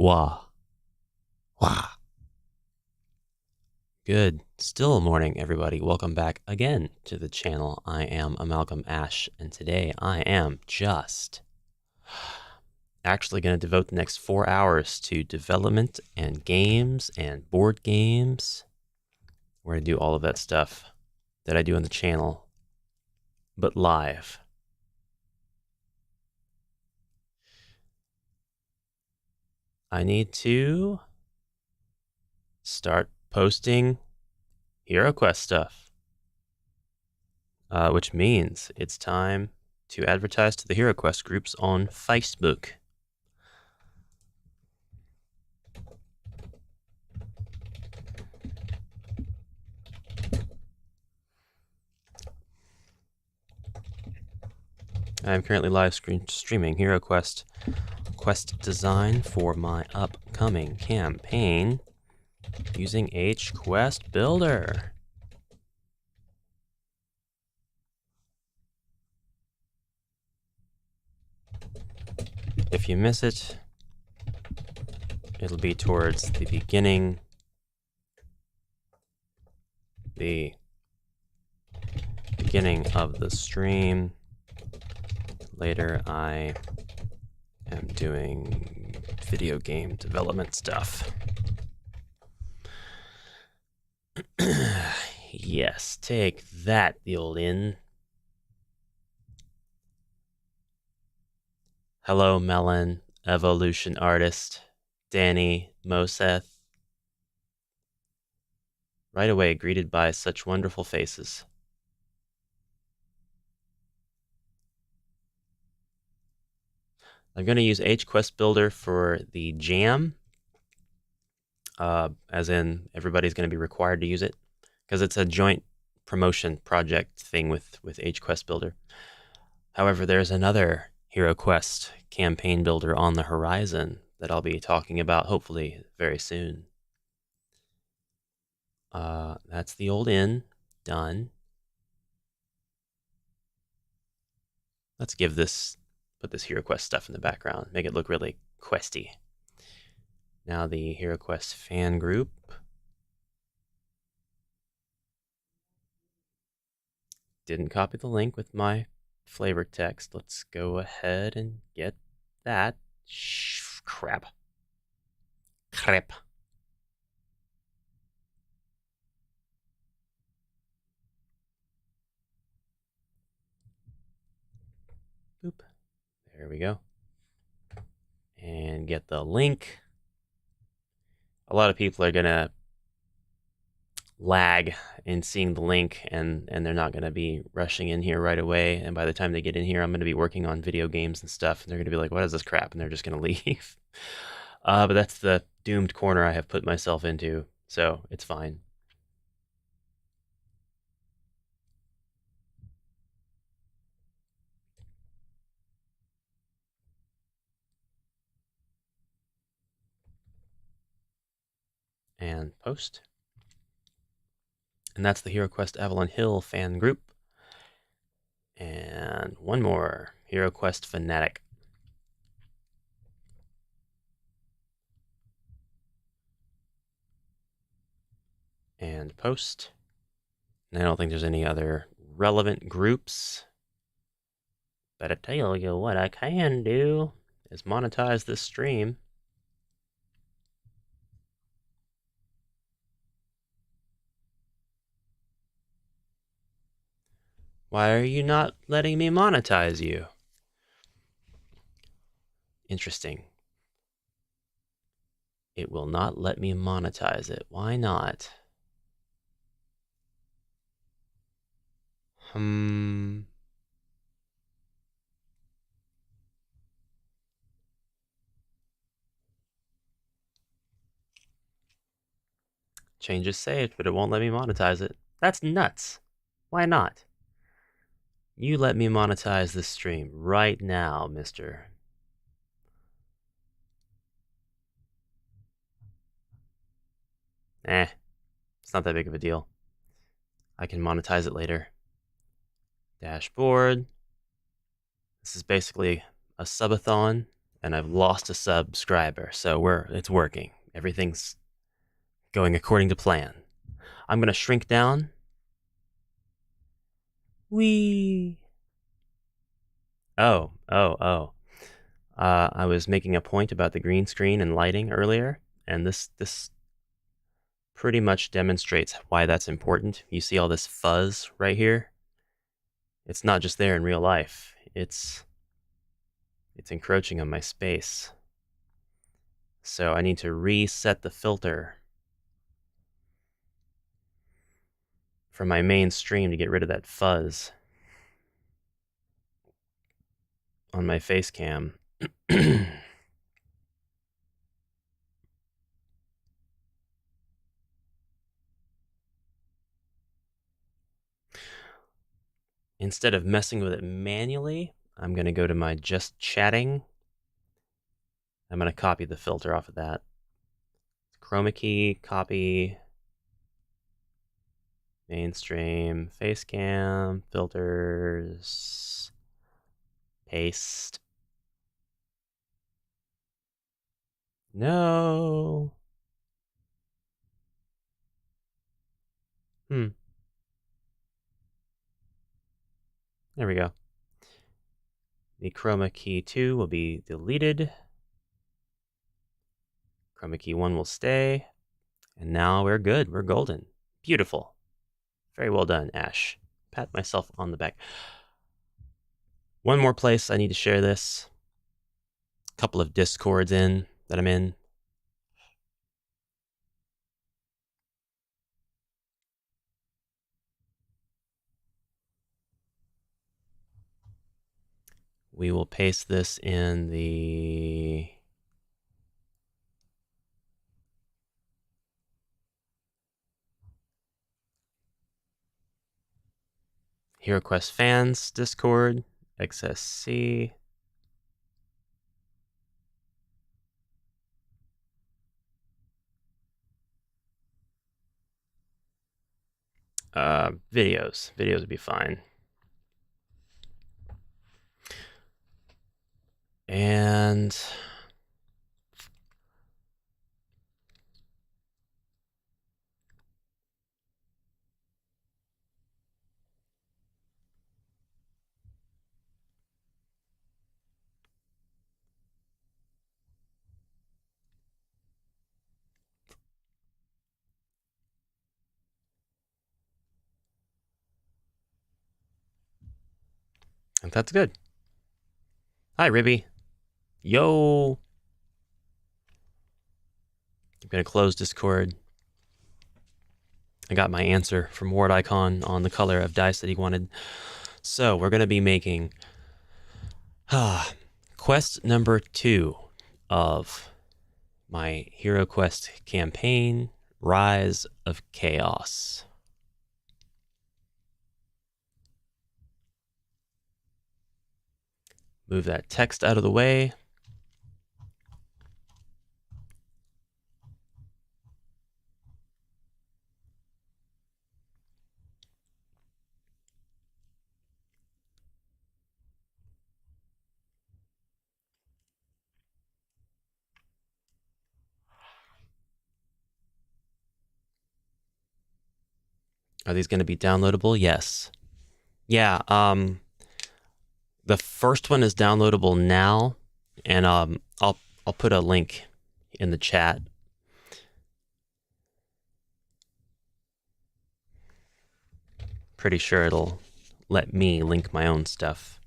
Wah. Wah. Good. Still morning, everybody. Welcome back again to the channel. I am AmalgamAsh, and today I am just actually going to devote the next 4 hours to development and games and board games. We're going to do all of that stuff that I do on the channel, but live. I need to start posting HeroQuest stuff, which means it's time to advertise to the HeroQuest groups on Facebook. I am currently live streaming HeroQuest quest design for my upcoming campaign using HQuest Builder. If you miss it, it'll be towards the beginning, of the stream. Later, I am doing video game development stuff. Yes, take that, the old inn. Hello, Melon, evolution artist. Danny, Moseth. Right away, greeted by such wonderful faces. I'm going to use HeroQuest Builder for the jam, as in everybody's going to be required to use it, because it's a joint promotion project thing with HeroQuest Builder. However, there's another HeroQuest campaign builder on the horizon that I'll be talking about hopefully very soon. That's the old inn done. Let's put this HeroQuest stuff in the background, make it look really questy. Now the HeroQuest fan group. Didn't copy the link with my flavor text. Let's go ahead and get that. Crap. Boop. There we go. And get the link. A lot of people are gonna lag in seeing the link, and they're not gonna be rushing in here right away. And by the time they get in here, I'm gonna be working on video games and stuff, and they're gonna be like, "What is this crap?" And they're just gonna leave. But that's the doomed corner I have put myself into, so it's fine. And post. And that's the HeroQuest Avalon Hill fan group. And one more, HeroQuest Fanatic. And post. And I don't think there's any other relevant groups. But I tell you what I can do is monetize this stream. Why are you not letting me monetize you? Interesting. It will not let me monetize it. Why not? Changes saved, but it won't let me monetize it. That's nuts. Why not? You let me monetize this stream right now, mister. It's not that big of a deal. I can monetize it later. Dashboard. This is basically a subathon, and I've lost a subscriber, so it's working. Everything's going according to plan. I'm gonna shrink down. Whee! Oh. I was making a point about the green screen and lighting earlier, and this pretty much demonstrates why that's important. You see all this fuzz right here? It's not just there in real life. It's encroaching on my space. So I need to reset the filter from my main stream to get rid of that fuzz on my face cam. Instead of messing with it manually, I'm going to go to my just chatting. I'm going to copy the filter off of that. Chroma key, copy, mainstream, face cam, filters, paste. No. There we go. The chroma key 2 will be deleted. Chroma key 1 will stay. And now we're good. We're golden. Beautiful. Very well done, Ash. Pat myself on the back. One more place I need to share this. A couple of Discords that I'm in. we will paste this in the HeroQuest fans Discord, XSC. Videos would be fine. And that's good. Hi, Ribby. Yo. I'm going to close Discord. I got my answer from Ward Icon on the color of dice that he wanted. So we're going to be making quest number 2 of my HeroQuest campaign, Rise of Chaos. Move that text out of the way. Are these going to be downloadable? Yes. Yeah, the first one is downloadable now, and I'll put a link in the chat. Pretty sure it'll let me link my own stuff.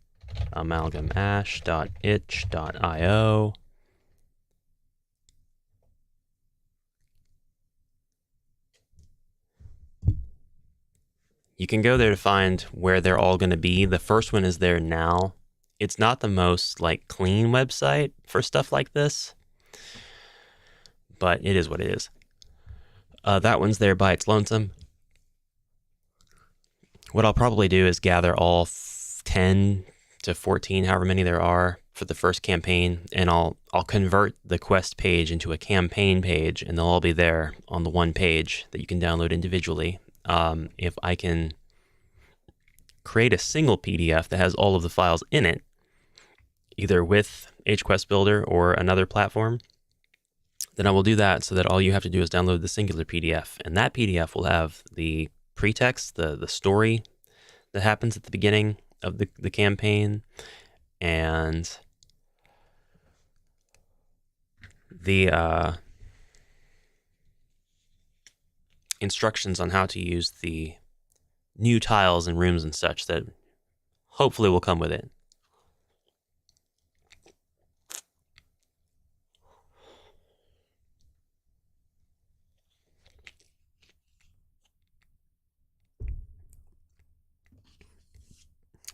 AmalgamAsh.itch.io. You can go there to find where they're all going to be. The first one is there now. It's not the most like clean website for stuff like this, but it is what it is. That one's there by its lonesome. What I'll probably do is gather all 10 to 14, however many there are, for the first campaign, and I'll convert the quest page into a campaign page, and they'll all be there on the one page that you can download individually. If I can create a single PDF that has all of the files in it, either with HQuest Builder or another platform, then I will do that so that all you have to do is download the singular PDF, and that PDF will have the pretext, the story that happens at the beginning of the campaign, and the instructions on how to use the new tiles and rooms and such that hopefully will come with it.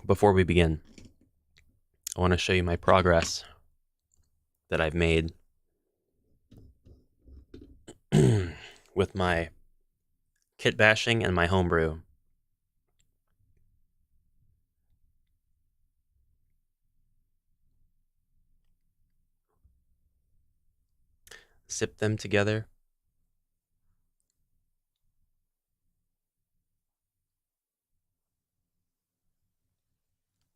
Before we begin, I want to show you my progress that I've made with my kit bashing and my homebrew. Zip them together.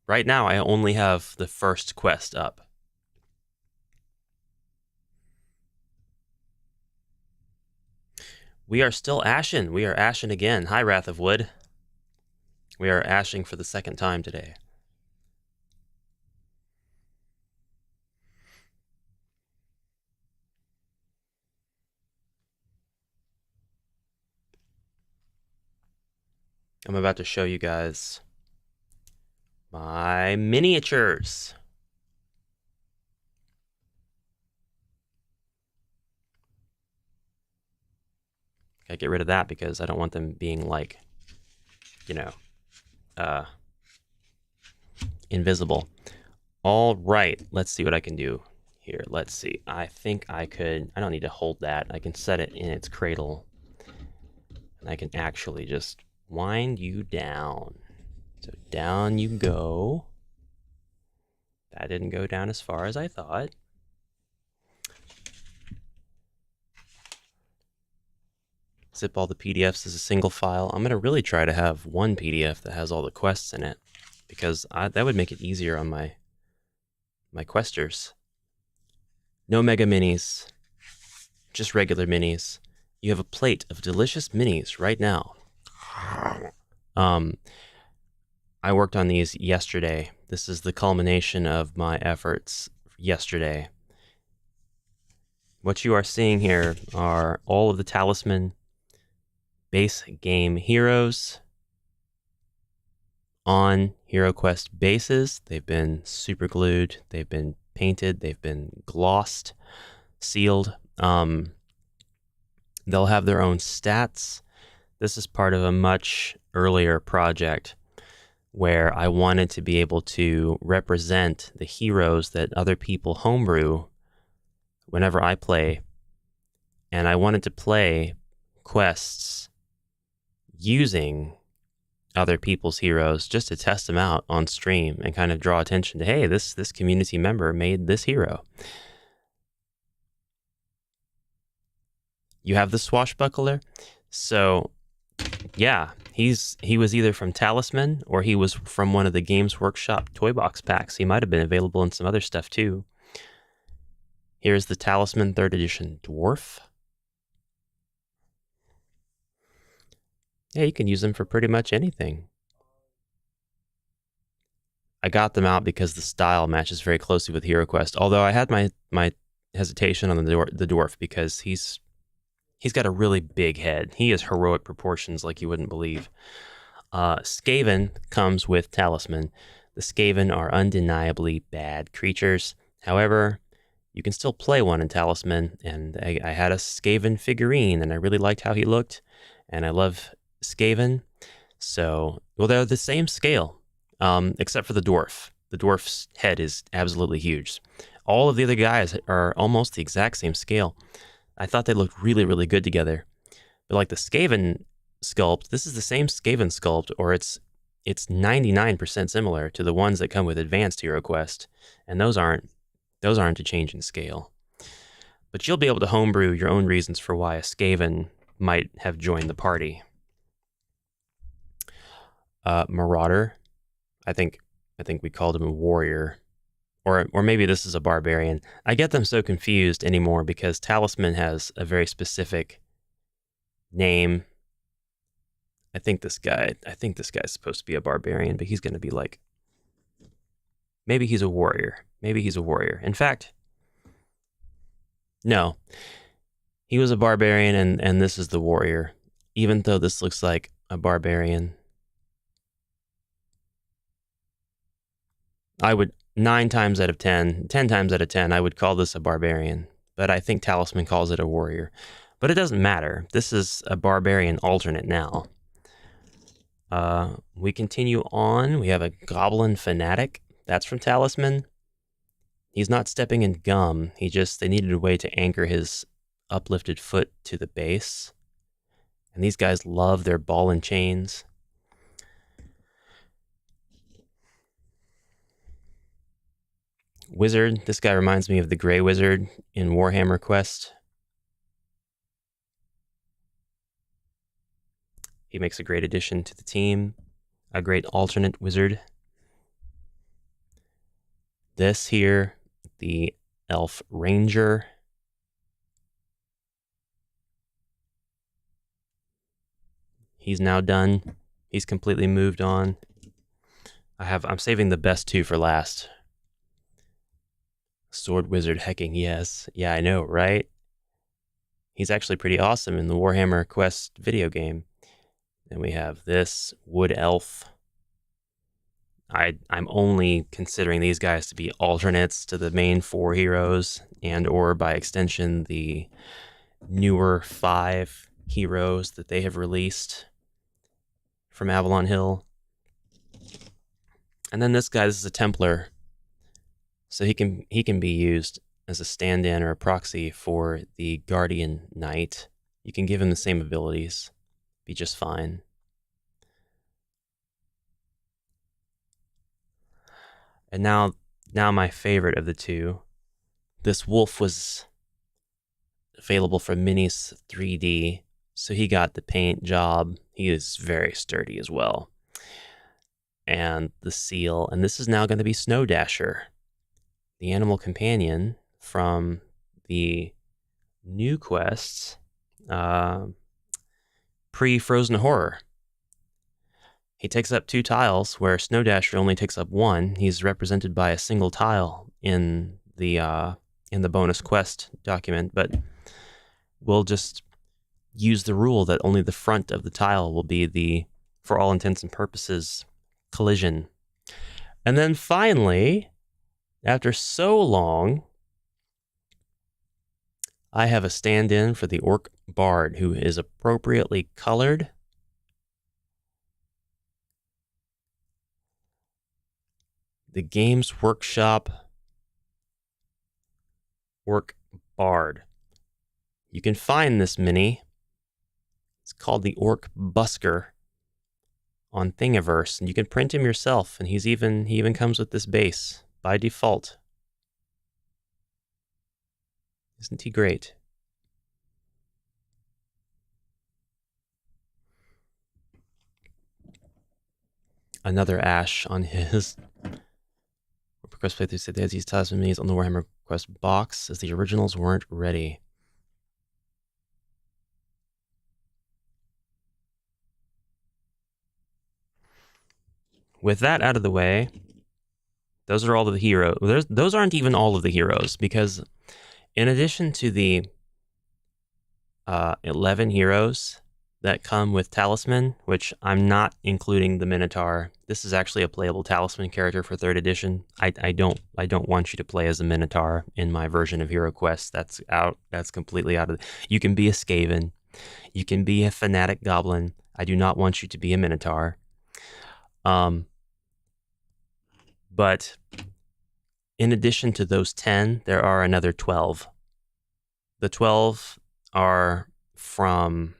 Right now, I only have the first quest up. We are still ashen. We are ashen again. Hi, Wrath of Wood. We are ashing for the second time today. I'm about to show you guys my miniatures. Gotta get rid of that because I don't want them being like, you know, invisible. All right, let's see what I can do here. Let's see. I think I could, I don't need to hold that. I can set it in its cradle. And I can actually just wind you down. So down you go. That didn't go down as far as I thought. Zip all the PDFs as a single file. I'm going to really try to have one PDF that has all the quests in it, because that would make it easier on my questers. No mega minis, just regular minis. You have a plate of delicious minis right now. I worked on these yesterday. This is the culmination of my efforts yesterday. What you are seeing here are all of the Talisman base game heroes on HeroQuest bases. They've been super glued, they've been painted, they've been glossed, sealed. They'll have their own stats. This is part of a much earlier project where I wanted to be able to represent the heroes that other people homebrew whenever I play. And I wanted to play quests using other people's heroes just to test them out on stream and kind of draw attention to, hey, this community member made this hero. You have the Swashbuckler. So yeah, he was either from Talisman or he was from one of the Games Workshop toy box packs. He might have been available in some other stuff too. Here's the Talisman 3rd edition Dwarf. Yeah, you can use them for pretty much anything. I got them out because the style matches very closely with HeroQuest, although I had my hesitation on the dwarf because he's got a really big head. He has heroic proportions like you wouldn't believe. Skaven comes with Talisman. The Skaven are undeniably bad creatures. However, you can still play one in Talisman, and I had a Skaven figurine, and I really liked how he looked, and I love Skaven. So, well, they're the same scale, except for the dwarf. The dwarf's head is absolutely huge. All of the other guys are almost the exact same scale. I thought they looked really, really good together. But like the Skaven sculpt, this is the same Skaven sculpt, or it's 99% similar to the ones that come with Advanced HeroQuest, and those aren't a change in scale. But you'll be able to homebrew your own reasons for why a Skaven might have joined the party. Marauder, I think we called him a warrior. Or maybe this is a barbarian. I get them so confused anymore because Talisman has a very specific name. I think this guy's supposed to be a barbarian, but he's going to be like, maybe he's a warrior. In fact, no. He was a barbarian and this is the warrior. Even though this looks like a barbarian, I would 10 times out of 10, I would call this a barbarian, but I think Talisman calls it a warrior. But it doesn't matter. This is a barbarian alternate now. We continue on. We have a Goblin Fanatic. That's from Talisman. He's not stepping in gum. They needed a way to anchor his uplifted foot to the base. And these guys love their ball and chains. Wizard. This guy reminds me of the Grey Wizard in Warhammer Quest. He makes a great addition to the team. A great alternate wizard. This here, the Elf Ranger. He's now done. He's completely moved on. I'm saving the best two for last. Sword Wizard hecking, yes. Yeah, I know, right? He's actually pretty awesome in the Warhammer Quest video game. Then we have this Wood Elf. I'm only considering these guys to be alternates to the main 4 heroes, and or by extension the newer 5 heroes that they have released from Avalon Hill. And then this guy, this is a Templar. So he can be used as a stand-in or a proxy for the Guardian Knight. You can give him the same abilities, be just fine. And now my favorite of the two. This wolf was available for Minis 3D, so he got the paint job. He is very sturdy as well. And the seal, and this is now going to be Snow Dasher, the animal companion from the new quests, pre-Frozen Horror. He takes up 2 tiles, where Snow Dasher only takes up 1. He's represented by a single tile in the bonus quest document, but we'll just use the rule that only the front of the tile will be the, for all intents and purposes, collision. And then finally, after so long, I have a stand-in for the Orc Bard, who is appropriately colored. The Games Workshop Orc Bard. You can find this mini. It's called the Orc Busker on Thingiverse, and you can print him yourself, and he even comes with this base by default. Isn't he great? Another Ash on his request playthrough said that these Chasm minis on the Warhammer Quest box, as the originals weren't ready. With that out of the way, those are all of the heroes. Those aren't even all of the heroes, because in addition to the 11 heroes that come with Talisman, which I'm not including the Minotaur. This is actually a playable Talisman character for 3rd edition. I don't want you to play as a Minotaur in my version of HeroQuest. That's out. That's completely out of the... You can be a Skaven. You can be a Fanatic Goblin. I do not want you to be a Minotaur. But in addition to those 10, there are another 12. The 12 are from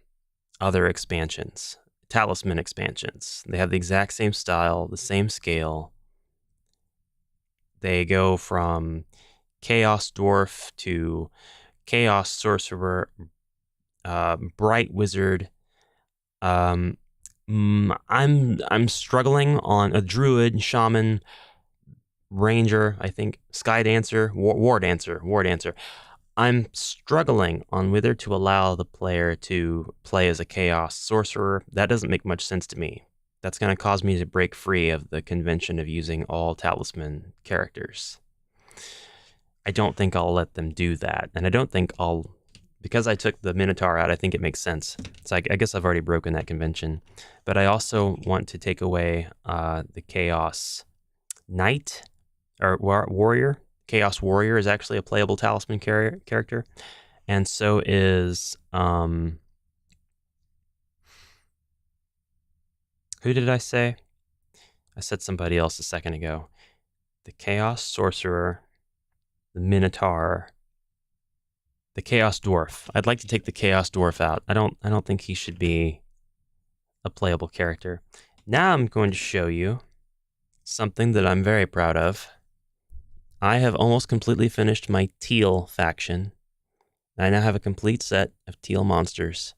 other expansions, Talisman expansions. They have the exact same style, the same scale. They go from Chaos Dwarf to Chaos Sorcerer, Bright Wizard. I'm struggling on a Druid, Shaman, Ranger, I think, Sky Dancer, War Dancer. I'm struggling on whether to allow the player to play as a Chaos Sorcerer. That doesn't make much sense to me. That's going to cause me to break free of the convention of using all Talisman characters. I don't think I'll let them do that. And I don't think I'll... Because I took the Minotaur out, I think it makes sense. So I guess I've already broken that convention. But I also want to take away the Chaos Knight, or Warrior. Chaos Warrior is actually a playable Talisman character. And so is... who did I say? I said somebody else a second ago. The Chaos Sorcerer, the Minotaur, the Chaos Dwarf. I'd like to take the Chaos Dwarf out. I don't think he should be a playable character. Now I'm going to show you something that I'm very proud of. I have almost completely finished my teal faction. I now have a complete set of teal monsters.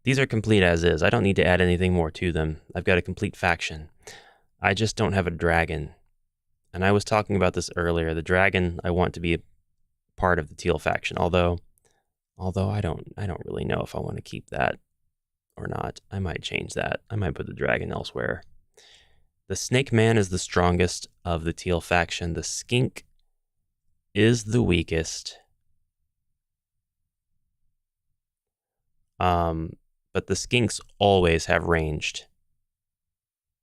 These are complete as is. I don't need to add anything more to them. I've got a complete faction. I just don't have a dragon. And I was talking about this earlier. The dragon, I want to be a part of the teal faction. Although I don't really know if I want to keep that or not. I might change that. I might put the dragon elsewhere. The Snake Man is the strongest of the teal faction. The Skink is the weakest. But the Skinks always have ranged.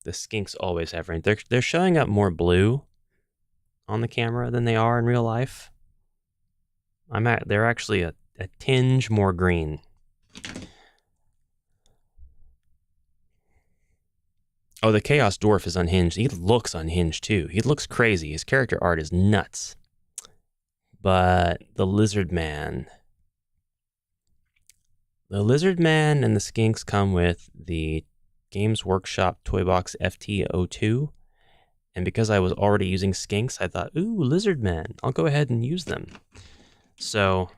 The Skinks always have range. They're showing up more blue on the camera than they are in real life. They're actually a tinge more green. Oh, the Chaos Dwarf is unhinged. He looks unhinged, too. He looks crazy. His character art is nuts. But the Lizard Man... The Lizard Man and the Skinks come with the Games Workshop Toy Box FT02. And because I was already using Skinks, I thought, ooh, Lizard Man. I'll go ahead and use them. So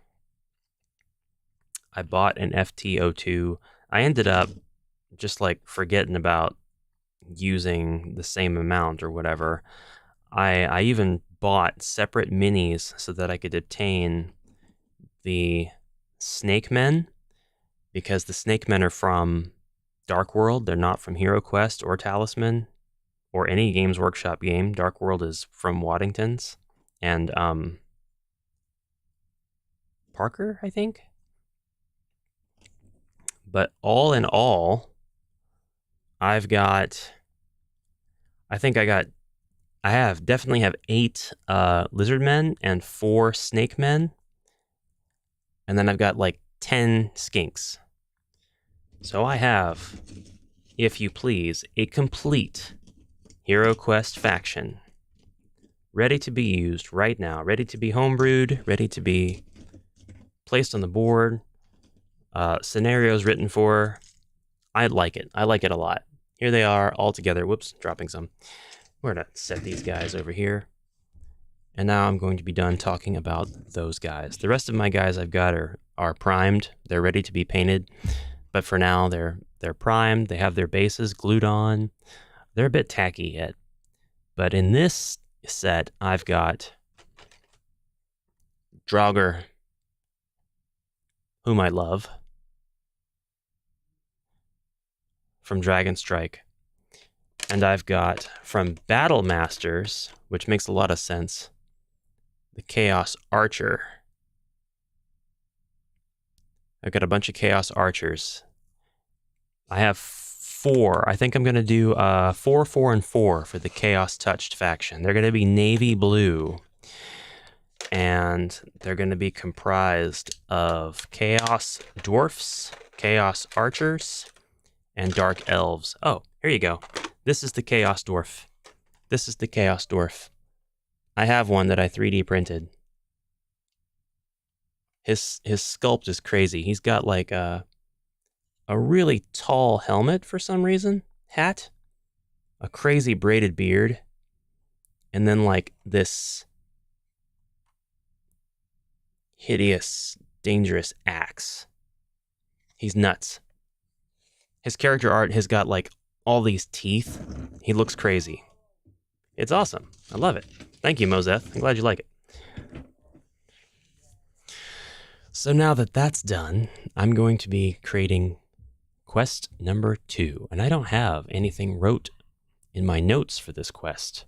I bought an FT02. I ended up just like forgetting about using the same amount or whatever. I even bought separate minis so that I could obtain the Snake Men, because the Snake Men are from Dark World. They're not from HeroQuest or Talisman or any Games Workshop game. Dark World is from Waddington's and Parker, I think. But all in all, I definitely have 8 Lizard Men and 4 Snake Men. And then I've got like 10 Skinks. So I have, if you please, a complete HeroQuest faction. Ready to be used right now. Ready to be homebrewed. Ready to be placed on the board. Scenarios written for. I like it. I like it a lot. Here they are all together. Whoops, dropping some. We're going to set these guys over here. And now I'm going to be done talking about those guys. The rest of my guys I've got are primed. They're ready to be painted. But for now, they're primed. They have their bases glued on. They're a bit tacky yet. But in this set, I've got Draugr, whom I love, from Dragon Strike. And I've got from Battle Masters, which makes a lot of sense, the Chaos Archer. I've got a bunch of Chaos Archers. I have 4. I think I'm going to do 4, 4, and 4 for the Chaos Touched faction. They're going to be navy blue. And they're going to be comprised of Chaos Dwarfs, Chaos Archers, and Dark Elves. Oh, here you go. This is the Chaos Dwarf. This is the Chaos Dwarf. I have one that I 3D printed. His sculpt is crazy. He's got like a really tall helmet for some reason, hat, a crazy braided beard, and then like this hideous, dangerous axe. He's nuts. His character art has got like all these teeth. He looks crazy. It's awesome. I love it. Thank you, Mozeth. I'm glad you like it. So now that that's done, I'm going to be creating quest number 2. And I don't have anything wrote in my notes for this quest.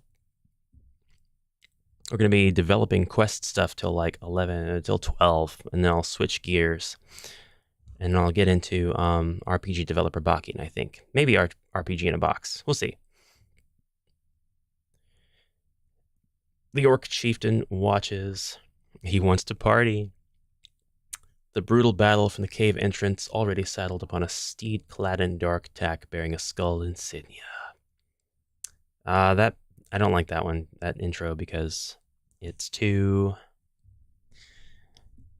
We're going to be developing quest stuff till like 11, till 12, and then I'll switch gears. And I'll get into RPG developer Bakin, I think. Maybe RPG in a box. We'll see. The Orc Chieftain watches. He wants to party. The brutal battle from the cave entrance, already saddled upon a steed clad in dark tack bearing a skull insignia. I don't like that one, that intro, because it's too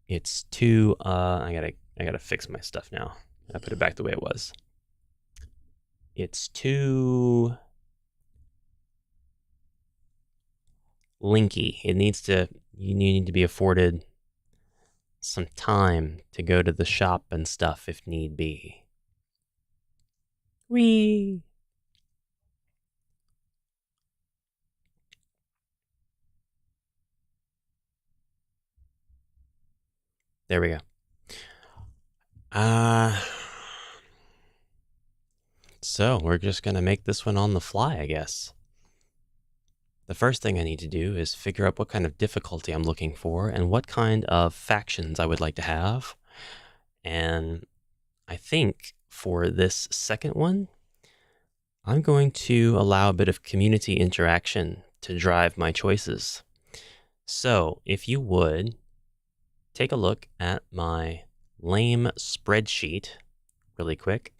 I gotta fix my stuff now. I put it back the way it was. It's too linky. You need to be afforded some time to go to the shop and stuff if need be. Whee! There we go. So we're just gonna make this one on the fly, I guess. The first thing I need to do is figure out what kind of difficulty I'm looking for and what kind of factions I would like to have. And I think for this second one, I'm going to allow a bit of community interaction to drive my choices. So if you would, take a look at my lame spreadsheet really quick.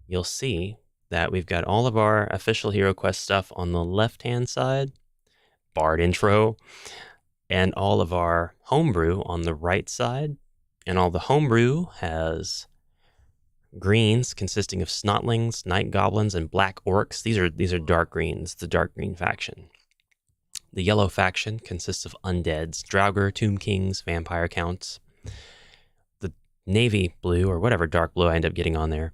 You'll see that we've got all of our official HeroQuest stuff on the left-hand side, Bard intro, and all of our homebrew on the right side. And all the homebrew has greens consisting of snotlings, night goblins, and black orcs. These are dark greens, the dark green faction. The yellow faction consists of undeads, Draugr, Tomb Kings, vampire counts. The navy blue, or whatever dark blue I end up getting on there,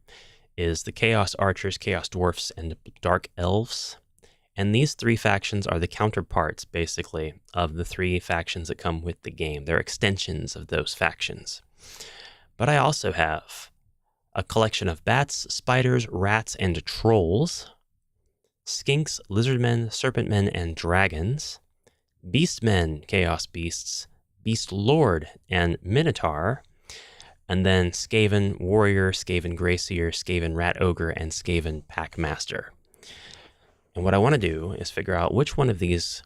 is the Chaos Archers, Chaos Dwarfs, and Dark Elves. And these three factions are the counterparts, basically, of the three factions that come with the game. They're extensions of those factions. But I also have a collection of bats, spiders, rats, and trolls, skinks, lizardmen, serpentmen, and dragons, beastmen, chaos beasts, beast lord, and minotaur, and then Skaven warrior, Skaven gracier, Skaven rat ogre, and Skaven packmaster. And what I want to do is figure out which one of these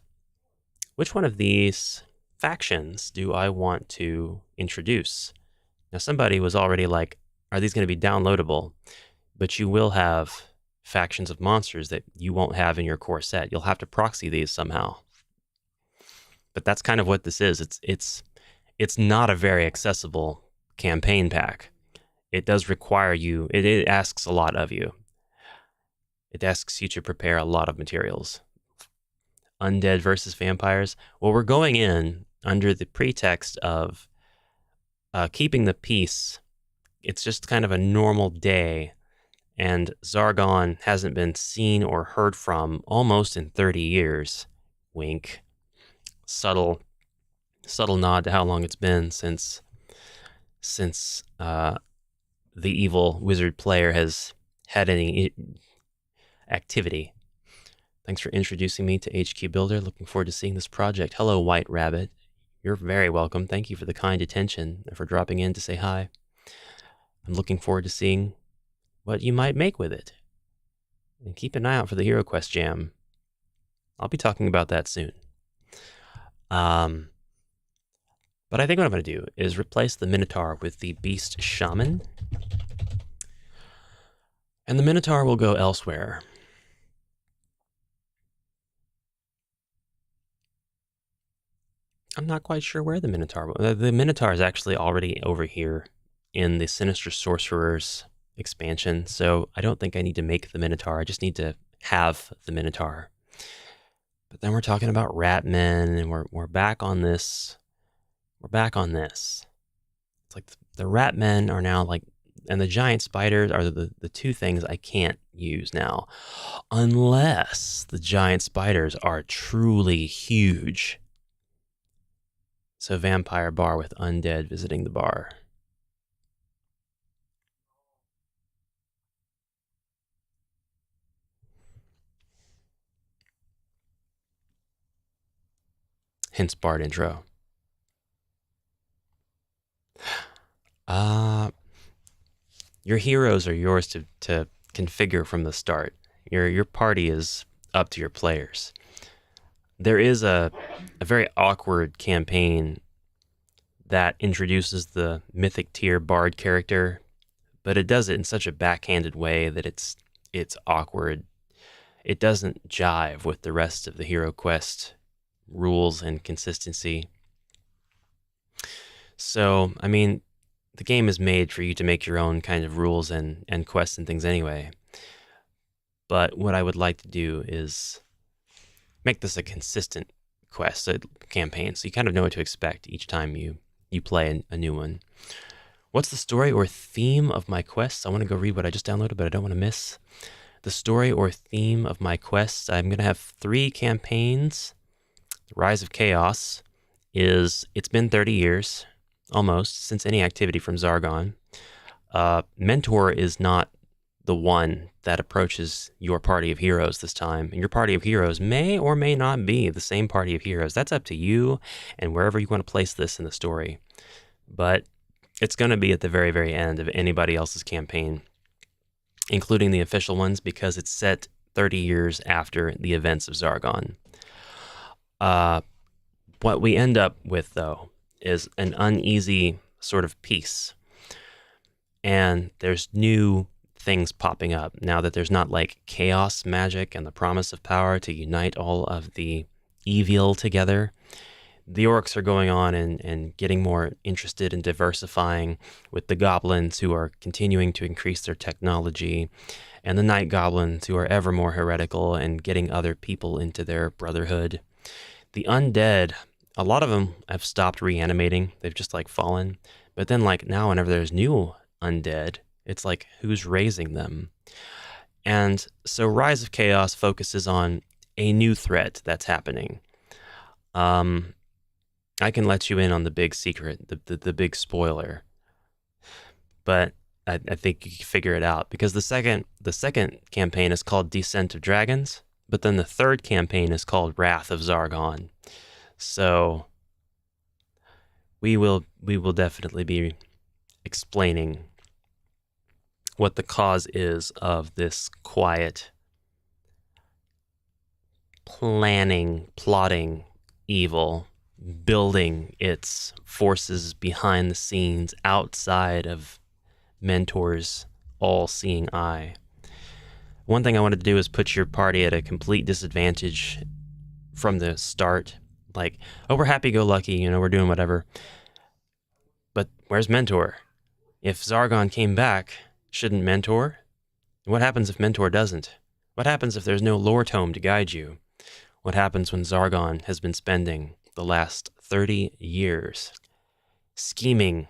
factions do I want to introduce. Now, somebody was already like, are these going to be downloadable? But you will have factions of monsters that you won't have in your core set. You'll have to proxy these somehow. But that's kind of what this is. It's not a very accessible campaign pack. It does require you, it asks a lot of you. It asks you to prepare a lot of materials. Undead versus vampires. Well, we're going in under the pretext of keeping the peace. It's just kind of a normal day, and Zargon hasn't been seen or heard from almost in 30 years. Wink. Subtle nod to how long it's been since the evil wizard player has had any activity. Thanks for introducing me to HQ Builder. Looking forward to seeing this project. Hello, White Rabbit. You're very welcome. Thank you for the kind attention and for dropping in to say hi. I'm looking forward to seeing what you might make with it. And keep an eye out for the HeroQuest Jam. I'll be talking about that soon. But I think what I'm going to do is replace the Minotaur with the Beast Shaman. And the Minotaur will go elsewhere. I'm not quite sure where the Minotaur will. The Minotaur is actually already over here in the Sinister Sorcerers expansion, so I don't think I need to make the Minotaur. I just need to have the Minotaur. But then we're talking about Ratmen, and we're back on this. We're back on this. It's like the Ratmen are now like, and the giant spiders are the two things I can't use now, unless the giant spiders are truly huge. So vampire bar with undead visiting the bar. Hence Bard intro. Your heroes are yours to configure from the start. Your party is up to your players. There is a very awkward campaign that introduces the mythic tier bard character, but it does it in such a backhanded way that it's awkward. It doesn't jive with the rest of the HeroQuest rules and consistency. So, I mean, the game is made for you to make your own kind of rules and quests and things anyway. But what I would like to do is make this a consistent quest, a campaign, so you kind of know what to expect each time you play a new one. What's the story or theme of my quests? I want to go read what I just downloaded, but I don't want to miss the story or theme of my quests. I'm going to have 3 campaigns. The Rise of Chaos it's been 30 years, almost, since any activity from Zargon. Mentor is not the one that approaches your party of heroes this time. And your party of heroes may or may not be the same party of heroes. That's up to you and wherever you want to place this in the story. But it's going to be at the very, very end of anybody else's campaign, including the official ones, because it's set 30 years after the events of Zargon. What we end up with, though, is an uneasy sort of peace. And there's new things popping up. Now that there's not like chaos magic and the promise of power to unite all of the evil together, the orcs are going on and getting more interested in diversifying, with the goblins who are continuing to increase their technology, and the night goblins who are ever more heretical and getting other people into their brotherhood. The undead, a lot of them have stopped reanimating. They've just like fallen. But then like now whenever there's new undead, it's like who's raising them? And so Rise of Chaos focuses on a new threat that's happening. I can let you in on the big secret, the big spoiler, but I think you can figure it out, because the second campaign is called Descent of Dragons, but then the third campaign is called Wrath of Zargon. So we will definitely be explaining what the cause is of this quiet plotting evil, building its forces behind the scenes outside of Mentor's all-seeing eye. One thing I wanted to do is put your party at a complete disadvantage from the start. Like, oh, we're happy-go-lucky, we're doing whatever. But where's Mentor? If Zargon came back, shouldn't Mentor? What happens if Mentor doesn't? What happens if there's no lore tome to guide you? What happens when Zargon has been spending the last 30 years scheming?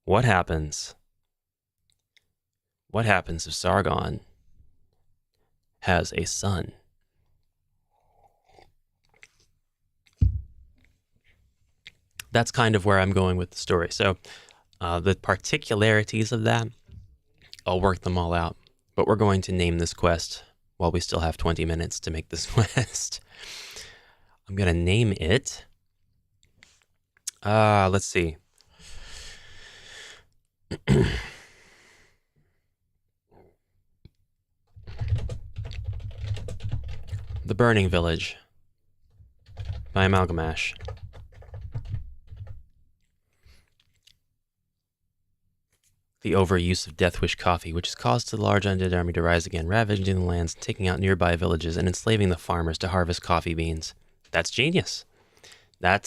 What happens? What happens if Zargon has a son? That's kind of where I'm going with the story. So the particularities of that, I'll work them all out. But we're going to name this quest while we still have 20 minutes to make this quest. I'm going to name it. Let's see. The Burning Village by AmalgamAsh's. The overuse of Deathwish coffee, which has caused the large undead army to rise again, ravaging the lands, taking out nearby villages, and enslaving the farmers to harvest coffee beans. That's genius. I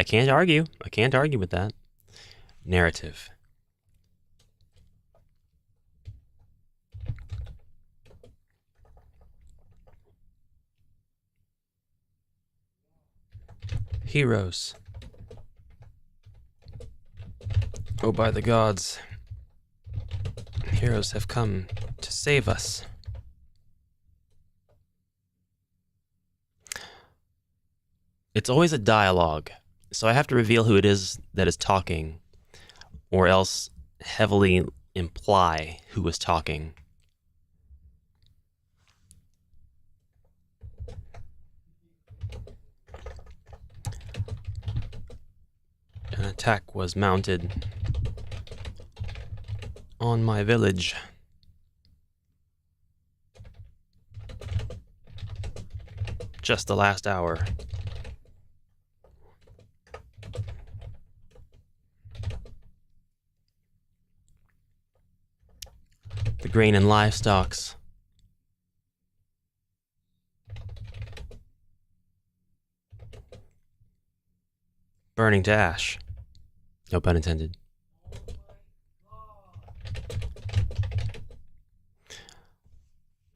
can't argue. I can't argue with that. Narrative. Heroes. Oh, by the gods, heroes have come to save us. It's always a dialogue, so I have to reveal who it is that is talking, or else heavily imply who is talking. An attack was mounted on my village. Just the last hour. The grain and livestocks. Burning to ash. No pun intended.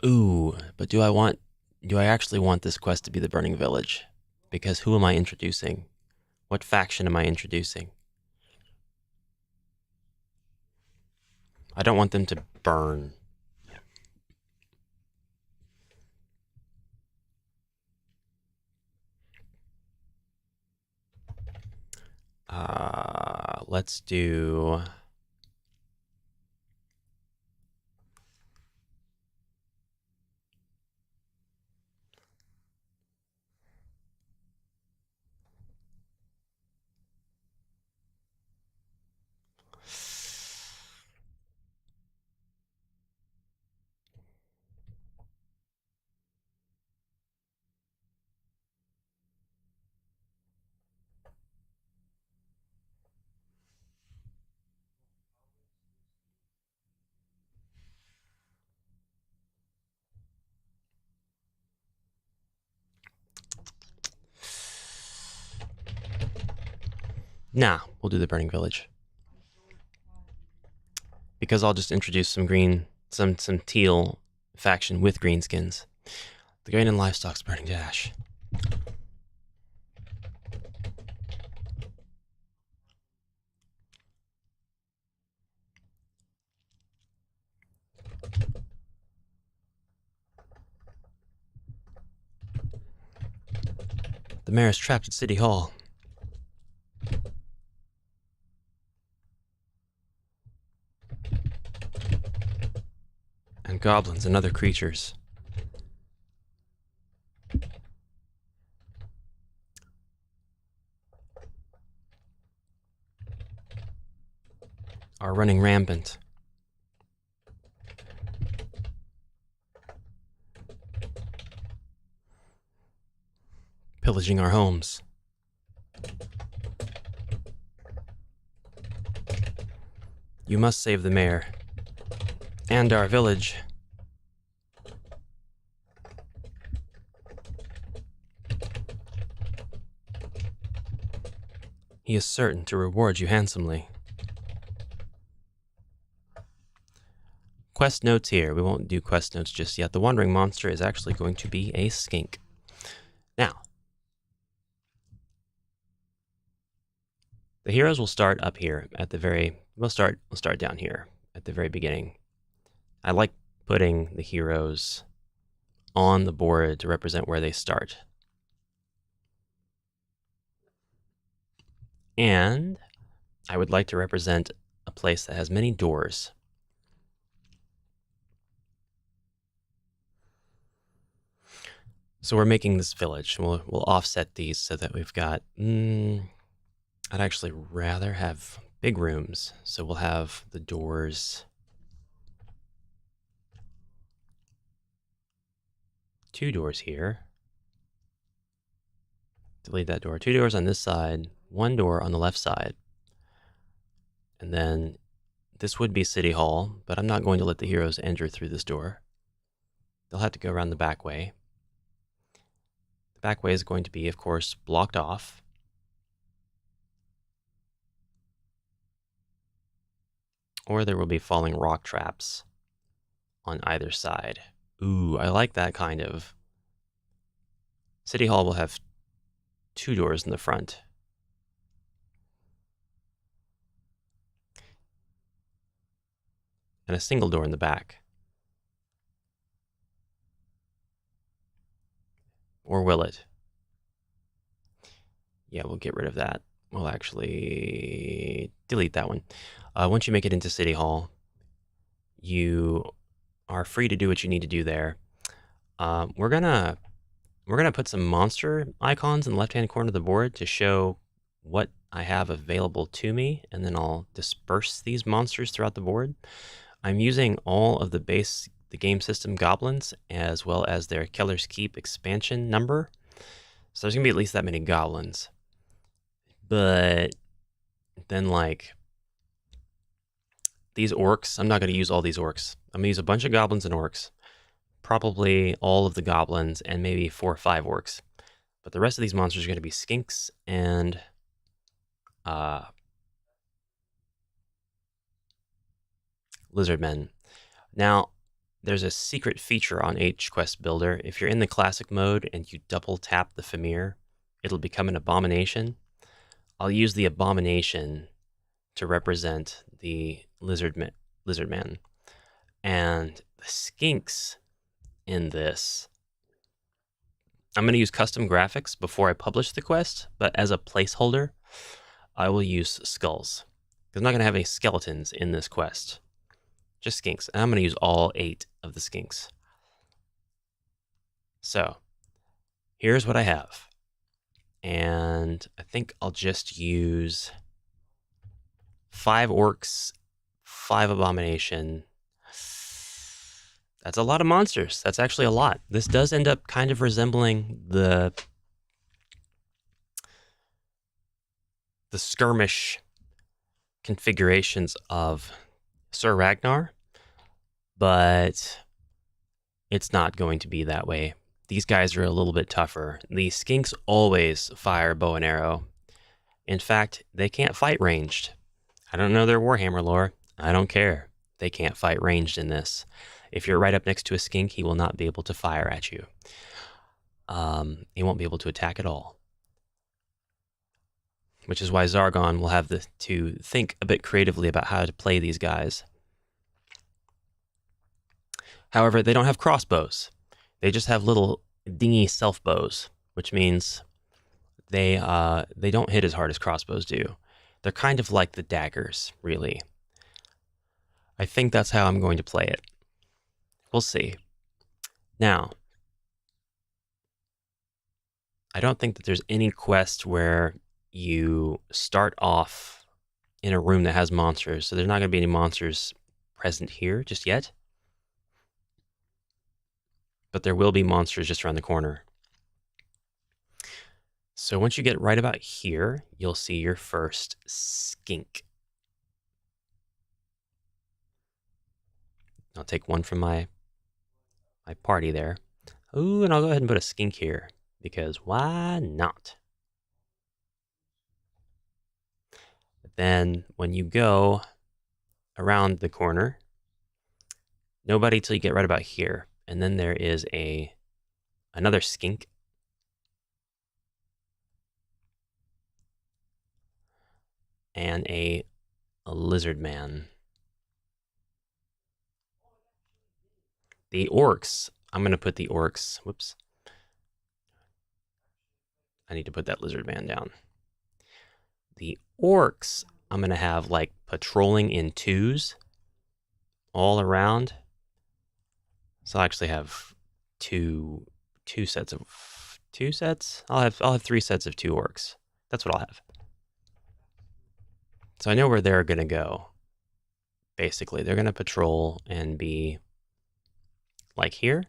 Ooh, but do I actually want this quest to be the Burning Village? Because who am I introducing? What faction am I introducing? I don't want them to burn. Let's do... Nah, we'll do the Burning Village. Because I'll just introduce some green, some teal faction with greenskins. The Grain and Livestock's burning to ash. The mayor is trapped at City Hall. And goblins and other creatures are running rampant. Pillaging our homes. You must save the mayor and our village. He is certain to reward you handsomely. Quest notes here. We won't do quest notes just yet. The wandering monster is actually going to be a skink. Now, the heroes will start up here at the very, we'll start down here at the very beginning. I like putting the heroes on the board to represent where they start. And I would like to represent a place that has many doors. So we're making this village. We'll offset these so that we've got, I'd actually rather have big rooms. So we'll have the doors. 2 doors here. Delete that door. 2 doors on this side, 1 door on the left side. And then this would be City Hall, but I'm not going to let the heroes enter through this door. They'll have to go around the back way. The back way is going to be, of course, blocked off. Or there will be falling rock traps on either side. Ooh, I like that kind of. City Hall will have 2 doors in the front. And a single door in the back. Or will it? Yeah, we'll get rid of that. We'll actually delete that one. Once you make it into City Hall, you are free to do what you need to do there. We're gonna put some monster icons in the left-hand corner of the board to show what I have available to me, and then I'll disperse these monsters throughout the board. I'm using all of the game system goblins, as well as their Keller's Keep expansion number. So there's gonna be at least that many goblins. But then, like, these orcs, I'm not gonna use all these orcs. I'm gonna use a bunch of goblins and orcs. Probably all of the goblins and maybe 4 or 5 orcs. But the rest of these monsters are gonna be skinks and lizard men. Now, there's a secret feature on HeroQuest Builder. If you're in the classic mode and you double tap the Famir, it'll become an abomination. I'll use the abomination to represent the lizard man. And the skinks in this, I'm going to use custom graphics before I publish the quest, but as a placeholder, I will use skulls. I'm not going to have any skeletons in this quest. Just skinks. And I'm going to use all 8 of the skinks. So, here's what I have. And I think I'll just use 5 orcs, 5 abomination. That's a lot of monsters. That's actually a lot. This does end up kind of resembling the skirmish configurations of Sir Ragnar, but it's not going to be that way. These guys are a little bit tougher. The skinks always fire bow and arrow, In fact, they can't fight ranged. I don't know their Warhammer lore. I don't care. They can't fight ranged in this. If you're right up next to a skink, he will not be able to fire at you. He won't be able to attack at all. Which is why Zargon will have to think a bit creatively about how to play these guys. However, they don't have crossbows. They just have little dingy self bows, which means they don't hit as hard as crossbows do. They're kind of like the daggers, really. I think that's how I'm going to play it. We'll see. Now, I don't think that there's any quest where you start off in a room that has monsters, so there's not going to be any monsters present here just yet. But there will be monsters just around the corner. So once you get right about here, you'll see your first skink. I'll take one from my party there. Ooh, and I'll go ahead and put a skink here, because why not? But then when you go around the corner, nobody till you get right about here. And then there is another skink. And a lizard man. The orcs. I'm going to put the orcs. Whoops. I need to put that lizard man down. The orcs, I'm going to have like patrolling in twos all around. So I'll actually have two sets. I'll have 3 sets of 2 orcs. That's what I'll have. So I know where they're going to go. Basically, they're going to patrol and be like here,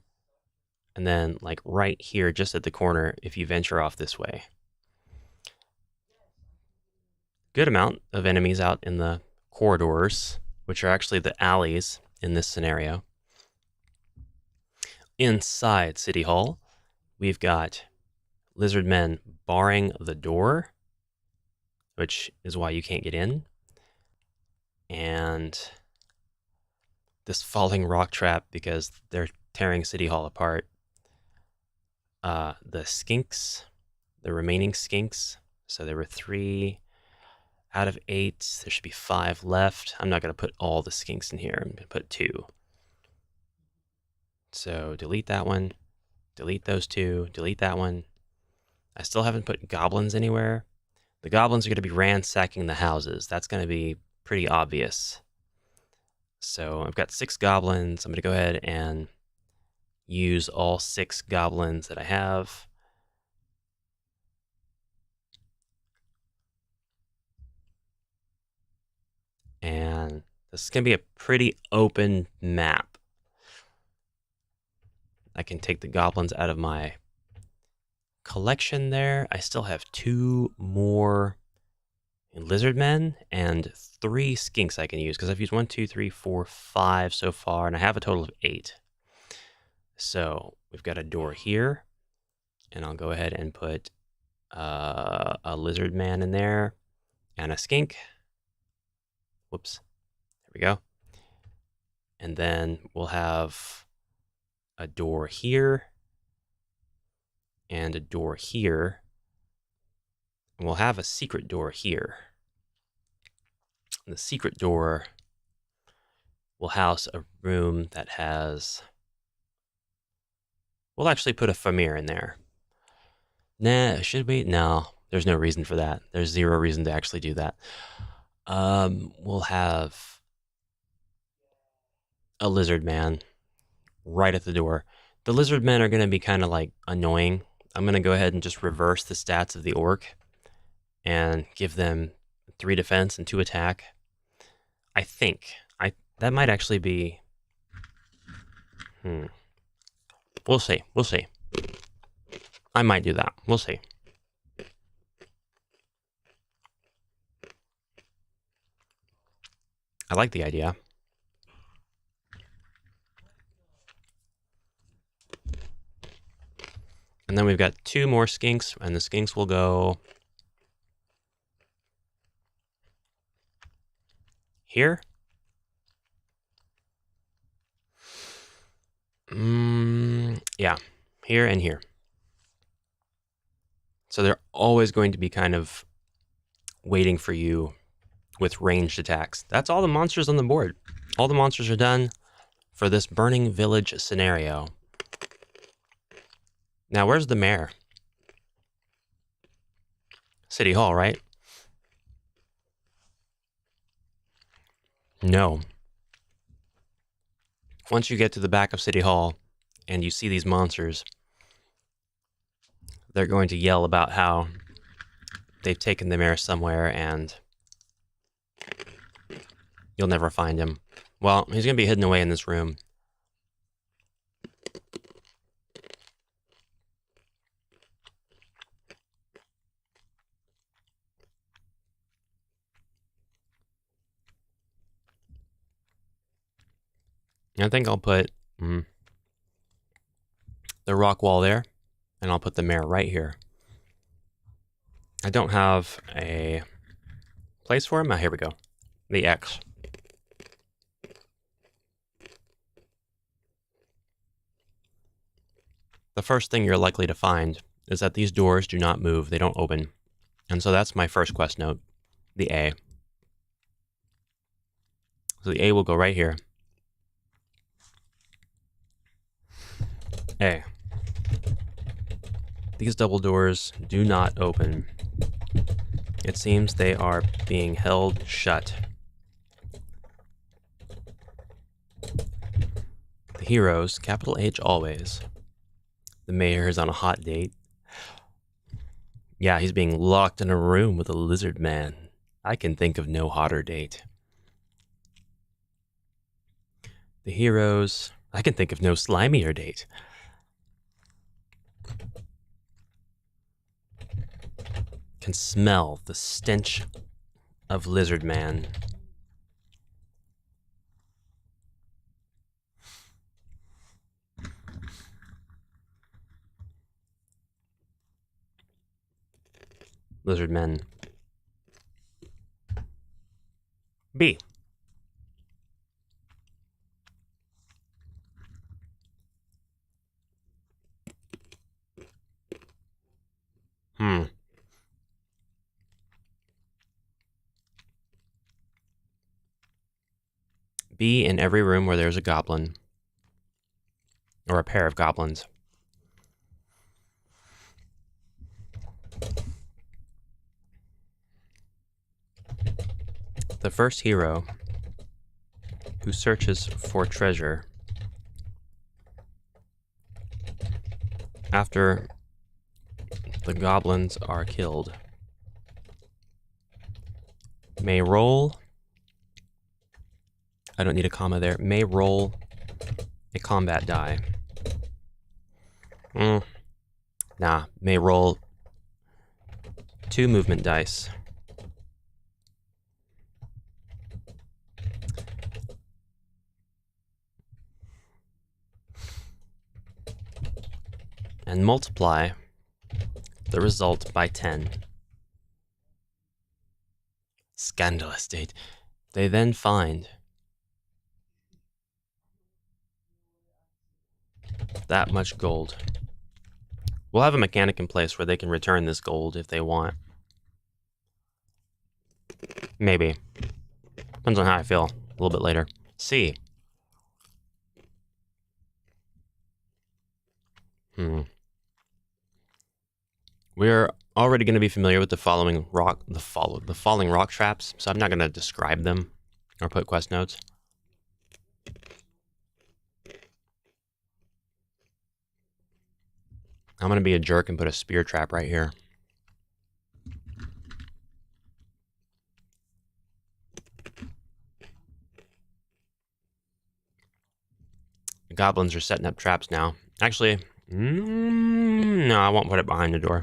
and then like right here, just at the corner, if you venture off this way. Good amount of enemies out in the corridors, which are actually the alleys in this scenario. Inside City Hall, we've got lizard men barring the door, which is why you can't get in. And this falling rock trap because they're tearing City Hall apart. The skinks, the remaining skinks. So there were 3 out of 8. There should be 5 left. I'm not going to put all the skinks in here. I'm going to put 2. So delete that one. Delete those 2. Delete that one. I still haven't put goblins anywhere. The goblins are going to be ransacking the houses. That's going to be pretty obvious. So I've got 6 goblins. I'm going to go ahead and use all 6 goblins that I have. And this is going to be a pretty open map. I can take the goblins out of my collection there. I still have 2 more lizard men and 3 skinks I can use, because I've used 1, 2, 3, 4, 5 so far, and I have a total of 8. So we've got a door here, and I'll go ahead and put a lizard man in there and a skink. Whoops. There we go. And then we'll have a door here and a door here. And we'll have a secret door here. And the secret door will house a room that has... We'll actually put a Famir in there. Nah, should we? No, there's no reason for that. There's 0 reason to actually do that. We'll have a lizard man right at the door. The lizard men are going to be kind of like annoying. I'm going to go ahead and just reverse the stats of the orc and give them 3 defense and 2 attack. I think that might actually be... We'll see. We'll see. I might do that. We'll see. I like the idea. And then we've got 2 more skinks, and the skinks will go Here? Yeah, here and here. So they're always going to be kind of waiting for you with ranged attacks. That's all the monsters on the board. All the monsters are done for this Burning Village scenario. Now, where's the mayor? City Hall, right? No. Once you get to the back of City Hall and you see these monsters, they're going to yell about how they've taken the mayor somewhere and you'll never find him. Well, he's going to be hidden away in this room. I think I'll put the rock wall there, and I'll put the mayor right here. I don't have a place for him. Oh, here we go. The X. The first thing you're likely to find is that these doors do not move. They don't open. And so that's my first quest note, the A. So the A will go right here. A. These double doors do not open. It seems they are being held shut. The heroes, capital H always. The mayor is on a hot date. Yeah, he's being locked in a room with a lizard man. I can think of no hotter date. The heroes, I can think of no slimier date. Can smell the stench of lizard man. Lizard men. B. Be in every room where there's a goblin. Or a pair of goblins. The first hero who searches for treasure after the goblins are killed may roll, I don't need a comma there, may roll a combat die. Nah, may roll 2 movement dice. And multiply the result by 10. Scandalous date. They then find that much gold. We'll have a mechanic in place where they can return this gold if they want. Maybe. Depends on how I feel a little bit later. C. We're already going to be familiar with the falling rock traps, so I'm not going to describe them or put quest notes. I'm going to be a jerk and put a spear trap right here. The goblins are setting up traps now. Actually, no, I won't put it behind the door.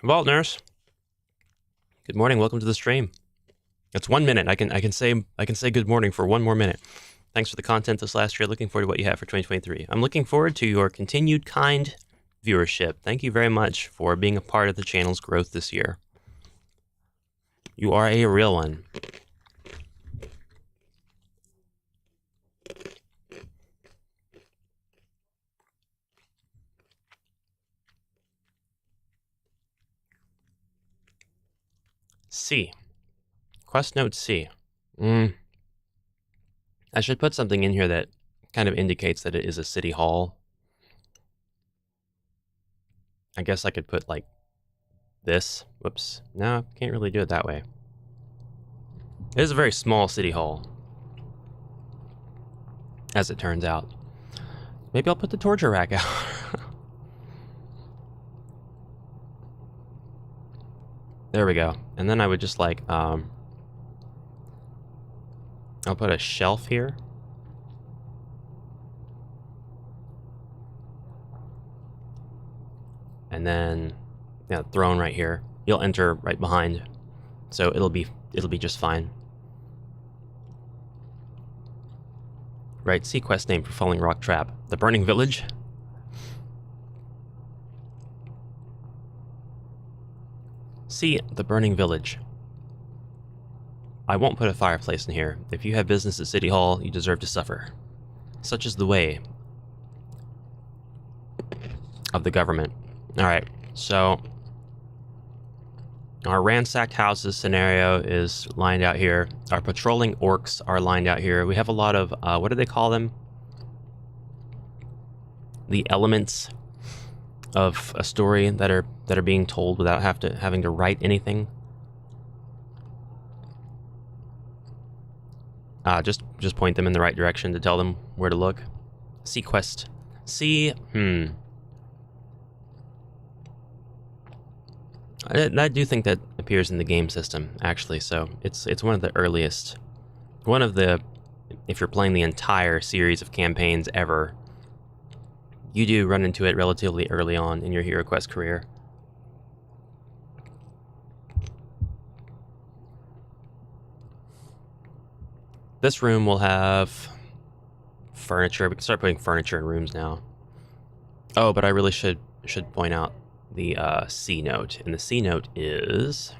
Vault Nurse, good morning. Welcome to the stream. It's 1 minute. I can say good morning for 1 more minute. Thanks for the content this last year. Looking forward to what you have for 2023. I'm looking forward to your continued kind viewership. Thank you very much for being a part of the channel's growth this year. You are a real one. C. Quest note C. I should put something in here that kind of indicates that it is a city hall. I guess I could put like this. Whoops. No, can't really do it that way. It is a very small city hall, as it turns out. Maybe I'll put the torture rack out. There we go. And then I would just like, I'll put a shelf here. And then, yeah, throne right here. You'll enter right behind, so it'll be just fine. Right, C quest name for Falling Rock Trap. The Burning Village. C, the Burning Village. I won't put a fireplace in here. If you have business at City Hall, you deserve to suffer. Such is the way of the government. Alright, so our ransacked houses scenario is lined out here. Our patrolling orcs are lined out here. We have a lot of, what do they call them? The elements of a story that are being told without having to write anything. Just point them in the right direction to tell them where to look. C quest. C, I do think that appears in the game system, actually, so it's one of the earliest. One of the, if you're playing the entire series of campaigns ever, you do run into it relatively early on in your HeroQuest career. This room will have furniture. We can start putting furniture in rooms now. Oh, but I really should point out the C note, and the C note is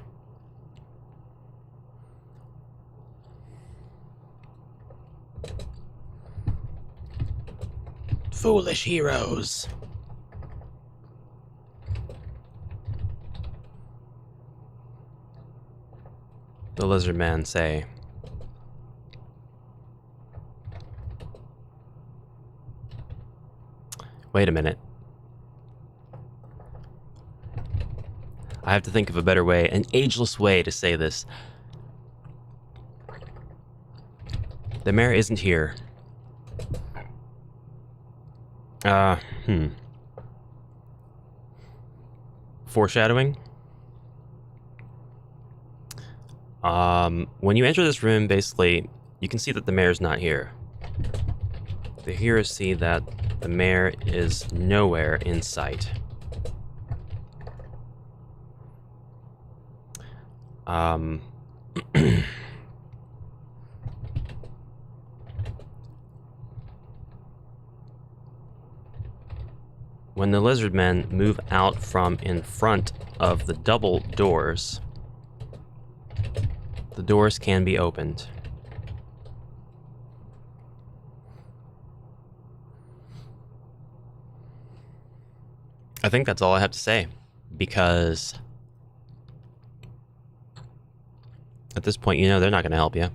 foolish heroes. The lizard men say, wait a minute. I have to think of a better way, an ageless way to say this. The mayor isn't here. Foreshadowing? When you enter this room, basically, you can see that the mayor's not here. The heroes see that the mayor is nowhere in sight. When the lizard men move out from in front of the double doors, the doors can be opened. I think that's all I have to say, because at this point, you know, they're not going to help you.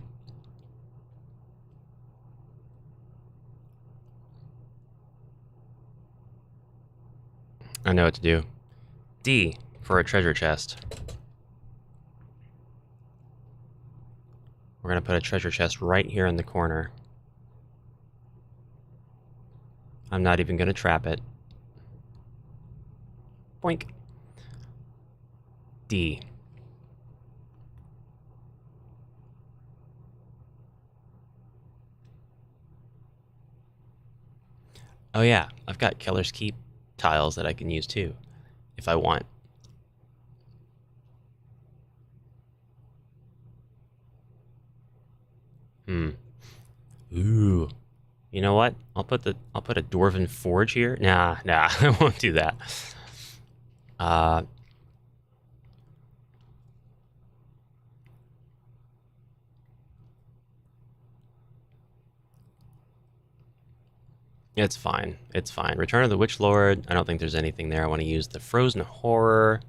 I know what to do. D for a treasure chest. We're going to put a treasure chest right here in the corner. I'm not even going to trap it. Boink. D. Oh yeah, I've got Keller's Keep tiles that I can use too, if I want. Ooh. You know what? I'll put a Dwarven Forge here. Nah, I won't do that. It's fine. It's fine. Return of the Witch Lord. I don't think there's anything there. I want to use the Frozen Horror.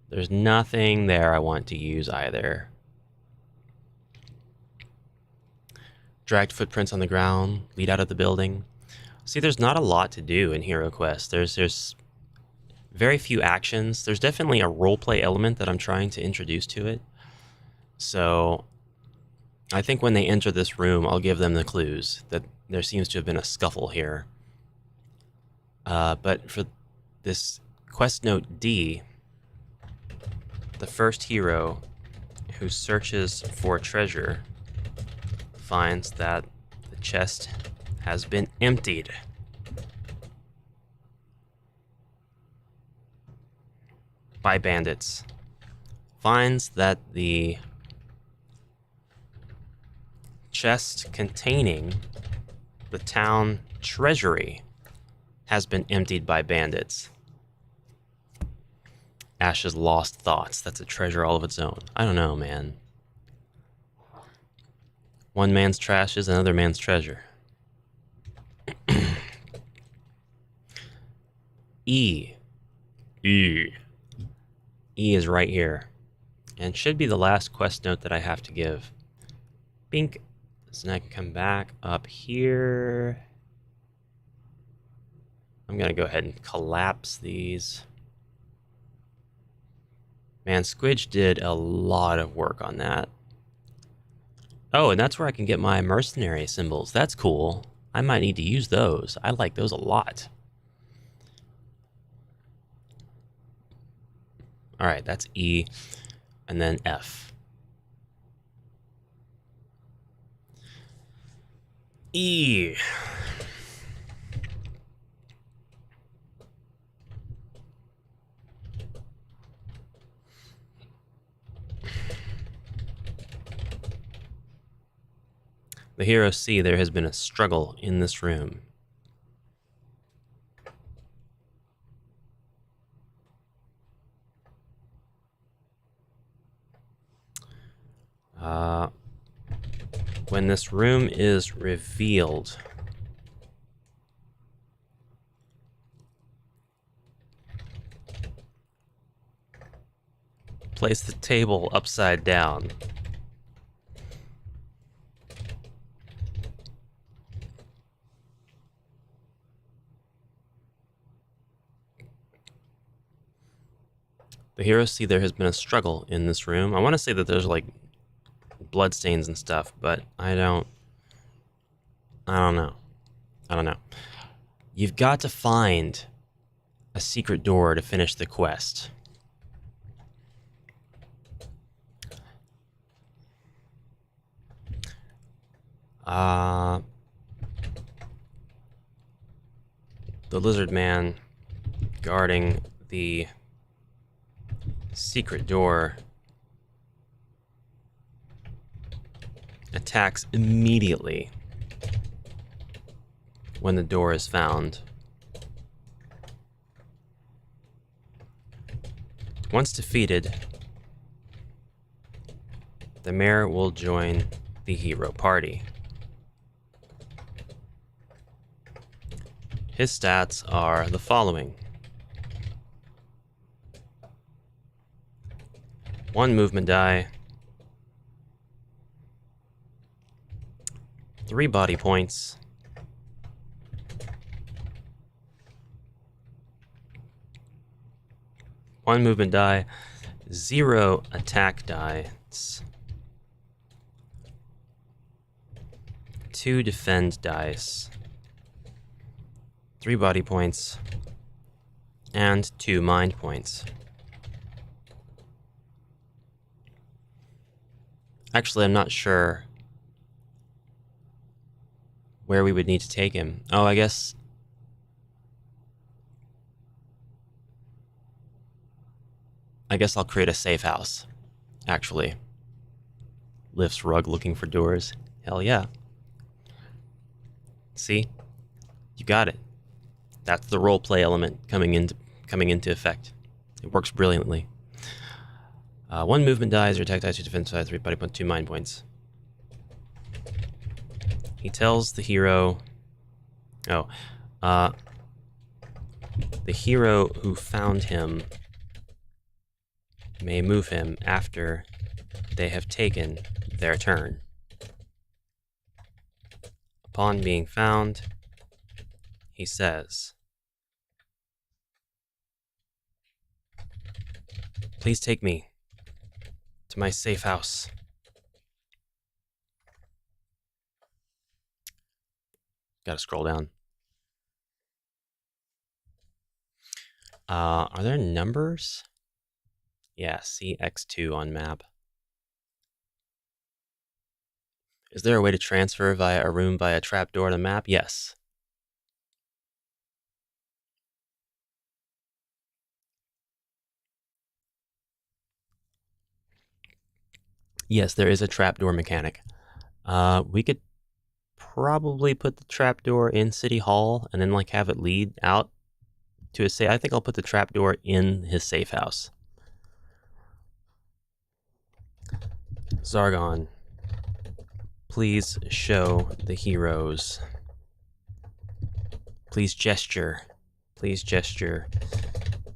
There's nothing there I want to use either. Dragged footprints on the ground. Lead out of the building. See, there's not a lot to do in HeroQuest. There's very few actions. There's definitely a roleplay element that I'm trying to introduce to it. So I think when they enter this room, I'll give them the clues that there seems to have been a scuffle here. But for this quest note D, the first hero who searches for treasure finds that the chest has been emptied. By bandits. Finds that the chest containing the town treasury has been emptied by bandits. Ash's lost thoughts. That's a treasure all of its own. I don't know, man. One man's trash is another man's treasure. E. E is right here. And should be the last quest note that I have to give. Bink. So now I can come back up here. I'm going to go ahead and collapse these. Man, Squidge did a lot of work on that. Oh, and that's where I can get my mercenary symbols. That's cool. I might need to use those. I like those a lot. All right, that's E, and then F. E. The heroes see there has been a struggle in this room. When this room is revealed, place the table upside down. The heroes see there has been a struggle in this room. I want to say that there's like bloodstains and stuff, but I don't know. You've got to find a secret door to finish the quest. The lizard man guarding the secret door attacks immediately when the door is found. Once defeated, the mayor will join the hero party. His stats are the following: 1 movement die, 3 body points, 1 movement die, 0 attack dice, 2 defend dice, 3 body points, and 2 mind points. Actually, I'm not sure where we would need to take him. Oh, I guess I'll create a safe house, actually. Lifts rug looking for doors. Hell yeah. See? You got it. That's the roleplay element coming into effect. It works brilliantly. 1 movement dies, or attack dice, 2 defense dice, 3 body points, 2 mind points. He tells the hero Oh, the hero who found him may move him after they have taken their turn. Upon being found, he says, "Please take me to my safe house." Gotta scroll down. Are there numbers? Yeah, see X2 on map. Is there a way to transfer via a room via a trapdoor on the map? Yes. Yes, there is a trapdoor mechanic. We could probably put the trapdoor in City Hall and then like have it lead out to his safe. I think I'll put the trapdoor in his safe house. Zargon, please show the heroes. Please gesture. Please gesture.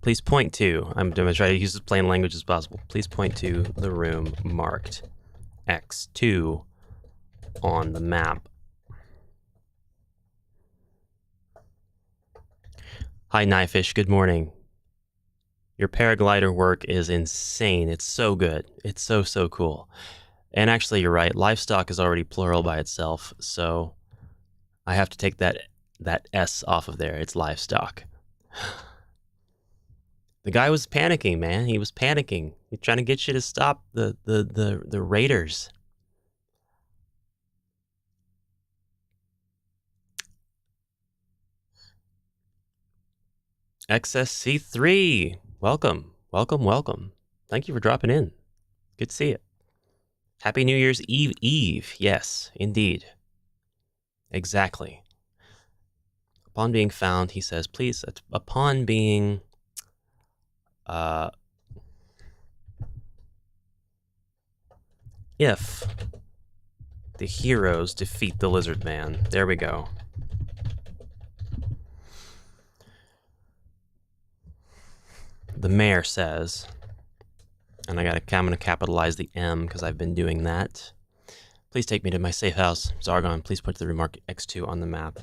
Please point to. I'm going to try to use as plain language as possible. Please point to the room marked X2 on the map. Hi, Knifefish. Good morning. Your paraglider work is insane. It's so good. It's so, so cool. And actually, you're right. Livestock is already plural by itself, so I have to take that S off of there. It's livestock. The guy was panicking, man. He was panicking. He's trying to get you to stop the raiders. XSC3, welcome, welcome, welcome. Thank you for dropping in. Good to see you. Happy New Year's Eve. Yes, indeed. Exactly. Upon being found, he says, please, upon being, if the heroes defeat the lizard man. There we go. The mayor says, and I'm gonna capitalize the M because I've been doing that. Please take me to my safe house. Zargon, please put the remark X2 on the map.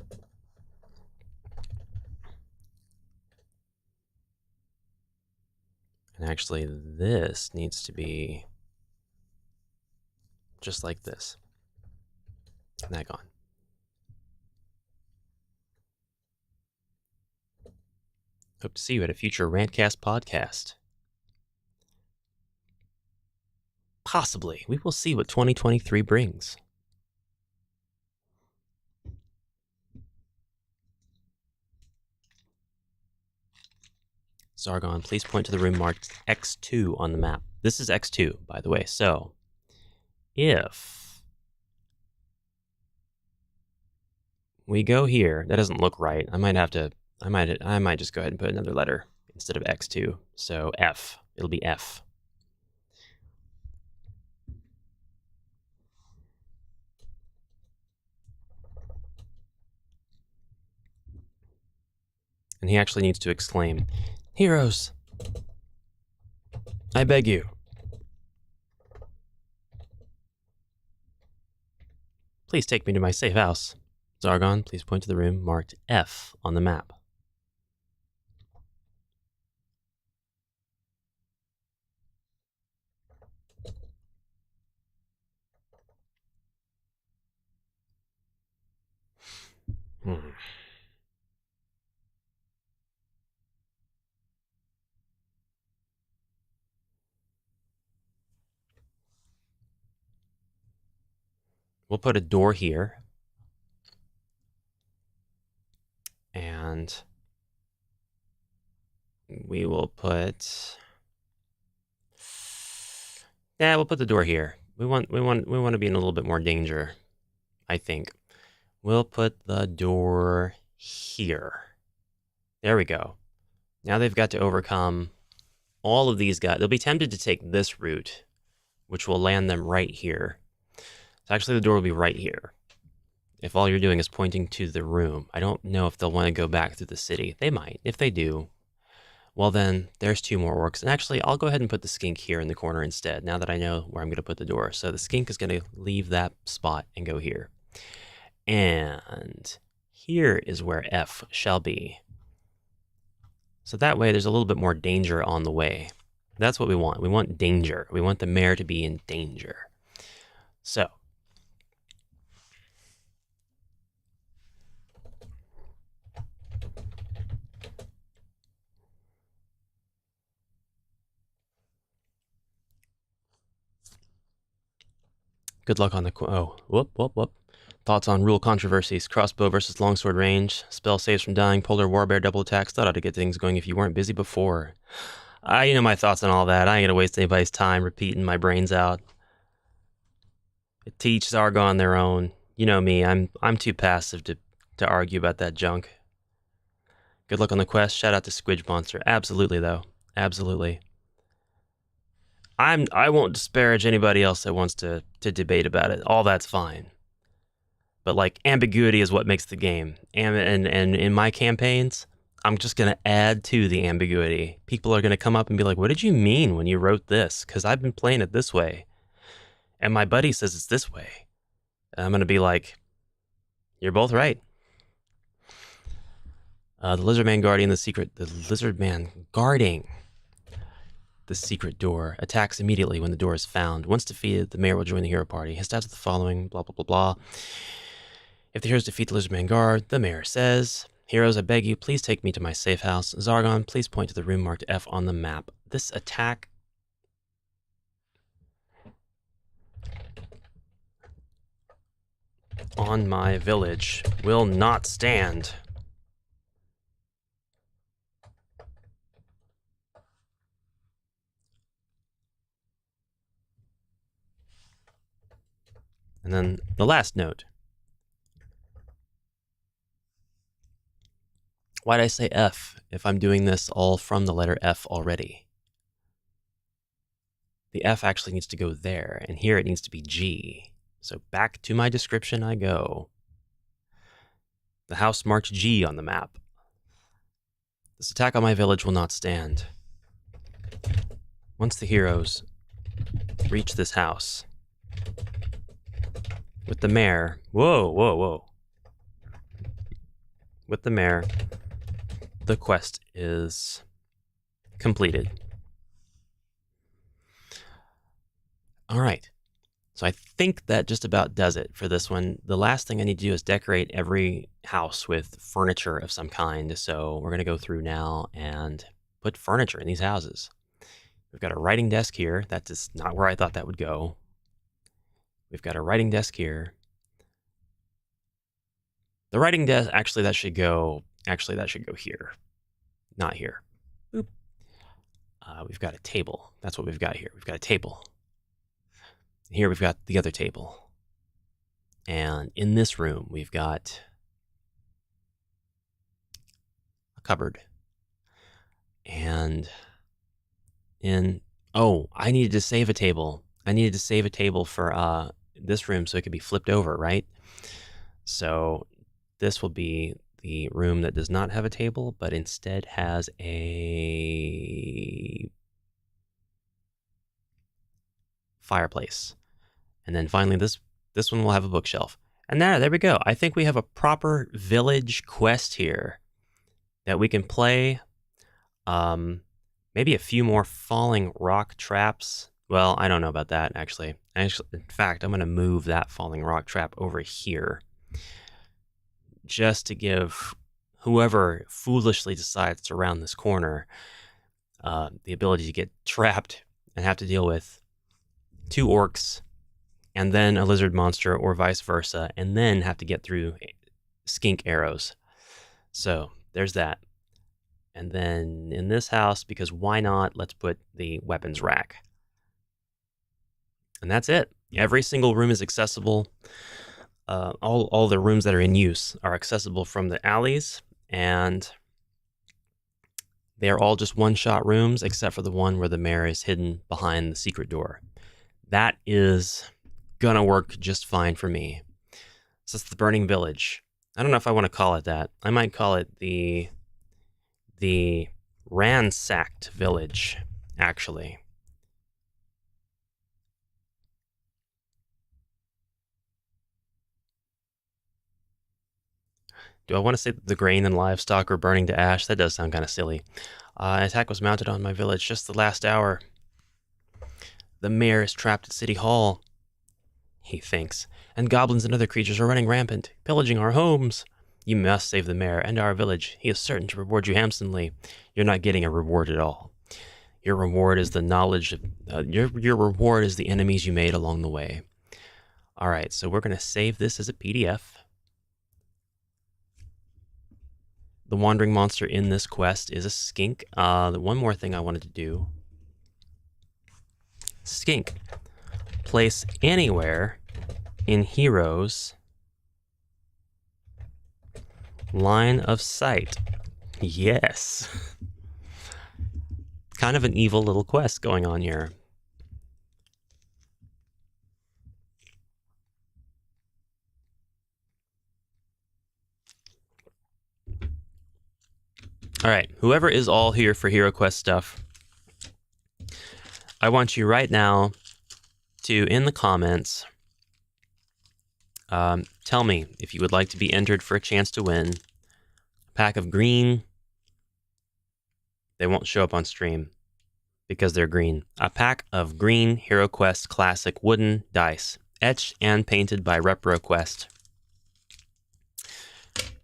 And actually, this needs to be just like this. That gone. Hope to see you at a future Rantcast podcast. Possibly. We will see what 2023 brings. Zargon, please point to the room marked X2 on the map. This is X2, by the way. So, if we go here, that doesn't look right. I might just go ahead and put another letter instead of X2. So F. It'll be F. And he actually needs to exclaim, "Heroes, I beg you, please take me to my safe house." Zargon, please point to the room marked F on the map. We'll put a door here. And we will put... Yeah, we'll put the door here. We want to be in a little bit more danger, I think. We'll put the door here. There we go. Now they've got to overcome all of these guys. They'll be tempted to take this route, which will land them right here. So actually the door will be right here. if all you're doing is pointing to the room. I don't know if they'll want to go back through the city. They might. If they do, well then, there's 2 more orcs. And actually, I'll go ahead and put the skink here in the corner instead, now that I know where I'm going to put the door. So the skink is going to leave that spot and go here. And here is where F shall be. So that way, there's a little bit more danger on the way. That's what we want. We want danger. We want the mayor to be in danger. So good luck on the... whoop. Thoughts on rule controversies. Crossbow versus longsword range. Spell saves from dying. Polar warbear double attacks. Thought I'd get things going if you weren't busy before. You know my thoughts on all that. I ain't gonna waste anybody's time repeating my brains out. To each Zargon their own. You know me. I'm too passive to argue about that junk. Good luck on the quest. Shout out to Squidge Monster. Absolutely though. Absolutely. I won't disparage anybody else that wants to debate about it. All that's fine. But like, ambiguity is what makes the game. And in my campaigns, I'm just going to add to the ambiguity. People are going to come up and be like, what did you mean when you wrote this? Because I've been playing it this way. And my buddy says it's this way. And I'm going to be like, you're both right. The lizard man guarding the secret door attacks immediately when the door is found. Once defeated, the mayor will join the hero party. His stats are the following, blah, blah, blah, blah. If the heroes defeat the lizardman guard, the mayor says, heroes, I beg you, please take me to my safe house. Zargon, please point to the room marked F on the map. This attack on my village will not stand. And then the last note. Why did I say F if I'm doing this all from the letter F already? The F actually needs to go there, and here it needs to be G. So back to my description I go. The house marked G on the map. This attack on my village will not stand. Once the heroes reach this house, with the mayor, whoa. With the mayor, the quest is completed. All right. So I think that just about does it for this one. The last thing I need to do is decorate every house with furniture of some kind. So we're going to go through now and put furniture in these houses. We've got a writing desk here. That is not where I thought that would go. We've got a writing desk here. The writing desk, actually that should go here, not here. Boop. We've got a table. That's what we've got here. We've got a table. Here we've got the other table. And in this room, we've got a cupboard. And I needed to save a table. I needed to save a table for this room so it could be flipped over, right? So this will be the room that does not have a table, but instead has a fireplace. And then finally, this one will have a bookshelf. And there we go. I think we have a proper village quest here that we can play. Maybe a few more falling rock traps. Well, I don't know about that, actually. In fact, I'm going to move that falling rock trap over here just to give whoever foolishly decides to round this corner the ability to get trapped and have to deal with 2 orcs and then a lizard monster or vice versa, and then have to get through skink arrows. So there's that. And then in this house, because why not, let's put the weapons rack. And that's it. Every single room is accessible. All the rooms that are in use are accessible from the alleys, and they're all just one-shot rooms, except for the one where the mayor is hidden behind the secret door. That is gonna work just fine for me. So it's the Burning Village. I don't know if I want to call it that. I might call it the Ransacked Village, actually. Do I want to say that the grain and livestock are burning to ash? That does sound kind of silly. An attack was mounted on my village just the last hour. The mayor is trapped at City Hall, he thinks, and goblins and other creatures are running rampant, pillaging our homes. You must save the mayor and our village. He is certain to reward you handsomely. You're not getting a reward at all. Your reward is the knowledge of, your reward is the enemies you made along the way. All right, so we're going to save this as a PDF. The wandering monster in this quest is a skink. The one more thing I wanted to do. Skink. Place anywhere in heroes' line of sight. Yes. Kind of an evil little quest going on here. All right, whoever is all here for HeroQuest stuff, I want you right now to, in the comments, tell me if you would like to be entered for a chance to win a pack of green. They won't show up on stream because they're green. A pack of green HeroQuest classic wooden dice, etched and painted by ReproQuest.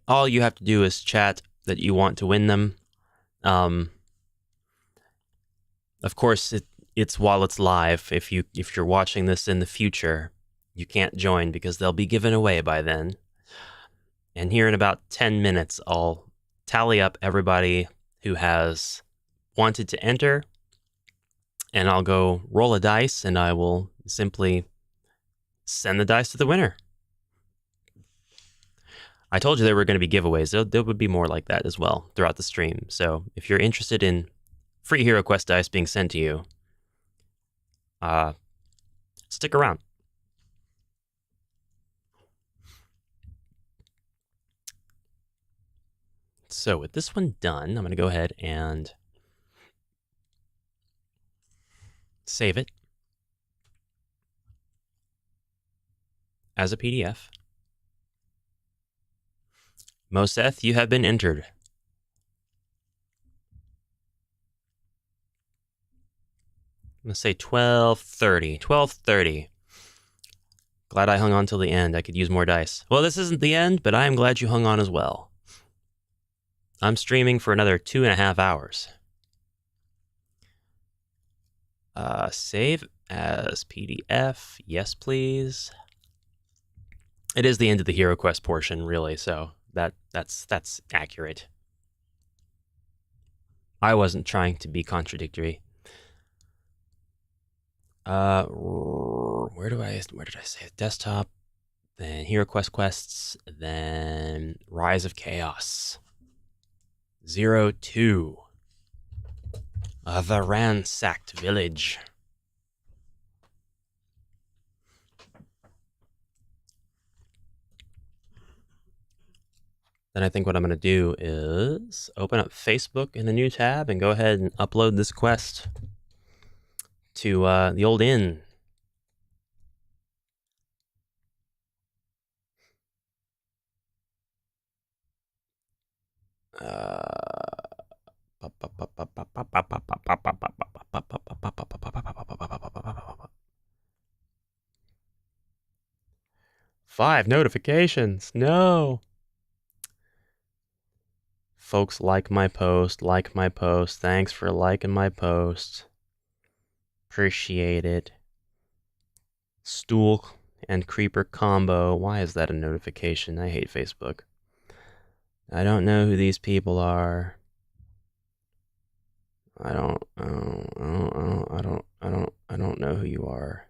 All you have to do is chat that you want to win them. Of course, it's while it's live. If you're watching this in the future, you can't join because they'll be given away by then. And here in about 10 minutes, I'll tally up everybody who has wanted to enter, and I'll go roll a dice, and I will simply send the dice to the winner. I told you there were going to be giveaways. There would be more like that as well throughout the stream. So if you're interested in free HeroQuest dice being sent to you, stick around. So with this one done, I'm going to go ahead and save it as a PDF. Moseth, you have been entered. I'm going to say 12:30. 12:30. Glad I hung on till the end. I could use more dice. Well, this isn't the end, but I am glad you hung on as well. I'm streaming for another 2.5 hours. Save as PDF. Yes, please. It is the end of the HeroQuest portion, really, so that's accurate. I wasn't trying to be contradictory. Where did I say it? Desktop, then HeroQuest quests, then Rise of Chaos. 02. The Ransacked Village. Then I think what I'm going to do is open up Facebook in a new tab and go ahead and upload this quest to the old inn. Five notifications. No. Folks, like my post. Thanks for liking my post. Appreciate it. Stool and creeper combo. Why is that a notification? I hate Facebook. I don't know who these people are. I don't know who you are.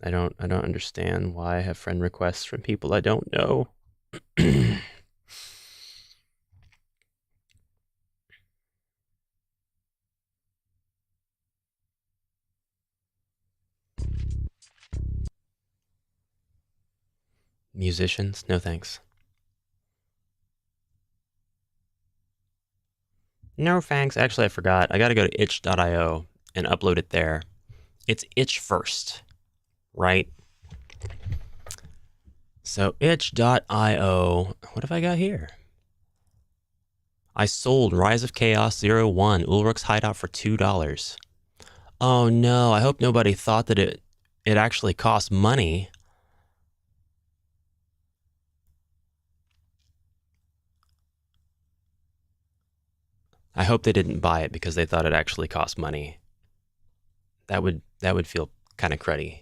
I don't understand why I have friend requests from people I don't know. Musicians, no thanks. No thanks. Actually, I forgot. I got to go to itch.io and upload it there. It's itch first, right? So itch.io. What have I got here? I sold Rise of Chaos 01 Ulrich's Hideout for $2. Oh no, I hope nobody thought that it actually cost money. I hope they didn't buy it because they thought it actually cost money. That would feel kind of cruddy.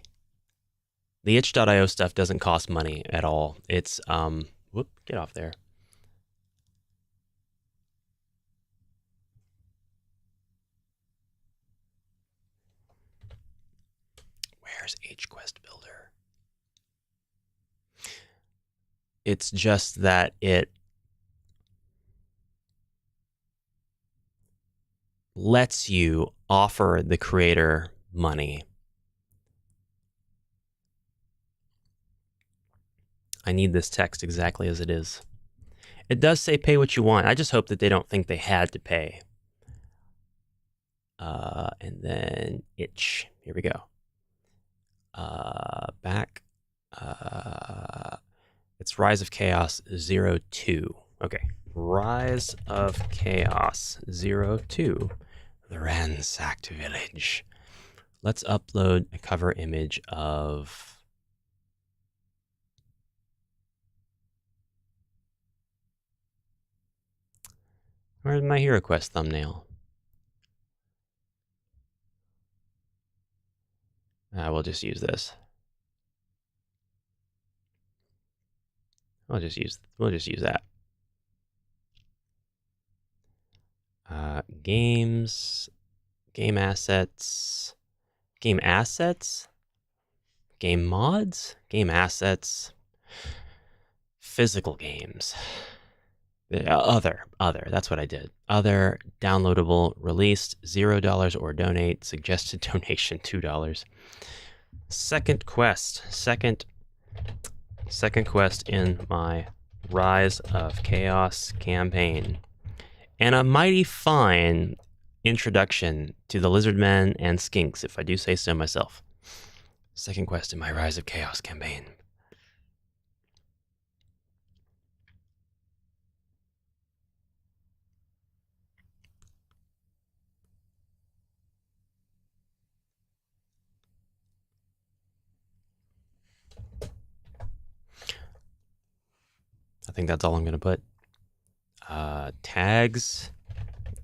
The itch.io stuff doesn't cost money at all. It's whoop, get off there. Where's HeroQuest Builder? It's just that it lets you offer the creator money. I need this text exactly as it is. It does say pay what you want. I just hope that they don't think they had to pay. And then itch. Here we go. Back. It's Rise of Chaos 02. Okay. Rise of Chaos 02. The Ransacked Village. Let's upload a cover image of... Where's my HeroQuest thumbnail? We'll just use this. We'll just use that. Games, game assets, game mods, game assets, physical games. Other, that's what I did. Other, downloadable, released, $0 or donate, suggested donation, $2. Second quest in my Rise of Chaos campaign. And a mighty fine introduction to the Lizardmen and Skinks, if I do say so myself. Second quest in my Rise of Chaos campaign. I think that's all I'm going to put. Tags,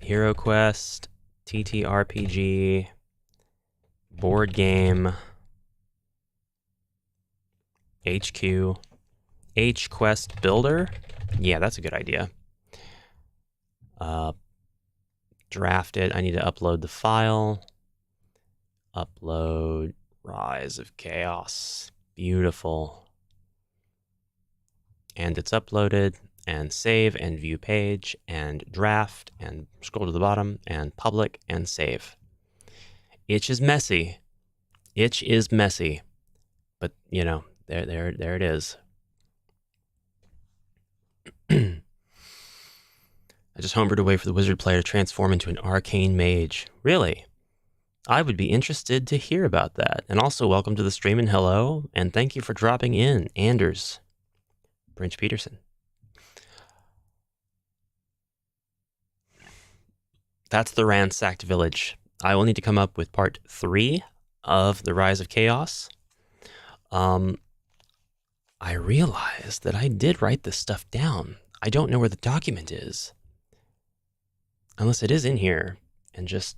HeroQuest, TTRPG, board game, HQ, HQuest Builder. Yeah, that's a good idea. Draft it. I need to upload the file. Upload Rise of Chaos. Beautiful. And it's uploaded. And save and view page and draft and scroll to the bottom and public and save. Itch is messy. Itch is messy. But, you know, there it is. I just homebrewed a way for the wizard player to transform into an arcane mage. Really? I would be interested to hear about that. And also welcome to the stream and hello. And thank you for dropping in, Anders. Brinch Peterson. That's the Ransacked Village. I will need to come up with part 3 of the Rise of Chaos. I realized that I did write this stuff down. I don't know where the document is. Unless it is in here and just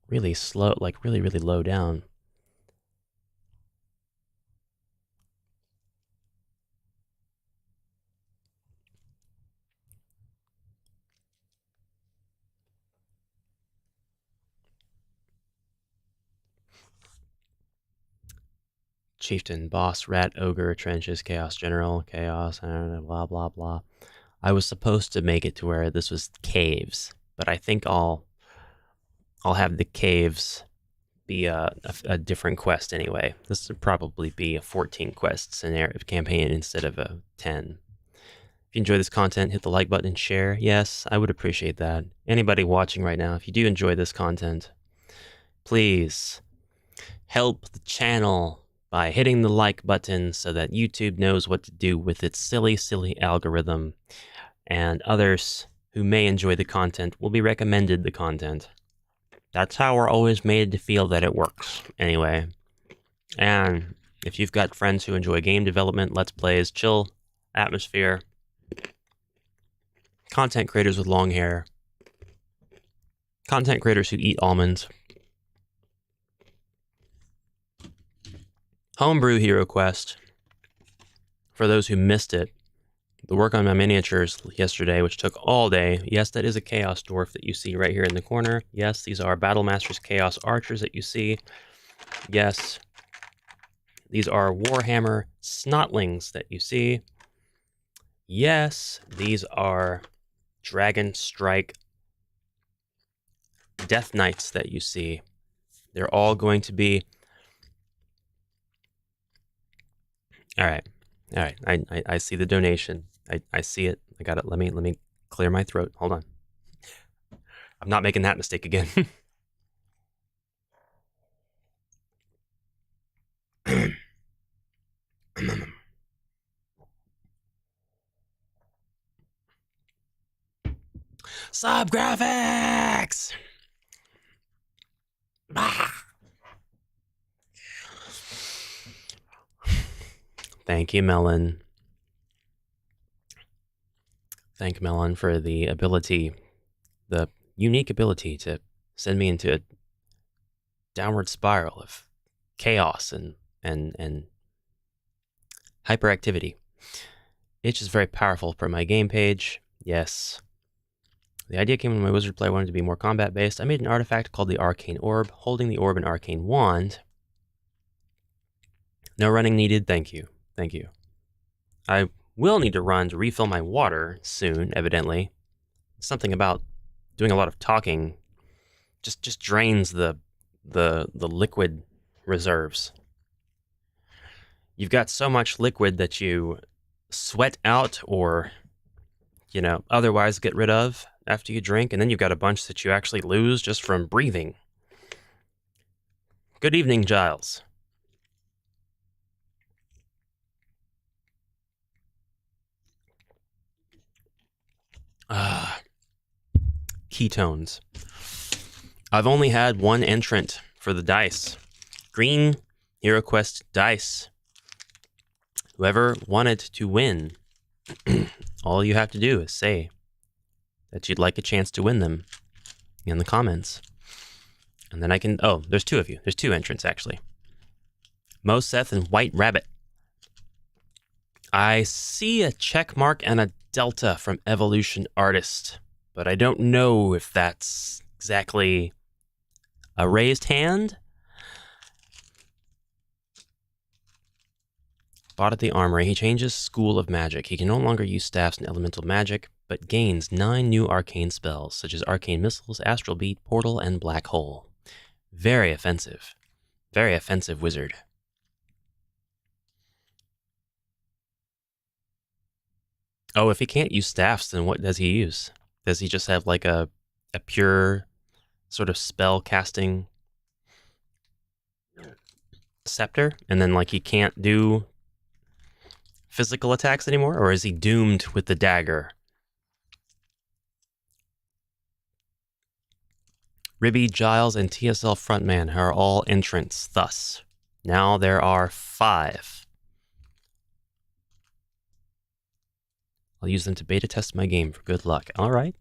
really slow, like really, really low down. Chieftain, boss, rat, ogre, trenches, chaos general, chaos, blah, blah, blah. I was supposed to make it to where this was caves, but I think I'll have the caves be a different quest anyway. This would probably be a 14 quest scenario campaign instead of a 10. If you enjoy this content, hit the like button and share. Yes, I would appreciate that. Anybody watching right now, if you do enjoy this content, please help the channel by hitting the like button so that YouTube knows what to do with its silly, silly algorithm, and others who may enjoy the content will be recommended the content. That's how we're always made to feel that it works, anyway. And if you've got friends who enjoy game development, Let's Plays, chill atmosphere, content creators with long hair, content creators who eat almonds, Homebrew HeroQuest, for those who missed it, the work on my miniatures yesterday, which took all day. Yes, that is a Chaos Dwarf that you see right here in the corner. Yes, these are Battlemasters Chaos Archers that you see. Yes, these are Warhammer Snotlings that you see. Yes, these are Dragon Strike Death Knights that you see. They're all going to be... All right. I see the donation. I see it. I got it. Let me clear my throat. Hold on. I'm not making that mistake again. Subgraphics. Thank you, Melon. Thank Melon for the ability, the unique ability to send me into a downward spiral of chaos and hyperactivity. It's just very powerful for my game page. Yes. The idea came when my wizard player wanted to be more combat-based. I made an artifact called the Arcane Orb, holding the orb and arcane wand. No running needed, thank you. Thank you. I will need to run to refill my water soon, evidently. Something about doing a lot of talking just drains the liquid reserves. You've got so much liquid that you sweat out or, you know, otherwise get rid of after you drink, and then you've got a bunch that you actually lose just from breathing. Good evening, Giles. Ketones. I've only had one entrant for the dice. Green HeroQuest dice. Whoever wanted to win, all you have to do is say that you'd like a chance to win them in the comments. And then I can... Oh, there's two of you. There's two entrants, actually. Moseth and White Rabbit. I see a check mark and a delta from Evolution Artist, but I don't know if that's exactly a raised hand. Bought at the Armory. He changes School of Magic. He can no longer use staffs and elemental magic, but gains 9 new arcane spells, such as Arcane Missiles, Astral Beat, Portal, and Black Hole. Very offensive. Very offensive wizard. Oh, if he can't use staffs, then what does he use? Does he just have like a pure sort of spell casting scepter? And then like he can't do physical attacks anymore? Or is he doomed with the dagger? Ribby, Giles, and TSL Frontman are all entrants thus. Now there are 5. I'll use them to beta test my game for good luck. All right.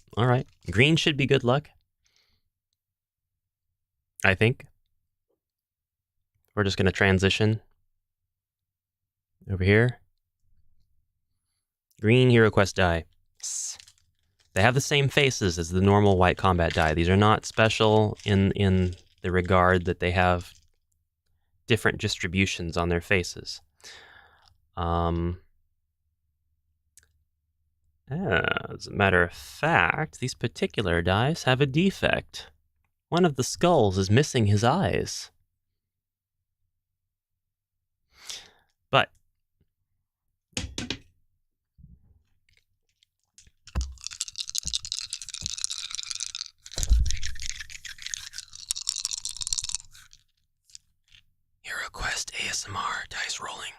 Green should be good luck, I think. We're just going to transition over here. Green HeroQuest die. They have the same faces as the normal white combat die. These are not special in the regard that they have different distributions on their faces. As a matter of fact, these particular dice have a defect. One of the skulls is missing his eyes. ASMR dice rolling.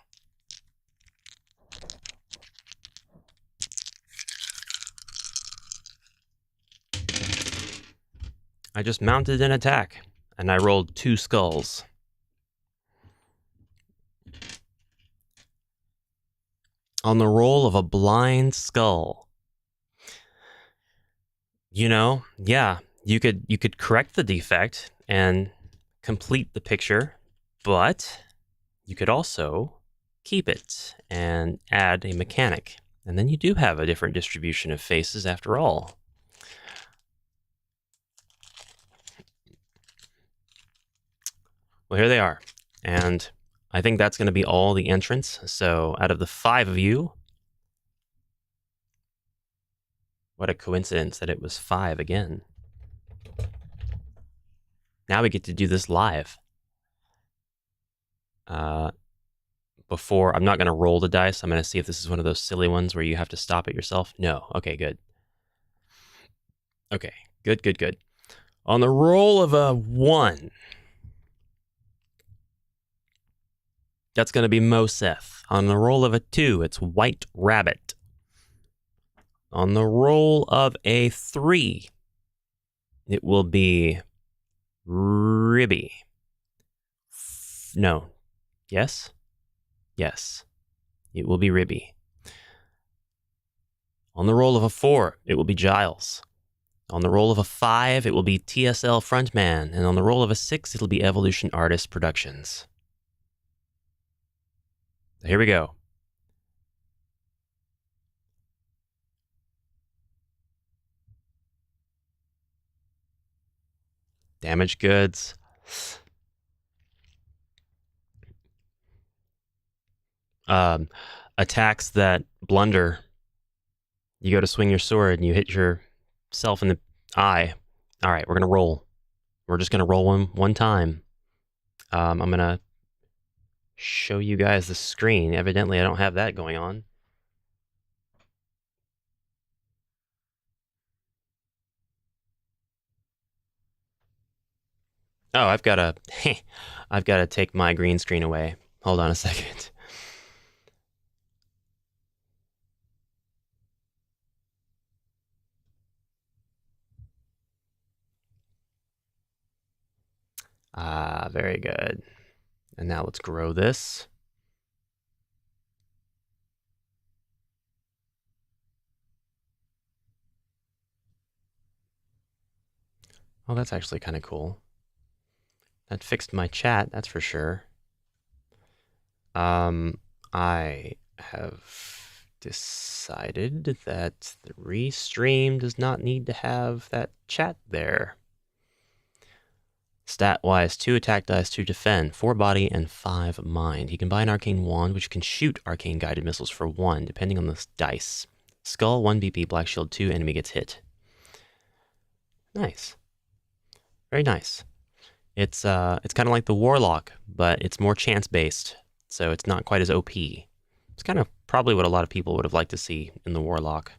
I just mounted an attack, and I rolled 2 skulls. On the roll of a blind skull. You know, yeah, you could correct the defect and complete the picture, but you could also keep it and add a mechanic. And then you do have a different distribution of faces after all. Well, here they are. And I think that's going to be all the entrants. So out of the 5 of you, what a coincidence that it was 5 again. Now we get to do this live. Before, I'm not going to roll the dice. I'm going to see if this is one of those silly ones where you have to stop it yourself. No. Okay, good. Okay, good. On the roll of a 1, that's going to be Moseth. On the roll of a 2, it's White Rabbit. On the roll of a 3, it will be Ribby. No. Yes? Yes. It will be Ribby. On the roll of a 4, it will be Giles. On the roll of a 5, it will be TSL Frontman. And on the roll of a 6, it'll be Evolution Artist Productions. So here we go. Damaged goods. Attacks that blunder. You go to swing your sword and you hit yourself in the eye. All right, we're going to roll. We're just going to roll one time. I'm going to show you guys the screen. Evidently, I don't have that going on. Oh, I've got to take my green screen away. Hold on a second. Very good. And now let's grow this. Oh, that's actually kind of cool. That fixed my chat, that's for sure. I have decided that the restream does not need to have that chat there. Stat-wise, 2 attack dice, 2 defend, 4 body, and 5 mind. He can buy an arcane wand, which can shoot arcane guided missiles for 1, depending on the dice. Skull, 1 BP, black shield, 2, enemy gets hit. Nice. Very nice. It's kind of like the Warlock, but it's more chance-based, so it's not quite as OP. It's kind of probably what a lot of people would have liked to see in the Warlock.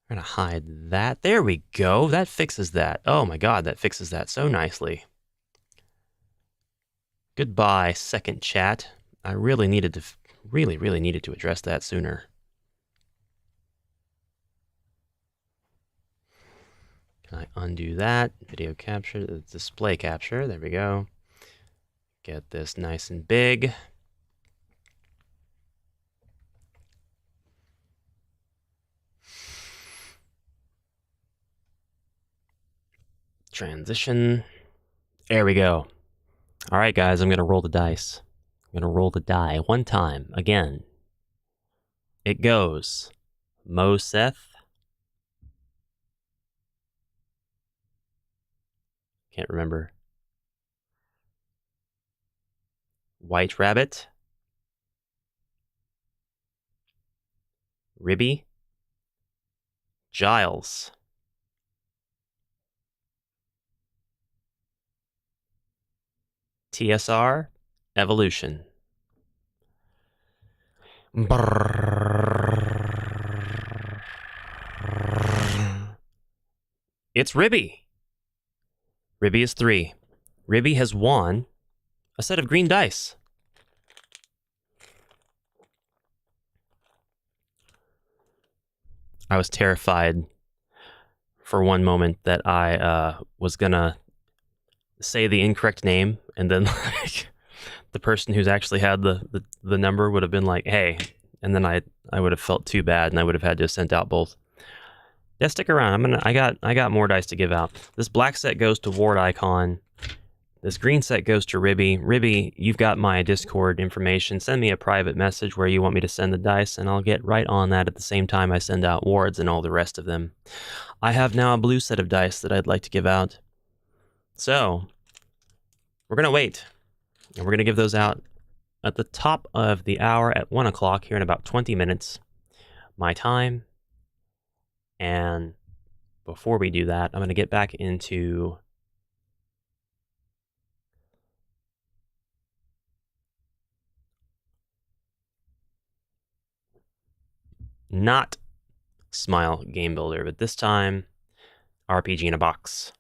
We're going to hide that. There we go. That fixes that. Oh my god, that fixes that so nicely. Goodbye, second chat. I really needed to, really needed to address that sooner. Can I undo that? Video capture, display capture. There we go. Get this nice and big. Transition. There we go. All right, guys, I'm going to roll the dice. I'm going to roll the die one time. Again. It goes Moseth. Can't remember. White Rabbit. Ribby. Giles. TSR. Evolution. It's Ribby. Ribby is 3. Ribby has won a set of green dice. I was terrified for one moment that I was gonna say the incorrect name, and then like the person who's actually had the number would have been like, "Hey," and then I would have felt too bad, and I would have had to have sent out both. Yeah, stick around. I got more dice to give out. This black set goes to Ward Icon. This green set goes to Ribby. Ribby, you've got my Discord information. Send me a private message where you want me to send the dice, and I'll get right on that at the same time I send out wards and all the rest of them. I have now a blue set of dice that I'd like to give out. So, we're going to wait. And we're going to give those out at the top of the hour at 1 o'clock here in about 20 minutes. My time. And before we do that, I'm going to get back into not Smile Game Builder, but this time RPG in a Box.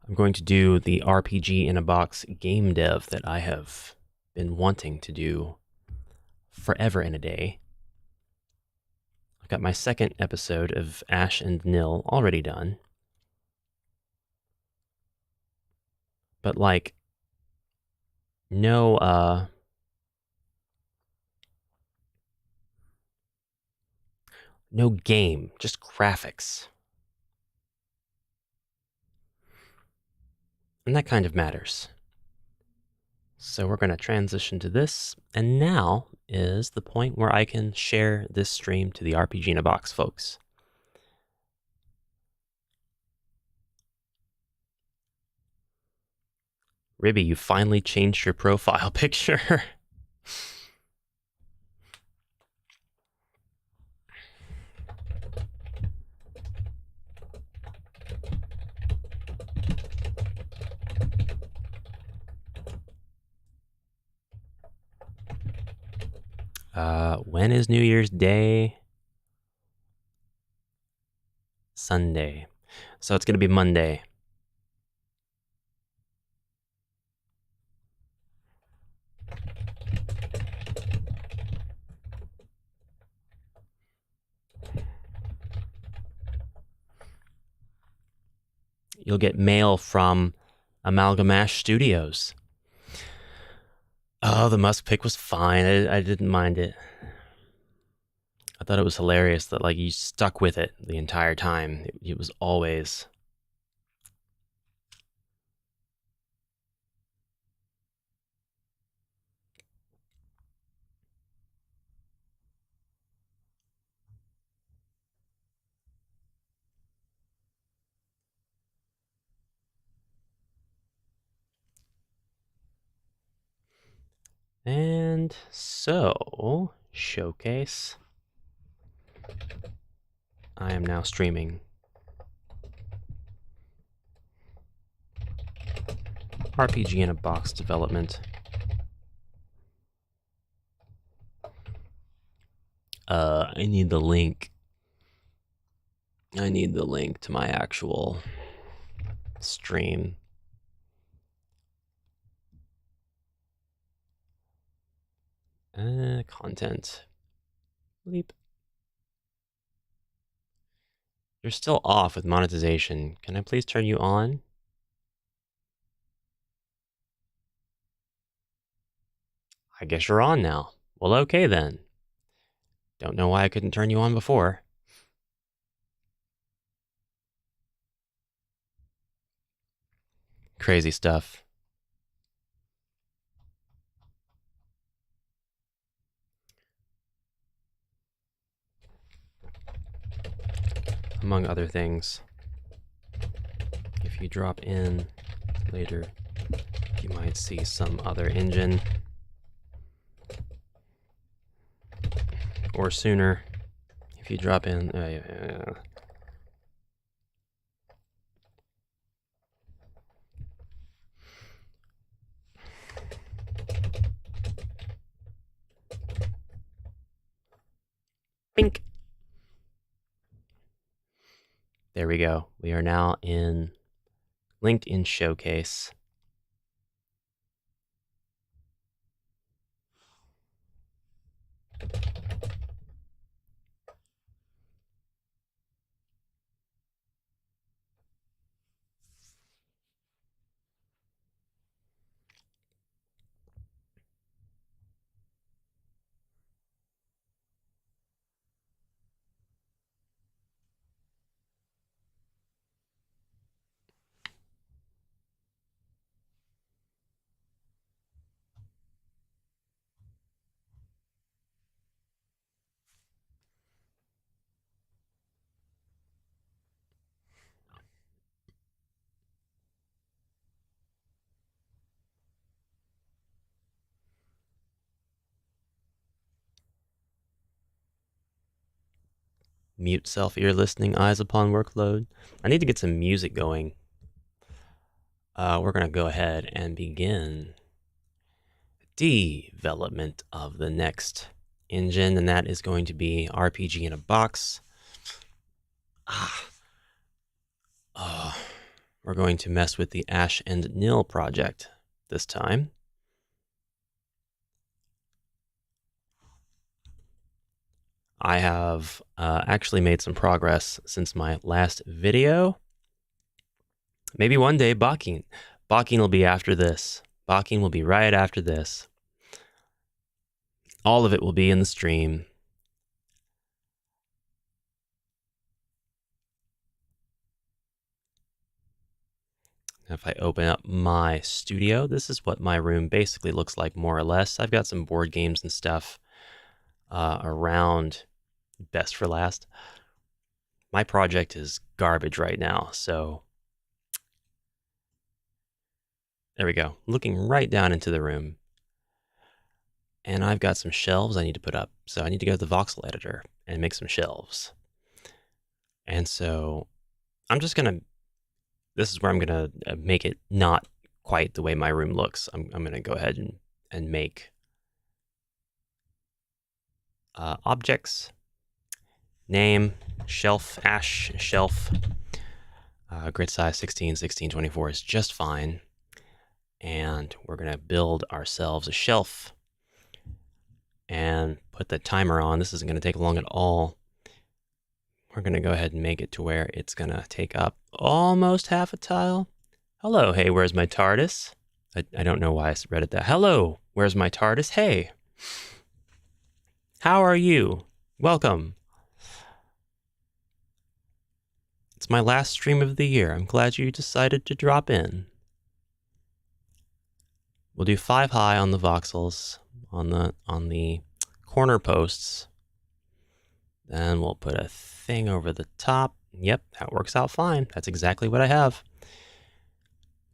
I'm going to do the RPG in a Box game dev that I have been wanting to do forever and a day. I've got my second episode of Ash and Nil already done. But like, no game, just graphics. And that kind of matters. So we're going to transition to this, and now is the point where I can share this stream to the RPG in a Box folks. Ribby, you finally changed your profile picture. When is New Year's Day? Sunday. So it's going to be Monday. You'll get mail from AmalgamAsh's Studios. Oh, the Musk pick was fine. I didn't mind it. I thought it was hilarious that like you stuck with it the entire time. It was always... And so, showcase. I am now streaming RPG in a Box development. I need the link. I need the link to my actual stream. Content. Bleep. You're still off with monetization. Can I please turn you on? I guess you're on now. Well, okay then. Don't know why I couldn't turn you on before. Crazy stuff. Among other things, if you drop in later, you might see some other engine. Or sooner, if you drop in... Bink! There we go. We are now in linked in Showcase. Mute self-ear listening, eyes upon workload. I need to get some music going. We're going to go ahead and begin development of the next engine, and that is going to be RPG in a box. We're going to mess with the Ash and Nil project this time. I have actually made some progress since my last video. Maybe one day Bakin. Bakin will be after this. Bakin will be right after this. All of it will be in the stream. If I open up my studio, this is what my room basically looks like, more or less. I've got some board games and stuff around, best for last. My project is garbage right now, so there we go. Looking right down into the room. And I've got some shelves I need to put up. So I need to go to the voxel editor and make some shelves. And so I'm just going to, this is where I'm going to make it not quite the way my room looks. I'm going to go ahead and make objects, name, shelf, Ash, shelf, grid size 16, 16, 24 is just fine. And we're going to build ourselves a shelf and put the timer on. This isn't going to take long at all. We're going to go ahead and make it to where it's going to take up almost half a tile. Hello, hey, where's my TARDIS? I don't know why I read it that. Hello, where's my TARDIS? Hey, how are you? Welcome. It's my last stream of the year. I'm glad you decided to drop in. We'll do 5 high on the voxels, on the corner posts. Then we'll put a thing over the top. Yep, that works out fine. That's exactly what I have.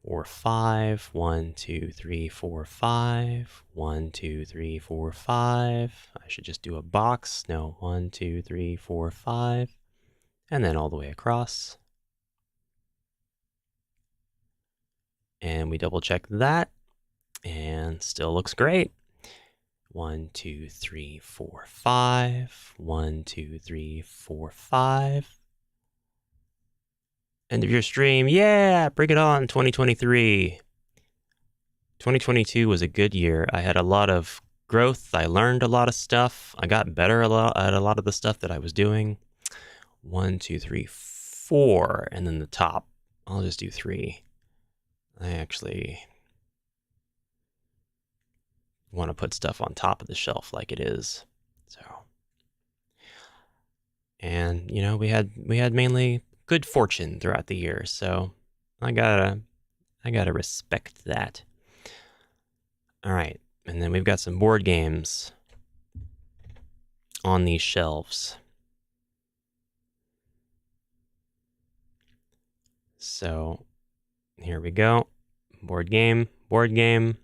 4, 5. 1, 2, 3, 4, 5. 1, 2, 3, 4, 5. I should just do a box. No, 1, 2, 3, 4, 5. And then all the way across. And we double check that. And still looks great. 1, 2, 3, 4, 5. 1, 2, 3, 4, 5. End of your stream. Yeah, bring it on, 2023. 2022 was a good year. I had a lot of growth. I learned a lot of stuff. I got better at a lot of the stuff that I was doing. 1, 2, 3, 4. And then the top. I'll just do 3. I actually want to put stuff on top of the shelf like it is. So, and you know, we had mainly good fortune throughout the year, so I gotta respect that. All right, and then we've got some board games on these shelves. So here we go. Board game, board game.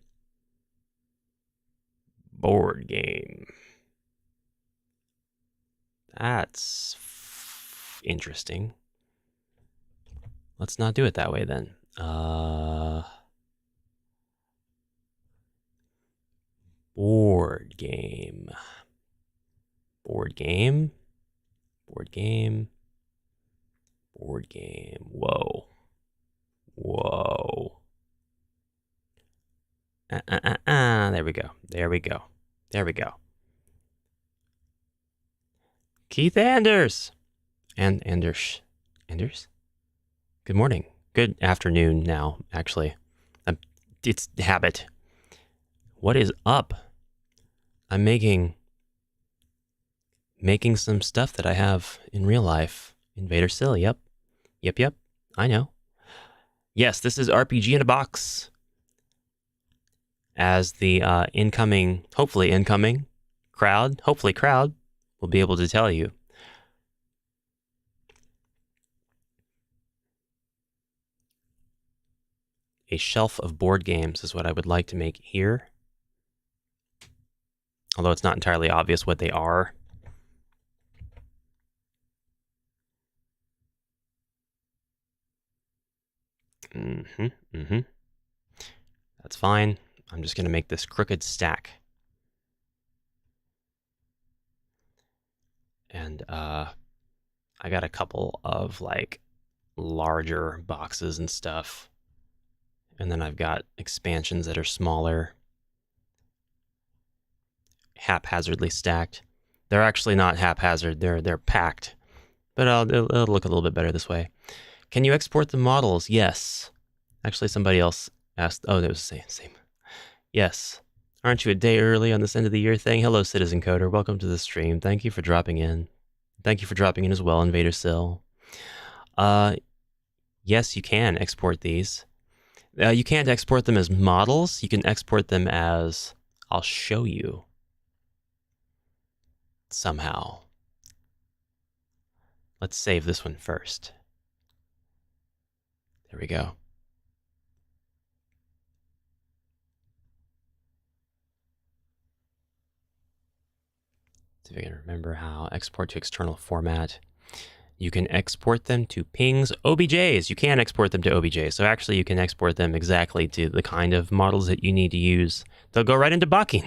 Board game. That's interesting. Let's not do it that way then. Board game. Board game. Board game. Board game. Whoa. Whoa. There we go. There we go. There we go. Keith Anders. And Anders. Anders? Good morning. Good afternoon now, actually. It's habit. What is up? I'm making some stuff that I have in real life. Invader Sill, yep. Yep. I know. Yes, this is RPG in a box. As the hopefully incoming crowd will be able to tell you. A shelf of board games is what I would like to make here. Although it's not entirely obvious what they are. That's fine. I'm just going to make this crooked stack. And I got a couple of like larger boxes and stuff. And then I've got expansions that are smaller, haphazardly stacked. They're actually not haphazard, they're packed. But it'll look a little bit better this way. Can you export the models? Yes. Actually, somebody else asked. Oh, that was the same. Yes. Aren't you a day early on this end of the year thing? Hello, Citizen Coder. Welcome to the stream. Thank you for dropping in. Thank you for dropping in as well, Invader Sill. Yes, you can export these. You can't export them as models. You can export them as... I'll show you. Somehow. Let's save this one first. There we go. See if I can remember how. Export to external format. You can export them to pings, OBJs. You can export them to OBJs. So actually you can export them exactly to the kind of models that you need to use. They'll go right into Bakin.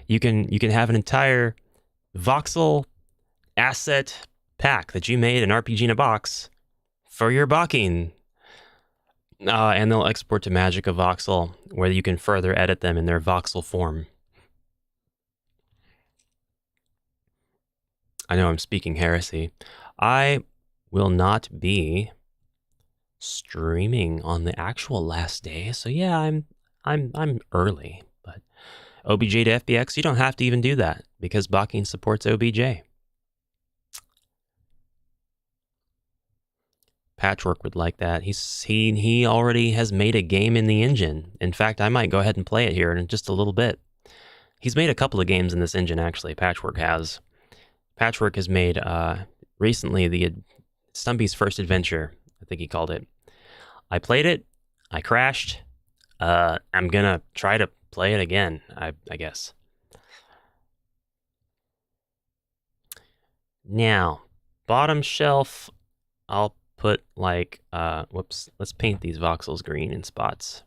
You can have an entire voxel asset pack that you made, an RPG in a box, for your Bakin. And they'll export to Magica Voxel, where you can further edit them in their voxel form. I know I'm speaking heresy. I will not be streaming on the actual last day, so yeah, I'm early. But OBJ to FBX, you don't have to even do that because Bakin supports OBJ. Patchwork would like that. He already has made a game in the engine. In fact, I might go ahead and play it here in just a little bit. He's made a couple of games in this engine, actually. Patchwork has made recently the Stumpy's First Adventure, I think he called it. I played it. I crashed. I'm gonna try to play it again, I guess. Now, bottom shelf, I'll put like, whoops, let's paint these voxels green in spots.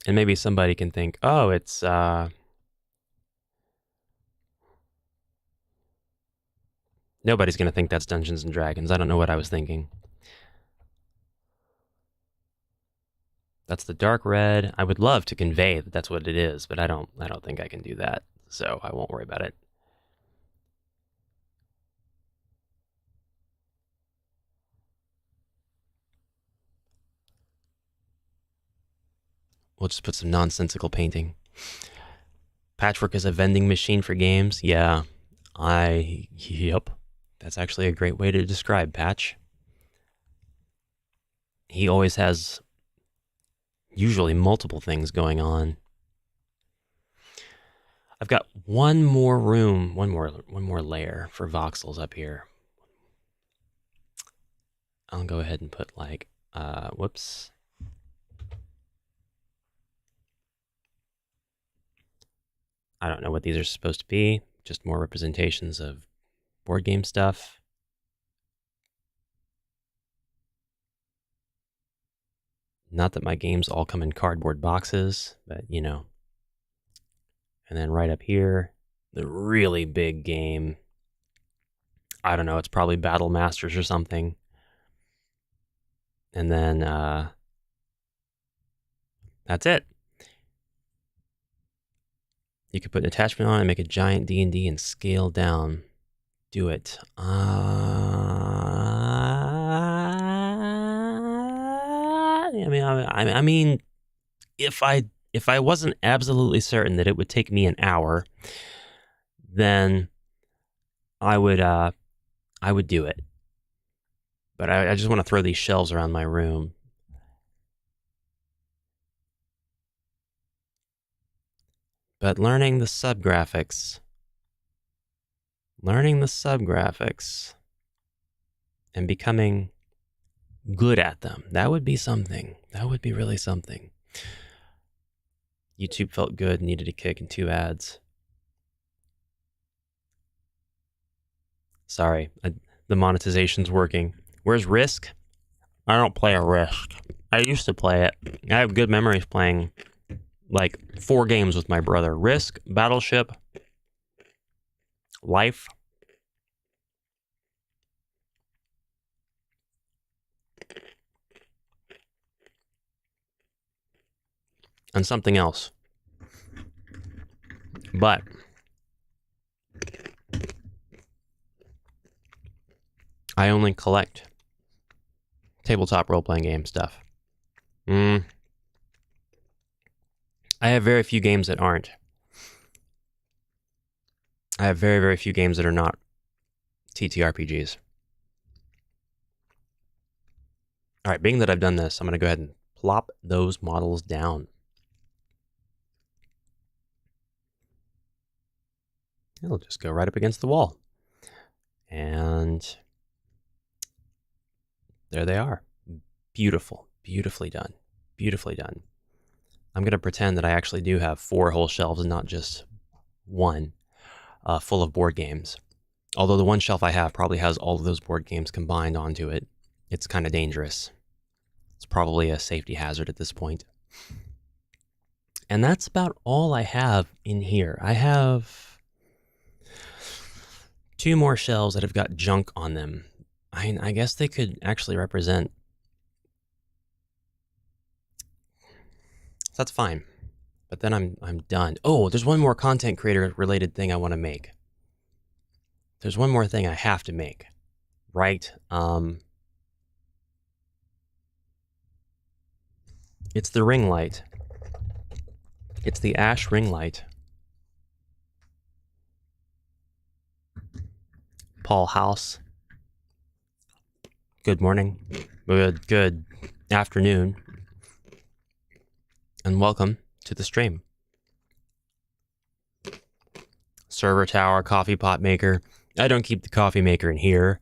And maybe somebody can think, oh, it's, nobody's going to think that's Dungeons & Dragons. I don't know what I was thinking. That's the dark red. I would love to convey that that's what it is, but I don't think I can do that, so I won't worry about it. We'll just put some nonsensical painting. Patchwork is a vending machine for games. Yeah, yep. That's actually a great way to describe Patch. He always has usually multiple things going on. I've got one more room, one more layer for voxels up here. I'll go ahead and put like, whoops. I don't know what these are supposed to be. Just more representations of board game stuff. Not that my games all come in cardboard boxes, but you know. And then right up here, the really big game. I don't know, it's probably Battle Masters or something. And then that's it. You could put an attachment on and make a giant D&D and scale down. Do it. I mean, if I wasn't absolutely certain that it would take me an hour, then I would do it. But I just want to throw these shelves around my room. But learning the subgraphics and becoming good at them, that would be something. That would be really something. YouTube felt good, needed a kick, and 2 ads. Sorry, the monetization's working. Where's Risk? I don't play a Risk. I used to play it. I have good memories playing like 4 games with my brother. Risk, Battleship, Life. And something else. But I only collect tabletop role-playing game stuff. I have very few games that aren't. I have very, very few games that are not TTRPGs. All right, being that I've done this, I'm going to go ahead and plop those models down. It'll just go right up against the wall. And there they are. Beautiful. Beautifully done. Beautifully done. I'm going to pretend that I actually do have 4 whole shelves and not just 1 full of board games. Although the one shelf I have probably has all of those board games combined onto it. It's kind of dangerous. It's probably a safety hazard at this point. And that's about all I have in here. I have 2 more shelves that have got junk on them. I guess they could actually represent. That's fine. But then I'm done. Oh, there's one more content creator related thing I want to make. There's one more thing I have to make. Right? It's the ring light. It's the ash ring light. Paul House. Good morning. Good afternoon. And welcome to the stream. Server tower, coffee pot maker. I don't keep the coffee maker in here.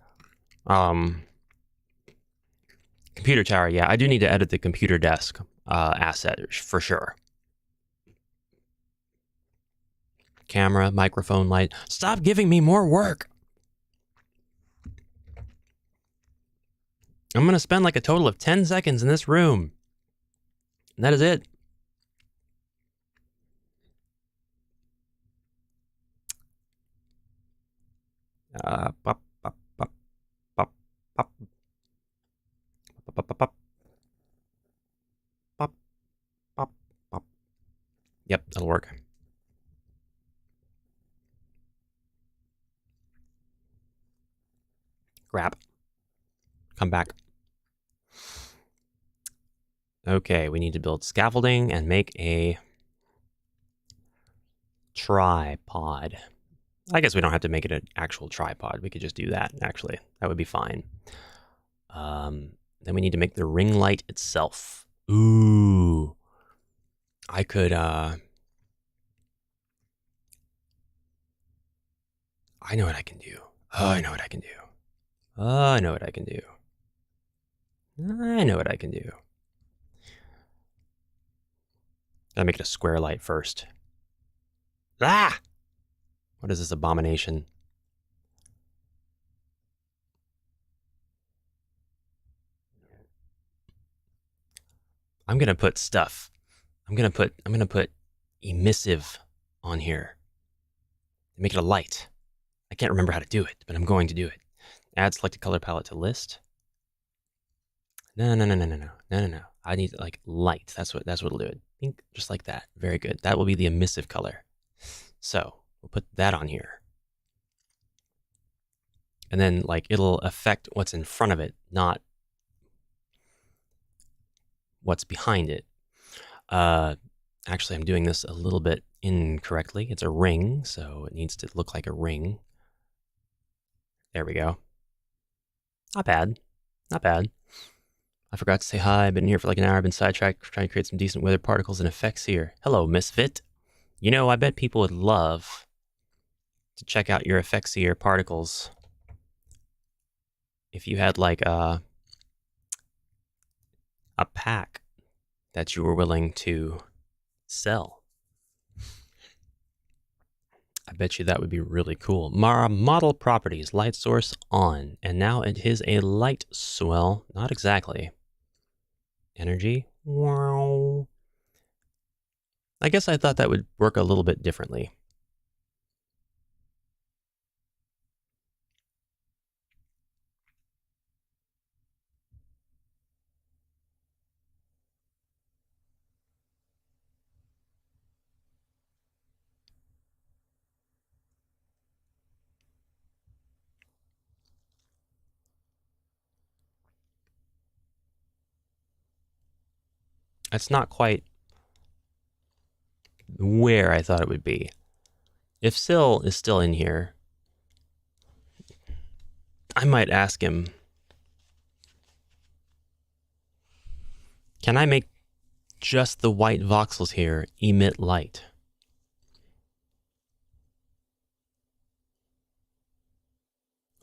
Computer tower, yeah. I do need to edit the computer desk asset for sure. Camera, microphone, light. Stop giving me more work. I'm going to spend like a total of 10 seconds in this room. And that is it. Pop, pop, pop, pop, pop, pop, pop, pop, pop, pop, pop. Yep, that'll work. Grab. Come back. Okay, we need to build scaffolding and make a tripod. I guess we don't have to make it an actual tripod. We could just do that, actually. That would be fine. Then we need to make the ring light itself. Ooh. I could, I know what I can do. Oh, I know what I can do. Oh, I know what I can do. I know what I can do. Gotta make it a square light first. Ah! What is this abomination? I'm gonna put stuff. I'm gonna put emissive on here. Make it a light. I can't remember how to do it, but I'm going to do it. Add selected color palette to list. No. I need like light. That's what it'll do. Think just like that. Very good. That will be the emissive color. So we'll put that on here. And then like it'll affect what's in front of it, not what's behind it. Actually, I'm doing this a little bit incorrectly. It's a ring, so it needs to look like a ring. There we go. Not bad. Not bad. I forgot to say hi. I've been here for like an hour. I've been sidetracked trying to create some decent weather particles and effects here. Hello, Misfit. You know, I bet people would love to check out your effects here, particles. If you had like a pack that you were willing to sell. I bet you that would be really cool. Model properties, light source on. And now it is a light swell. Not exactly. Energy. Wow. I guess I thought that would work a little bit differently. It's not quite where I thought it would be. If Syl is still in here, I might ask him, can I make just the white voxels here emit light?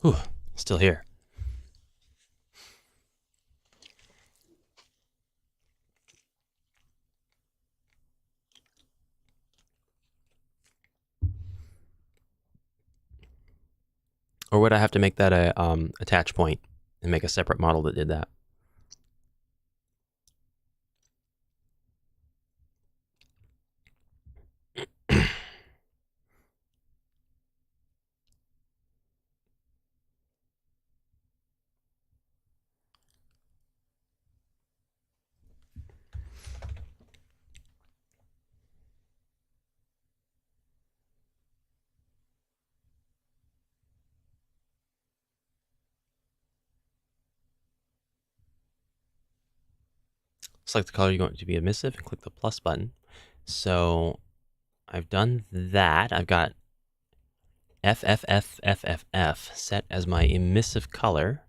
Whew, still here. Or would I have to make that a attach point and make a separate model that did that? Select the color you want it to be emissive and click the plus button. So I've done that. I've got FFF set as my emissive color.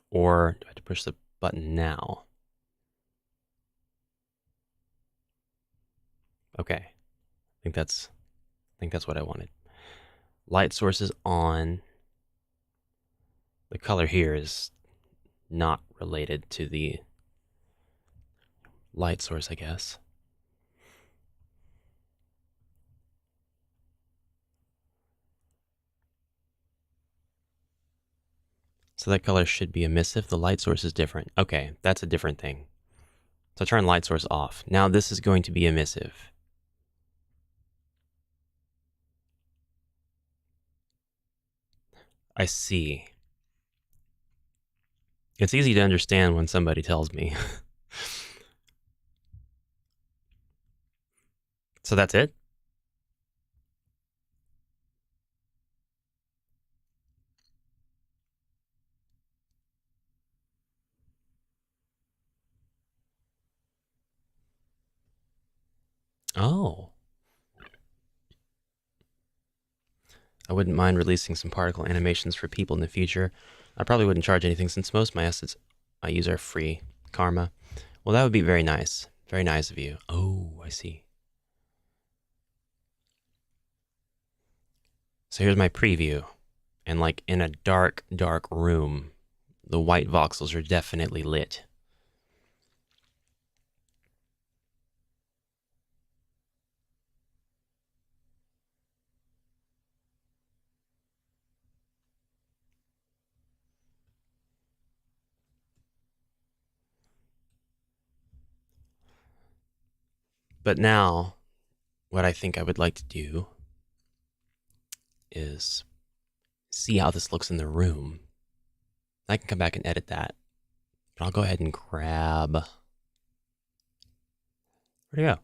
Or do I have to push the button now? Okay. I think that's what I wanted. Light source is on. The color here is not related to the light source, I guess. So that color should be emissive. The light source is different. Okay, that's a different thing. So turn light source off. Now this is going to be emissive. I see. It's easy to understand when somebody tells me. So that's it? Oh. I wouldn't mind releasing some particle animations for people in the future. I probably wouldn't charge anything since most of my assets I use are free. Karma. Well, that would be very nice. Very nice of you. Oh, I see. So here's my preview. And like in a dark, dark room, the white voxels are definitely lit. But now, what I think I would like to do is see how this looks in the room. I can come back and edit that. But I'll go ahead and grab... Where'd it go?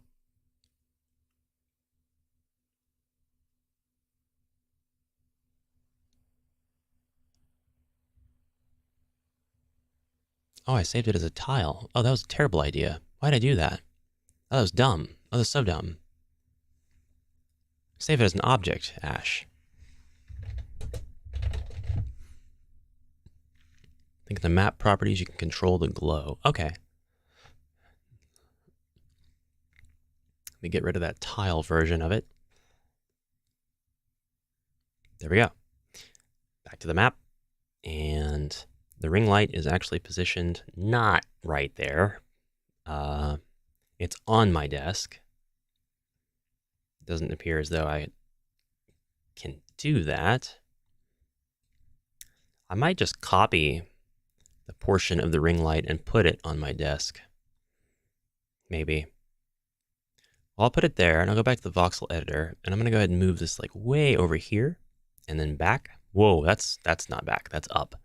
Oh, I saved it as a tile. Oh, that was a terrible idea. Why'd I do that? Oh, that was dumb. Oh, that's so dumb. Save it as an object, Ash. I think in the map properties you can control the glow. Okay. Let me get rid of that tile version of it. There we go. Back to the map. And the ring light is actually positioned not right there. It's on my desk. Doesn't appear as though I can do that. I might just copy the portion of the ring light and put it on my desk. Maybe. Well, I'll put it there, and I'll go back to the voxel editor, and I'm going to go ahead and move this like way over here, and then back. Whoa, that's not back, that's up.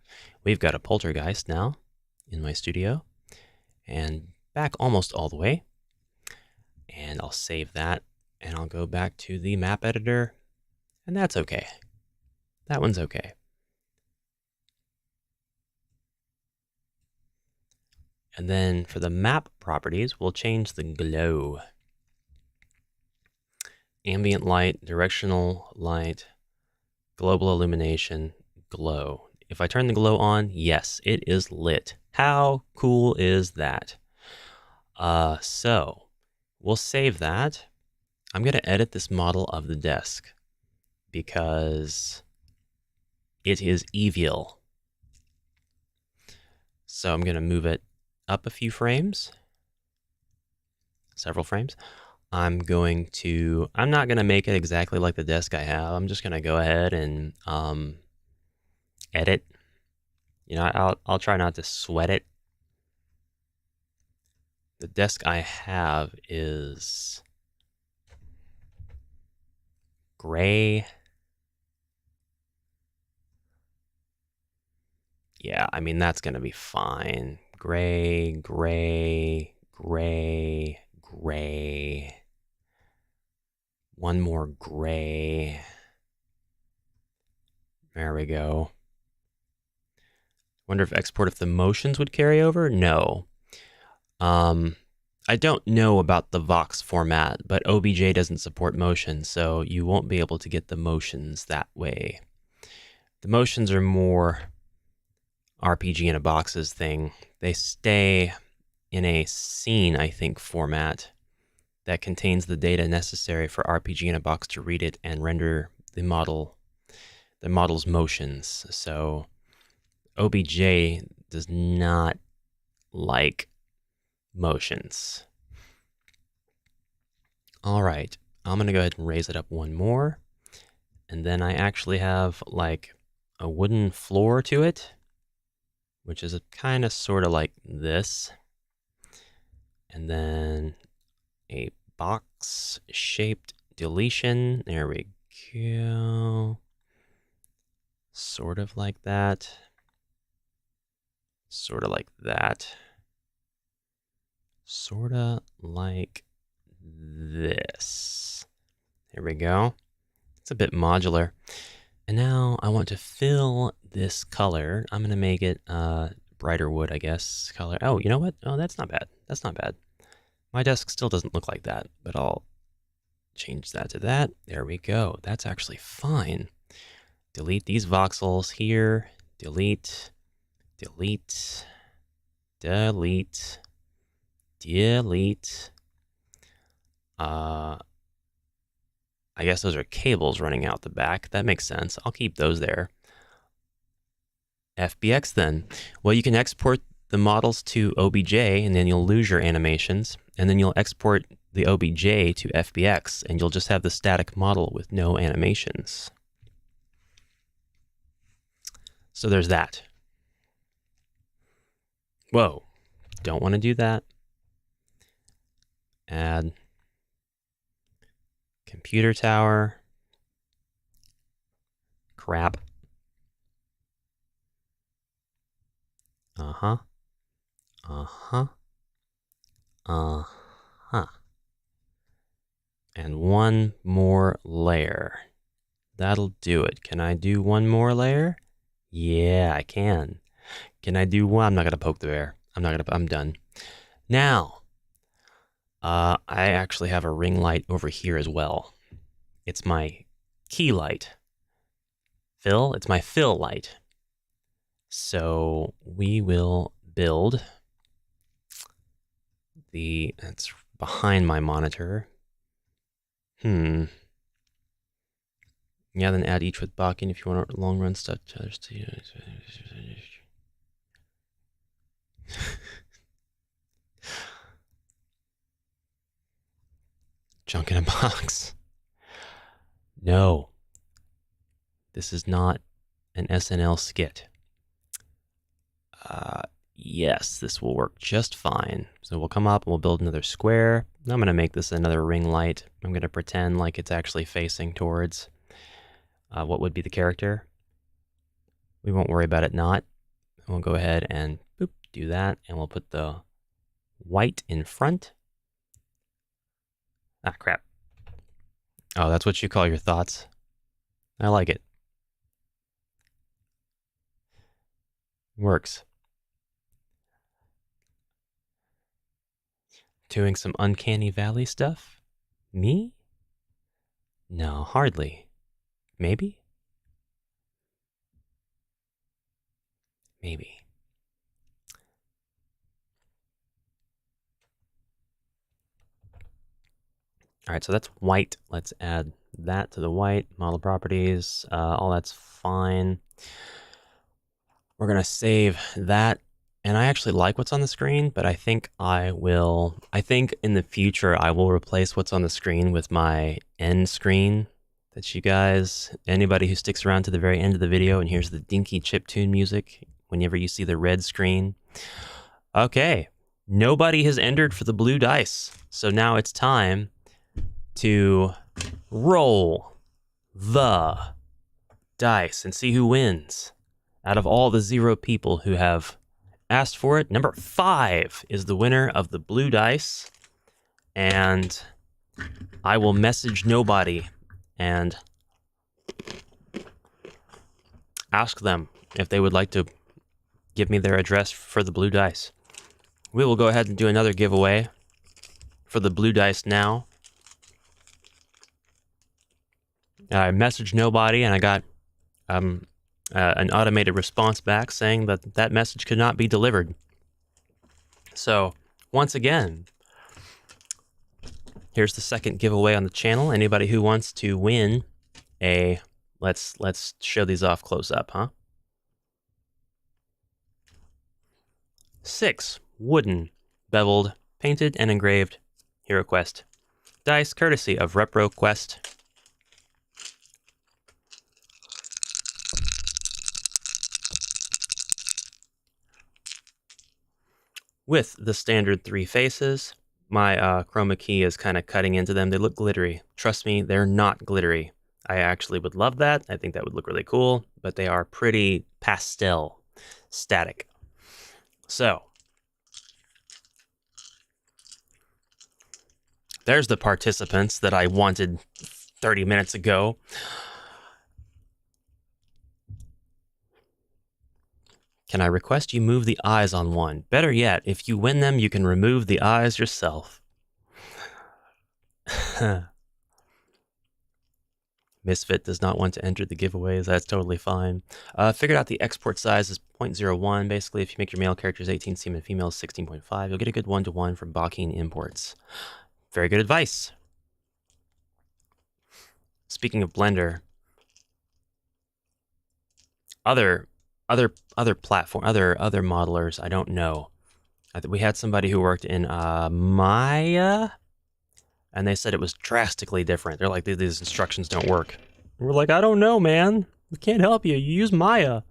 We've got a poltergeist now in my studio, and back almost all the way. And I'll save that, and I'll go back to the map editor, and that's okay. That one's okay. And then for the map properties, we'll change the glow. Ambient light, directional light, global illumination, glow. If I turn the glow on, yes, it is lit. How cool is that? So we'll save that. I'm going to edit this model of the desk because it is evil. So I'm going to move it up a few frames, several frames. I'm not going to make it exactly like the desk I have. I'm just going to go ahead and edit. You know, I'll try not to sweat it. The desk I have is gray. Yeah, I mean, that's going to be fine. Gray, gray, gray, gray. One more gray. There we go. Wonder if the motions would carry over? No. I don't know about the Vox format, but OBJ doesn't support motion, so you won't be able to get the motions that way. The motions are more RPG in a boxes thing. They stay in a scene, I think, format that contains the data necessary for RPG in a box to read it and render the model's motions. So OBJ does not like motions. All right, I'm gonna go ahead and raise it up one more. And then I actually have like a wooden floor to it, which is kind of sort of like this. And then a box shaped deletion. There we go. Sort of like that. Sort of like that. Sort of like this. There we go. It's a bit modular. And now I want to fill this color. I'm going to make it brighter wood, I guess, color. Oh, you know what? Oh, that's not bad. That's not bad. My desk still doesn't look like that, but I'll change that to that. There we go. That's actually fine. Delete these voxels here. Delete, delete, delete, delete. I guess those are cables running out the back. That makes sense. I'll keep those there. FBX then. Well, you can export the models to OBJ and then you'll lose your animations. And then you'll export the OBJ to FBX and you'll just have the static model with no animations. So there's that. Whoa, don't want to do that. Add computer tower. Crap. Uh-huh. Uh-huh. Uh-huh. And one more layer. That'll do it. Can I do one more layer? Yeah, I can. Can I do one? I'm not gonna poke the bear. I'm done. Now, I actually have a ring light over here as well. It's my key light. Fill? It's my fill light. So we will build that's behind my monitor. Yeah, then add each with Bakin if you want long run stuff. Junk in a box. No, this is not an SNL skit. Yes, this will work just fine. So we'll come up and we'll build another square. I'm going to make this another ring light. I'm going to pretend like it's actually facing towards what would be the character. We won't worry about it not. We'll go ahead and boop, do that, and we'll put the white in front. Ah, crap. Oh, that's what you call your thoughts. I like it. Works. Doing some Uncanny Valley stuff? Me? No, hardly. Maybe? Maybe. All right, so that's white. Let's add that to the white. Model properties, all that's fine. We're gonna save that. And I actually like what's on the screen, but I think in the future, I will replace what's on the screen with my end screen that you guys, anybody who sticks around to the very end of the video and hears the dinky chiptune music, whenever you see the red screen. Okay, nobody has entered for the blue dice. So now it's time to roll the dice and see who wins. Out of all the 0 people who have asked for it, number 5 is the winner of the blue dice. And I will message nobody and ask them if they would like to give me their address for the blue dice. We will go ahead and do another giveaway for the blue dice now. I messaged nobody and I got an automated response back saying that that message could not be delivered. So once again, here's the second giveaway on the channel. Anybody who wants to win a, let's show these off close up, huh? 6 wooden, beveled, painted, and engraved HeroQuest dice, courtesy of ReproQuest. With the standard 3 faces. My chroma key is kind of cutting into them. They look glittery. Trust me, they're not glittery. I actually would love that. I think that would look really cool, but they are pretty pastel, static. So, there's the participants that I wanted 30 minutes ago. Can I request you move the eyes on one? Better yet, if you win them, you can remove the eyes yourself. Misfit does not want to enter the giveaways. That's totally fine. Figured out the export size is 0.01. Basically, if you make your male characters 18, semen females 16.5, you'll get a good 1-to-1 from Bakin imports. Very good advice. Speaking of Blender, other platform, other modelers, I don't know. We had somebody who worked in Maya, and they said it was drastically different. They're like, these instructions don't work. And we're like, I don't know, man. We can't help you. You use Maya.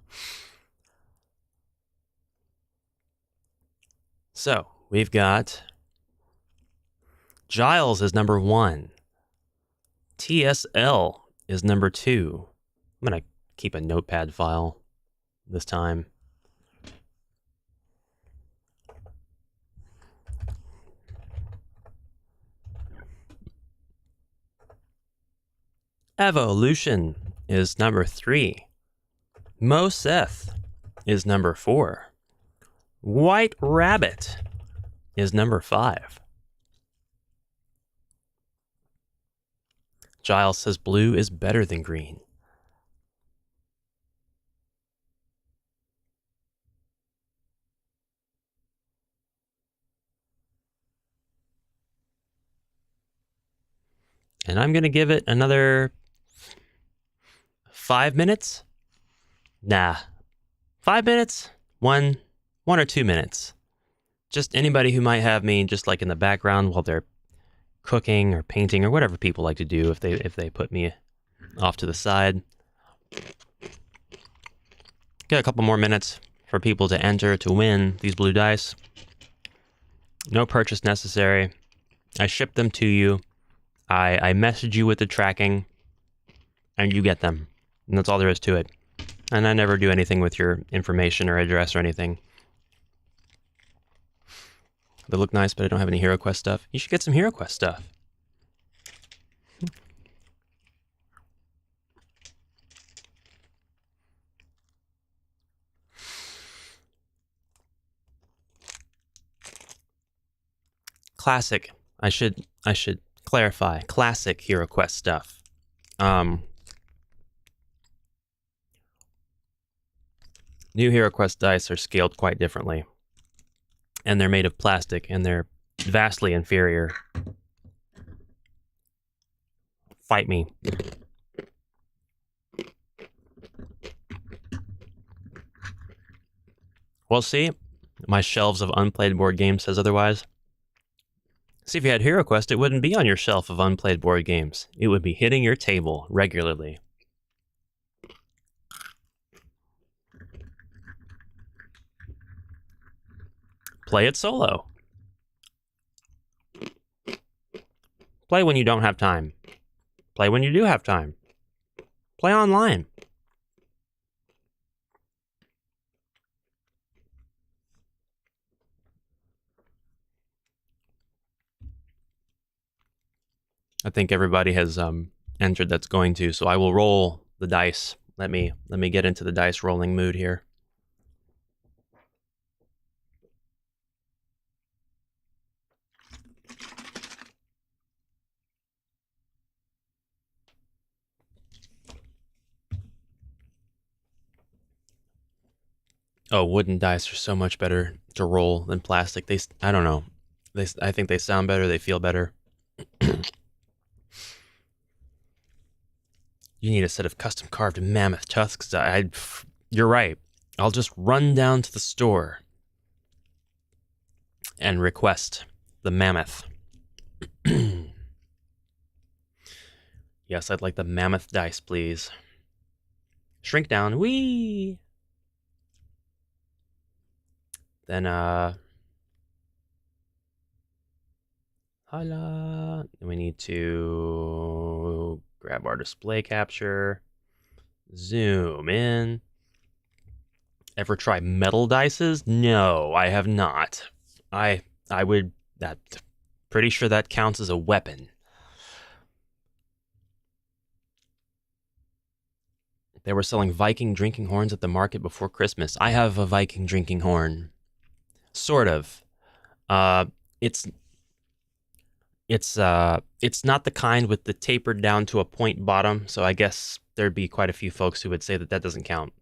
So we've got Giles is number 1. TSL is number 2. I'm gonna keep a notepad file this time. Evolution is number 3. Moseth is number 4. White Rabbit is number 5. Giles says blue is better than green. And I'm going to give it another 5 minutes. Nah, 5 minutes, one or 2 minutes. Just anybody who might have me just like in the background while they're cooking or painting or whatever people like to do if they put me off to the side. Get a couple more minutes for people to enter to win these blue dice. No purchase necessary. I ship them to you. I message you with the tracking, and you get them. And that's all there is to it. And I never do anything with your information or address or anything. They look nice, but I don't have any HeroQuest stuff. You should get some HeroQuest stuff. Classic. I should clarify. Classic HeroQuest stuff. New HeroQuest dice are scaled quite differently. And they're made of plastic, and they're vastly inferior. Fight me. Well, see, my shelves of unplayed board games says otherwise. See, if you had HeroQuest, it wouldn't be on your shelf of unplayed board games. It would be hitting your table regularly. Play it solo. Play when you don't have time. Play when you do have time. Play online. I think everybody has entered that's going to, so I will roll the dice. Let me get into the dice rolling mood here. Oh, wooden dice are so much better to roll than plastic. I don't know. I think they sound better. They feel better. You need a set of custom carved mammoth tusks. You're right. I'll just run down to the store and request the mammoth. Yes, I'd like the mammoth dice, please. Shrink down. Whee! Then, holla. We need to grab our display capture. Zoom in. Ever try metal dices? No, I have not. I would, pretty sure that counts as a weapon. They were selling Viking drinking horns at the market before Christmas. I have a Viking drinking horn. Sort of. It's not the kind with the tapered down to a point bottom, so I guess there'd be quite a few folks who would say that doesn't count.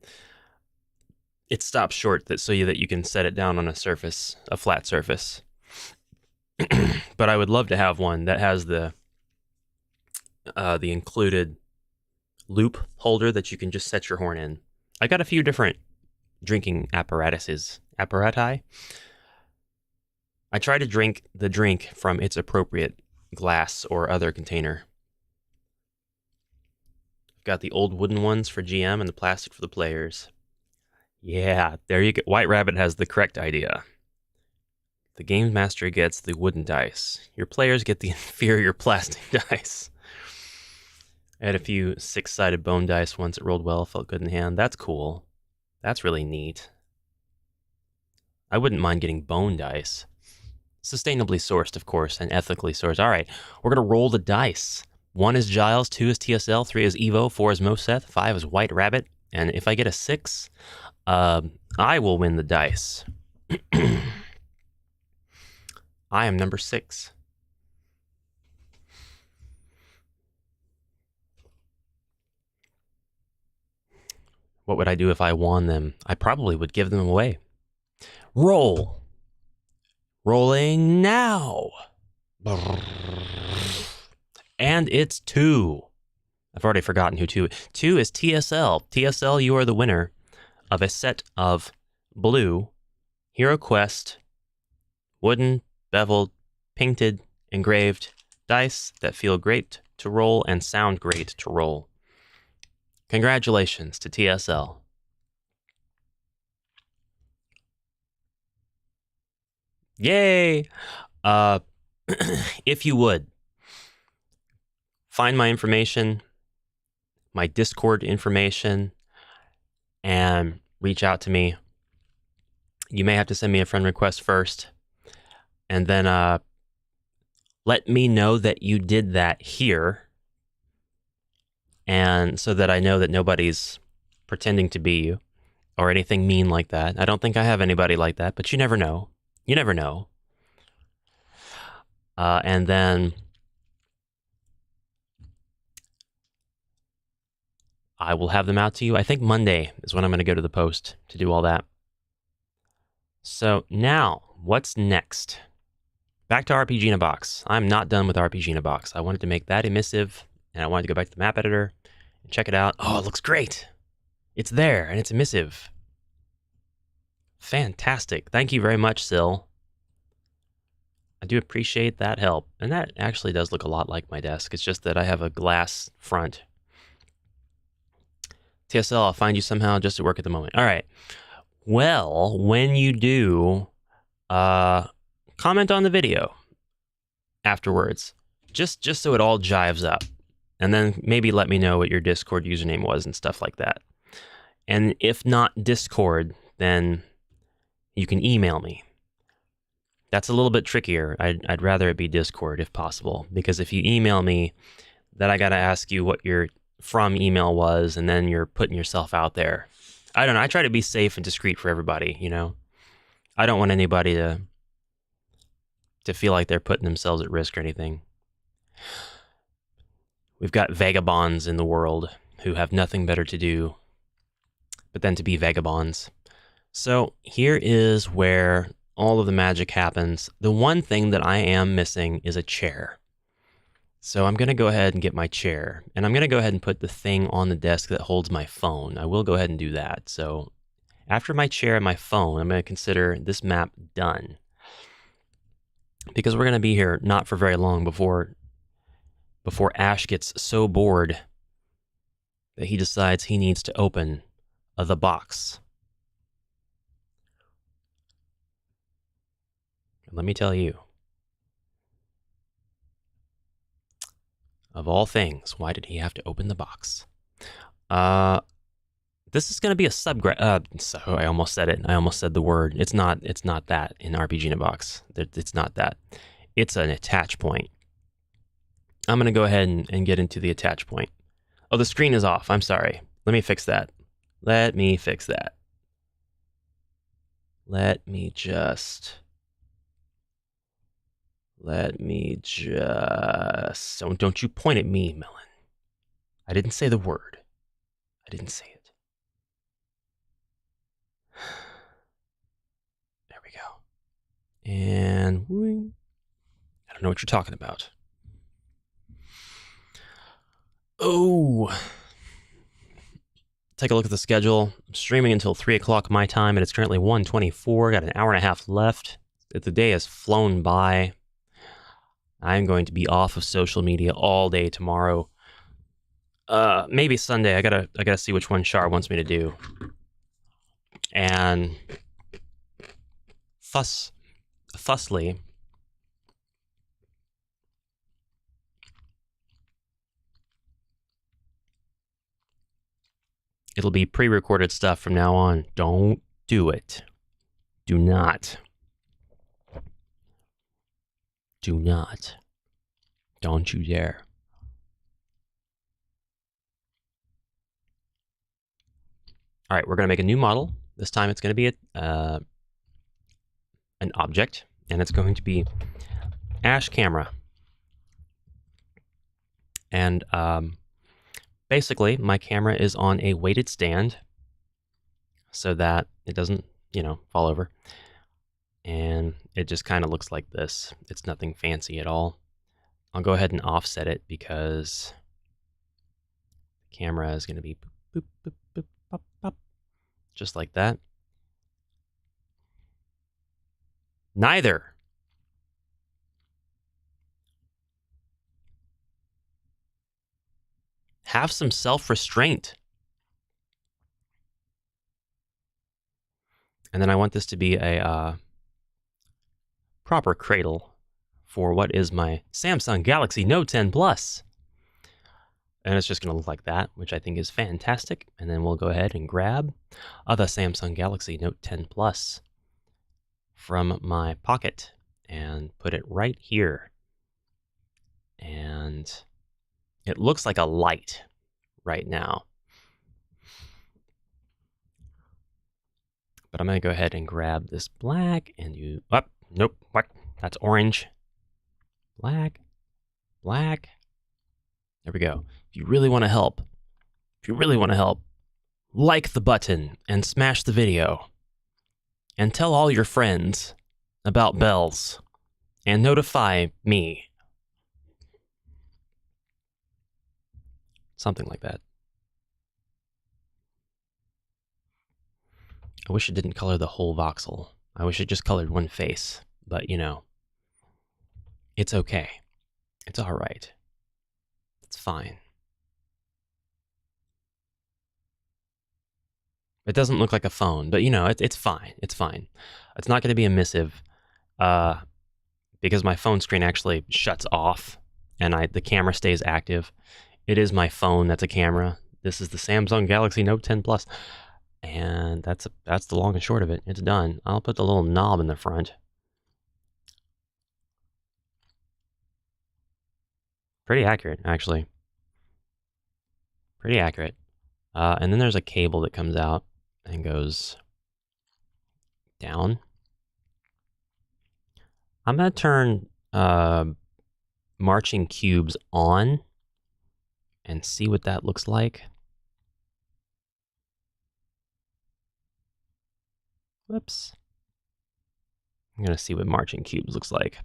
It stops short so that you can set it down on a surface, a flat surface. But I would love to have one that has the included loop holder that you can just set your horn in. I got a few different drinking apparati. I try to drink the drink from its appropriate glass or other container. Got the old wooden ones for GM and the plastic for the players. Yeah, there you go. White Rabbit has the correct idea. The Game Master gets the wooden dice. Your players get the inferior plastic dice. I had a few 6-sided bone dice once. It rolled well, felt good in hand. That's cool. That's really neat. I wouldn't mind getting bone dice. Sustainably sourced, of course, and ethically sourced. All right, we're going to roll the dice. 1 is Giles, 2 is TSL, 3 is Evo, 4 is Moseth, 5 is White Rabbit, and if I get a 6, I will win the dice. I am number 6. What would I do if I won them? I probably would give them away. Roll. Rolling now. And it's 2. I've already forgotten who 2 is. 2 is TSL. TSL, you are the winner of a set of blue HeroQuest wooden, beveled, painted, engraved dice that feel great to roll and sound great to roll. Congratulations to TSL. Yay! If you would, find my information, my Discord information, and reach out to me. You may have to send me a friend request first, and then let me know that you did that here, and so that I know that nobody's pretending to be you or anything mean like that. I don't think I have anybody like that, but you never know. You never know. And then I will have them out to you. I think Monday is when I'm going to go to the post to do all that. So now, what's next? Back to RPG in a Box. I'm not done with RPG in a Box. I wanted to make that emissive, and I wanted to go back to the map editor and check it out. Oh, it looks great. It's there, and it's emissive. Fantastic. Thank you very much, Sil. I do appreciate that help. And that actually does look a lot like my desk. It's just that I have a glass front. TSL, I'll find you somehow, just at work at the moment. All right. Well, when you do, comment on the video afterwards, just so it all jives up. And then maybe let me know what your Discord username was and stuff like that. And if not Discord, then you can email me. That's a little bit trickier. I'd rather it be Discord if possible, because if you email me, then I got to ask you what your from email was, and then you're putting yourself out there. I don't know. I try to be safe and discreet for everybody, you know? I don't want anybody to feel like they're putting themselves at risk or anything. We've got vagabonds in the world who have nothing better to do but then to be vagabonds. So here is where all of the magic happens. The one thing that I am missing is a chair. So I'm going to go ahead and get my chair, and I'm going to go ahead and put the thing on the desk that holds my phone. I will go ahead and do that. So after my chair and my phone, I'm going to consider this map done, because we're going to be here not for very long before Ash gets so bored that he decides he needs to open the box. And let me tell you, of all things, why did he have to open the box? This is going to be a so I almost said it. I almost said the word. It's not that in RPG in a Box. It's not that. It's an attach point. I'm going to go ahead and get into the attach point. Oh, the screen is off. I'm sorry. Let me fix that. Let me just... Don't you point at me, Melon. I didn't say the word. I didn't say it. There we go. And I don't know what you're talking about. Oh. Take a look at the schedule. I'm streaming until 3 o'clock my time, and it's currently 1:24. Got an hour and a half left. The day has flown by. I'm going to be off of social media all day tomorrow. Maybe Sunday. I gotta see which one Char wants me to do. And thusly, it'll be pre-recorded stuff from now on. Don't do it. Do not. Do not. Don't you dare. All right, we're going to make a new model. This time it's going to be an object, and it's going to be Ash camera. And basically, my camera is on a weighted stand so that it doesn't, fall over. And it just kind of looks like this. It's nothing fancy at all. I'll go ahead and offset it because the camera is going to be boop, boop, boop, pop, pop, just like that. Neither. Have some self-restraint. And then I want this to be a proper cradle for what is my Samsung Galaxy Note 10 Plus. And it's just going to look like that, which I think is fantastic. And then we'll go ahead and grab the Samsung Galaxy Note 10 Plus from my pocket and put it right here. And it looks like a light right now. But I'm going to go ahead and grab this black and you... Oh, nope. What? That's orange. Black. Black. There we go. If you really want to help, like the button and smash the video. And tell all your friends about bells. And notify me. Something like that. I wish it didn't color the whole voxel. I wish it just colored one face. But, you know, it's okay. It's all right. It's fine. It doesn't look like a phone, but, you know, it's fine. It's fine. It's not going to be emissive because my phone screen actually shuts off and the camera stays active. It is my phone that's a camera. This is the Samsung Galaxy Note 10 Plus. And that's the long and short of it. It's done. I'll put the little knob in the front. Pretty accurate, actually. Pretty accurate. And then there's a cable that comes out and goes down. I'm going to turn marching cubes on and see what that looks like. Whoops. I'm going to see what marching cubes looks like.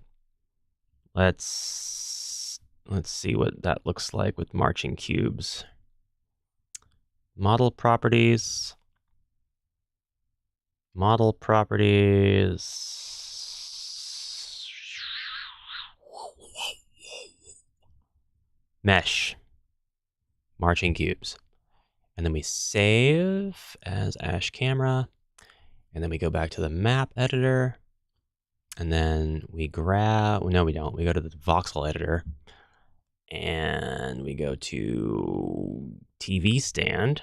Let's see what that looks like with marching cubes. Model properties. Model properties. Mesh. Marching cubes. And then we save as Ash Camera. And then we go back to the map editor. And then we grab, no, we don't. We go to the voxel editor. And we go to TV stand.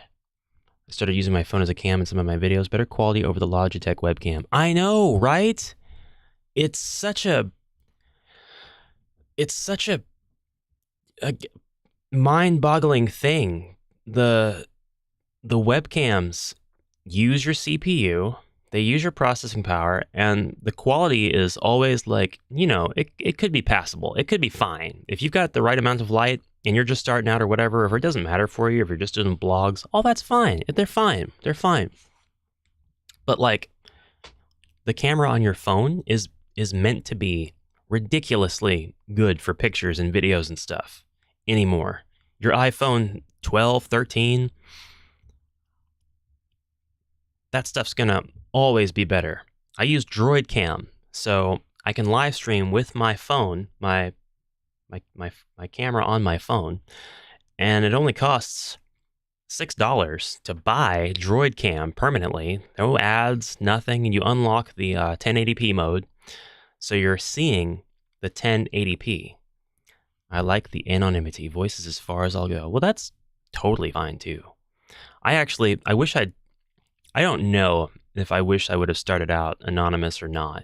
I started using my phone as a cam in some of my videos. Better quality over the Logitech webcam. I know, right? It's such a mind-boggling thing. The webcams use your CPU. They use your processing power, and the quality is always like, you know, it could be passable. It could be fine. If you've got the right amount of light and you're just starting out or whatever, if it doesn't matter for you, if you're just doing blogs, all that's fine. They're fine. They're fine. But like, the camera on your phone is meant to be ridiculously good for pictures and videos and stuff anymore. Your iPhone 12, 13, that stuff's gonna always be better. I use Droid Cam, so I can live stream with my phone, my camera on my phone, and it only costs $6 to buy Droid Cam permanently. No ads, nothing, and you unlock the 1080p mode, so you're seeing the 1080p. I like the anonymity. Voices as far as I'll go. Well, that's totally fine too. I don't know if I wish I would have started out anonymous or not.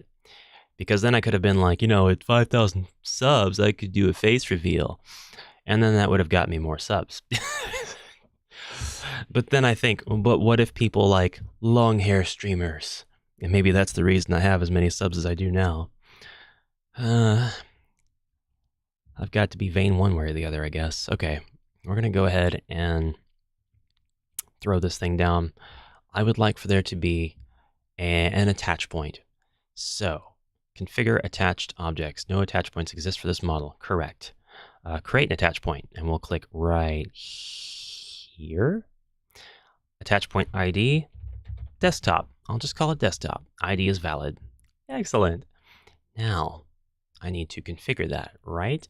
Because then I could have been like, you know, at 5,000 subs, I could do a face reveal. And then that would have got me more subs. But then I think, but what if people like long hair streamers? And maybe that's the reason I have as many subs as I do now. I've got to be vain one way or the other, I guess. Okay, we're going to go ahead and throw this thing down. I would like for there to be an attach point. So, configure attached objects. No attach points exist for this model. Correct. Create an attach point, and we'll click right here. Attach point ID, desktop. I'll just call it desktop. ID is valid. Excellent. Now, I need to configure that, right?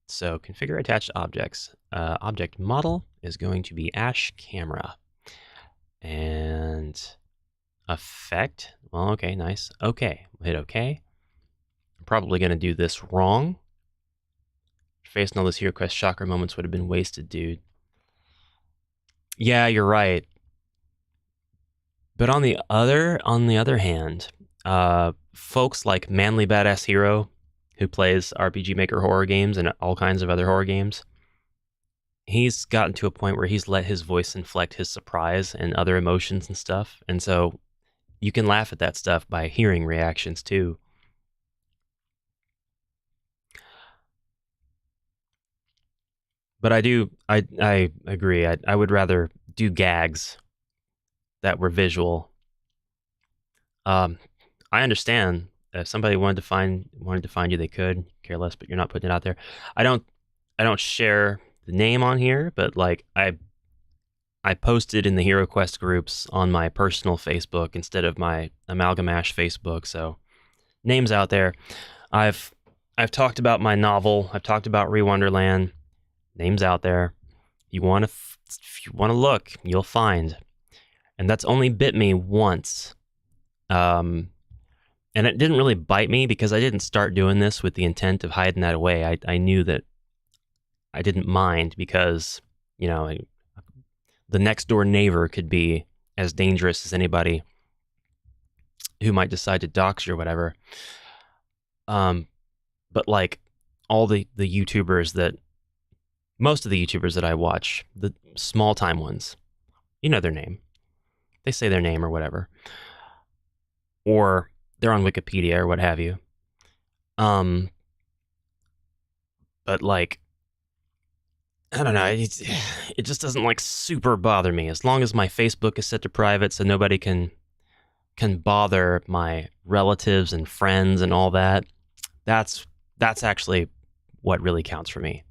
So, configure attached objects. Object model is going to be Ash Camera. And Effect. Well, okay, nice. Okay, hit okay. I'm probably going to do this wrong. Facing all those HeroQuest chakra moments would have been wasted, dude. Yeah, you're right. But on the other hand, folks like Manly Badass Hero, who plays RPG Maker horror games and all kinds of other horror games, he's gotten to a point where he's let his voice inflect his surprise and other emotions and stuff. And so you can laugh at that stuff by hearing reactions too. But I agree. I would rather do gags that were visual. I understand if somebody wanted to find you, they could. Care less, but you're not putting it out there. I don't share the name on here, but like I posted in the HeroQuest groups on my personal Facebook instead of my AmalgamAsh Facebook. So names out there. I've talked about my novel. I've talked about Rewonderland. Names out there. If you want to look, you'll find. And that's only bit me once. And it didn't really bite me because I didn't start doing this with the intent of hiding that away. I knew that I didn't mind because, you know, the next door neighbor could be as dangerous as anybody who might decide to dox you or whatever. But like all the YouTubers most of the YouTubers that I watch, the small time ones, you know their name. They say their name or whatever. Or they're on Wikipedia or what have you. But like, I don't know, it just doesn't like super bother me. As long as my Facebook is set to private so nobody can bother my relatives and friends and all that, that's actually what really counts for me.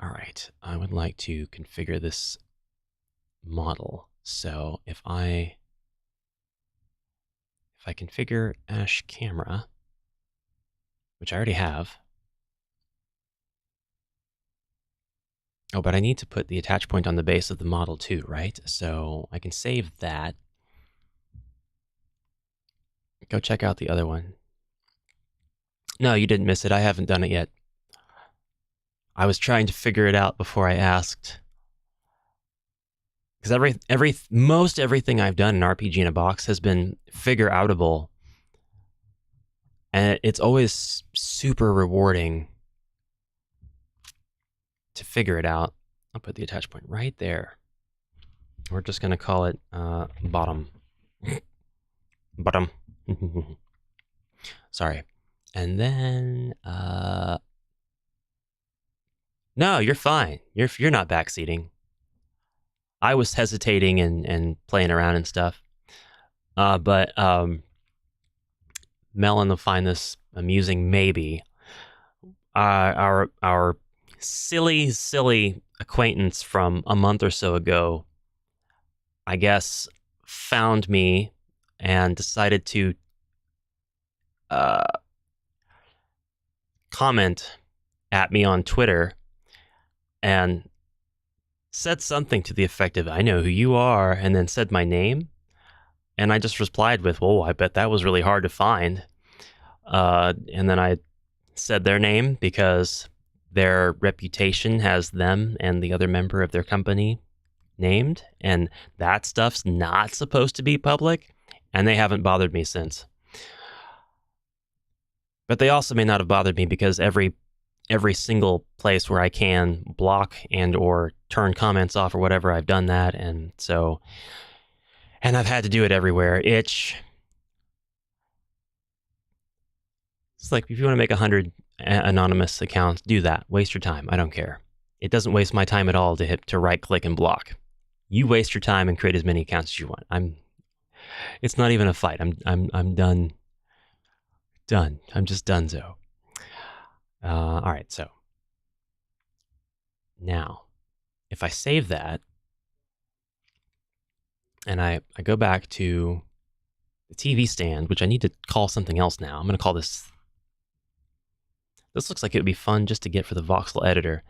All right, I would like to configure this model. So if I configure Ash camera, which I already have. Oh, but I need to put the attach point on the base of the model too, right? So I can save that. Go check out the other one. No, you didn't miss it. I haven't done it yet. I was trying to figure it out before I asked. Because most everything I've done in RPG in a Box has been figure outable. And it's always super rewarding to figure it out. I'll put the attach point right there. We're just going to call it bottom. Bottom. Sorry. And then... No, you're fine. You're not backseating. I was hesitating and playing around and stuff. But Melon will find this amusing, maybe. Our silly acquaintance from a month or so ago, I guess, found me and decided to comment at me on Twitter and said something to the effect of, "I know who you are," and then said my name. And I just replied with, "Well, I bet that was really hard to find." And then I said their name because their reputation has them and the other member of their company named, and that stuff's not supposed to be public, and they haven't bothered me since. But they also may not have bothered me because every single place where I can block and or turn comments off or whatever, I've done that, and I've had to do it everywhere. It's like, if you want to make 100 anonymous accounts, do that. Waste your time. I don't care. It doesn't waste my time at all to right click and block. You waste your time and create as many accounts as you want. It's not even a fight. I'm done. Done. I'm just donezo. All right, so now if I save that and I go back to the TV stand, which I need to call something else now. I'm going to call this looks like it would be fun just to get for the voxel editor.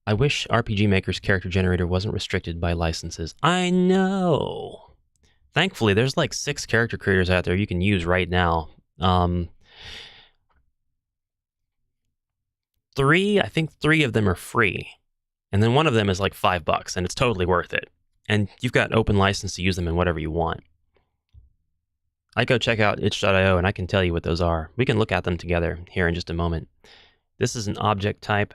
I wish RPG Maker's character generator wasn't restricted by licenses. I know. Thankfully, there's like 6 character creators out there you can use right now. 3, I think 3 of them are free. And then one of them is like $5, and it's totally worth it. And you've got open license to use them in whatever you want. I go check out itch.io and I can tell you what those are. We can look at them together here in just a moment. This is an object type,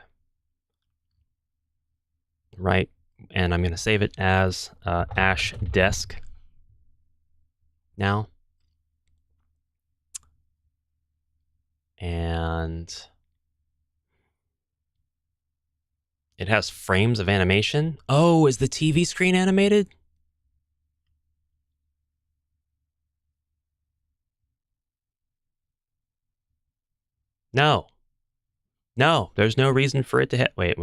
right? And I'm going to save it as Ash Desk now. And it has frames of animation. Oh, is the TV screen animated? No. No, there's no reason for it to hit. Wait.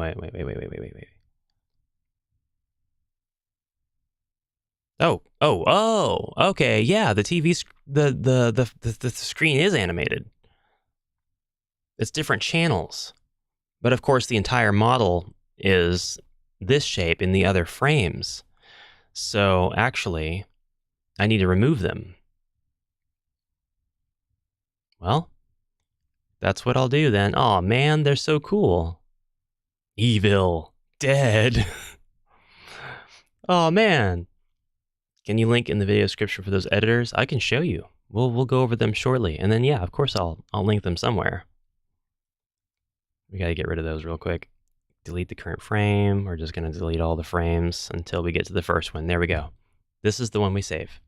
Oh, okay, yeah, the TV, the screen is animated. It's different channels. But of course, the entire model is this shape in the other frames. So actually, I need to remove them. Well, that's what I'll do then. Oh man, they're so cool. Evil. Dead. Oh man. Can you link in the video description for those editors? I can show you. We'll go over them shortly. And then yeah, of course I'll link them somewhere. We gotta get rid of those real quick. Delete the current frame. We're just gonna delete all the frames until we get to the first one. There we go. This is the one we save.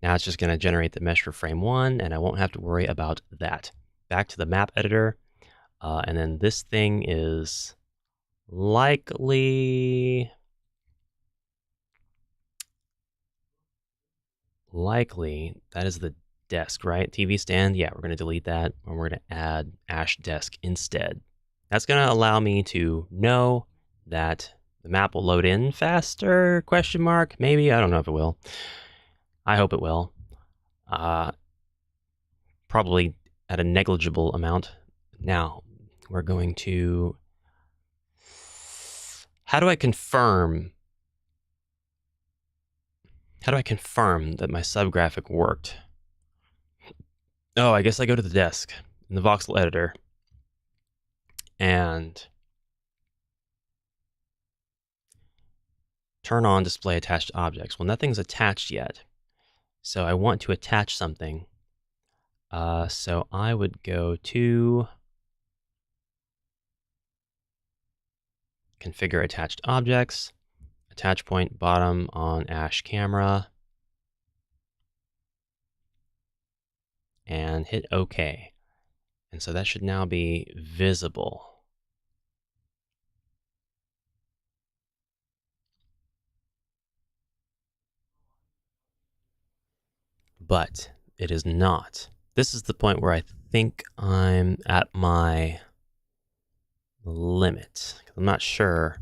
Now it's just gonna generate the mesh for frame 1, and I won't have to worry about that. Back to the map editor. And then this thing is likely, that is the desk, right? TV stand, yeah, we're gonna delete that, and we're gonna add Ash Desk instead. That's gonna allow me to know that the map will load in faster, question mark, maybe, I don't know if it will. I hope it will. Probably at a negligible amount. Now, we're going to, how do I confirm that my subgraphic worked? Oh, I guess I go to the desk in the voxel editor and turn on display attached objects. Well, nothing's attached yet. So I want to attach something. So I would go to configure attached objects, attach point bottom on Ash camera, and hit OK. And so that should now be visible. But it is not. This is the point where I think I'm at my limit. I'm not sure.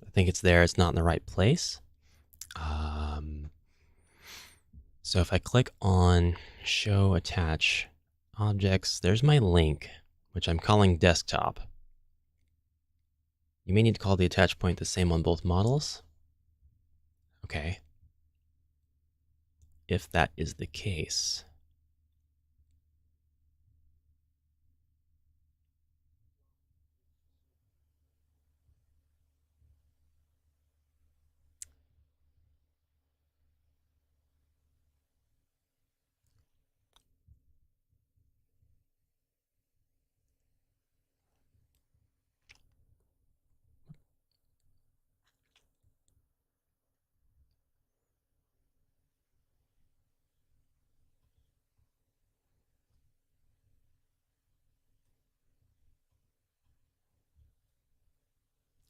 I think it's there. It's not in the right place. So if I click on show attach objects, there's my link, which I'm calling desktop. You may need to call the attach point the same on both models. Okay. If that is the case,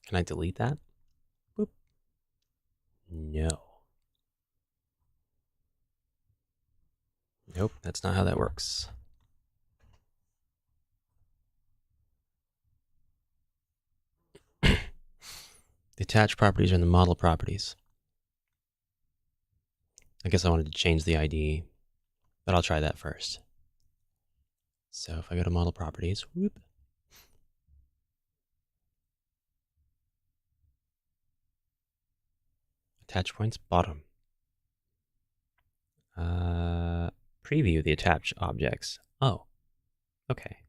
can I delete that? Boop. No. Nope, that's not how that works. The attached properties are in the model properties. I guess I wanted to change the ID, but I'll try that first. So if I go to model properties, whoop. Attach points, bottom. Preview the attached objects. Oh, okay.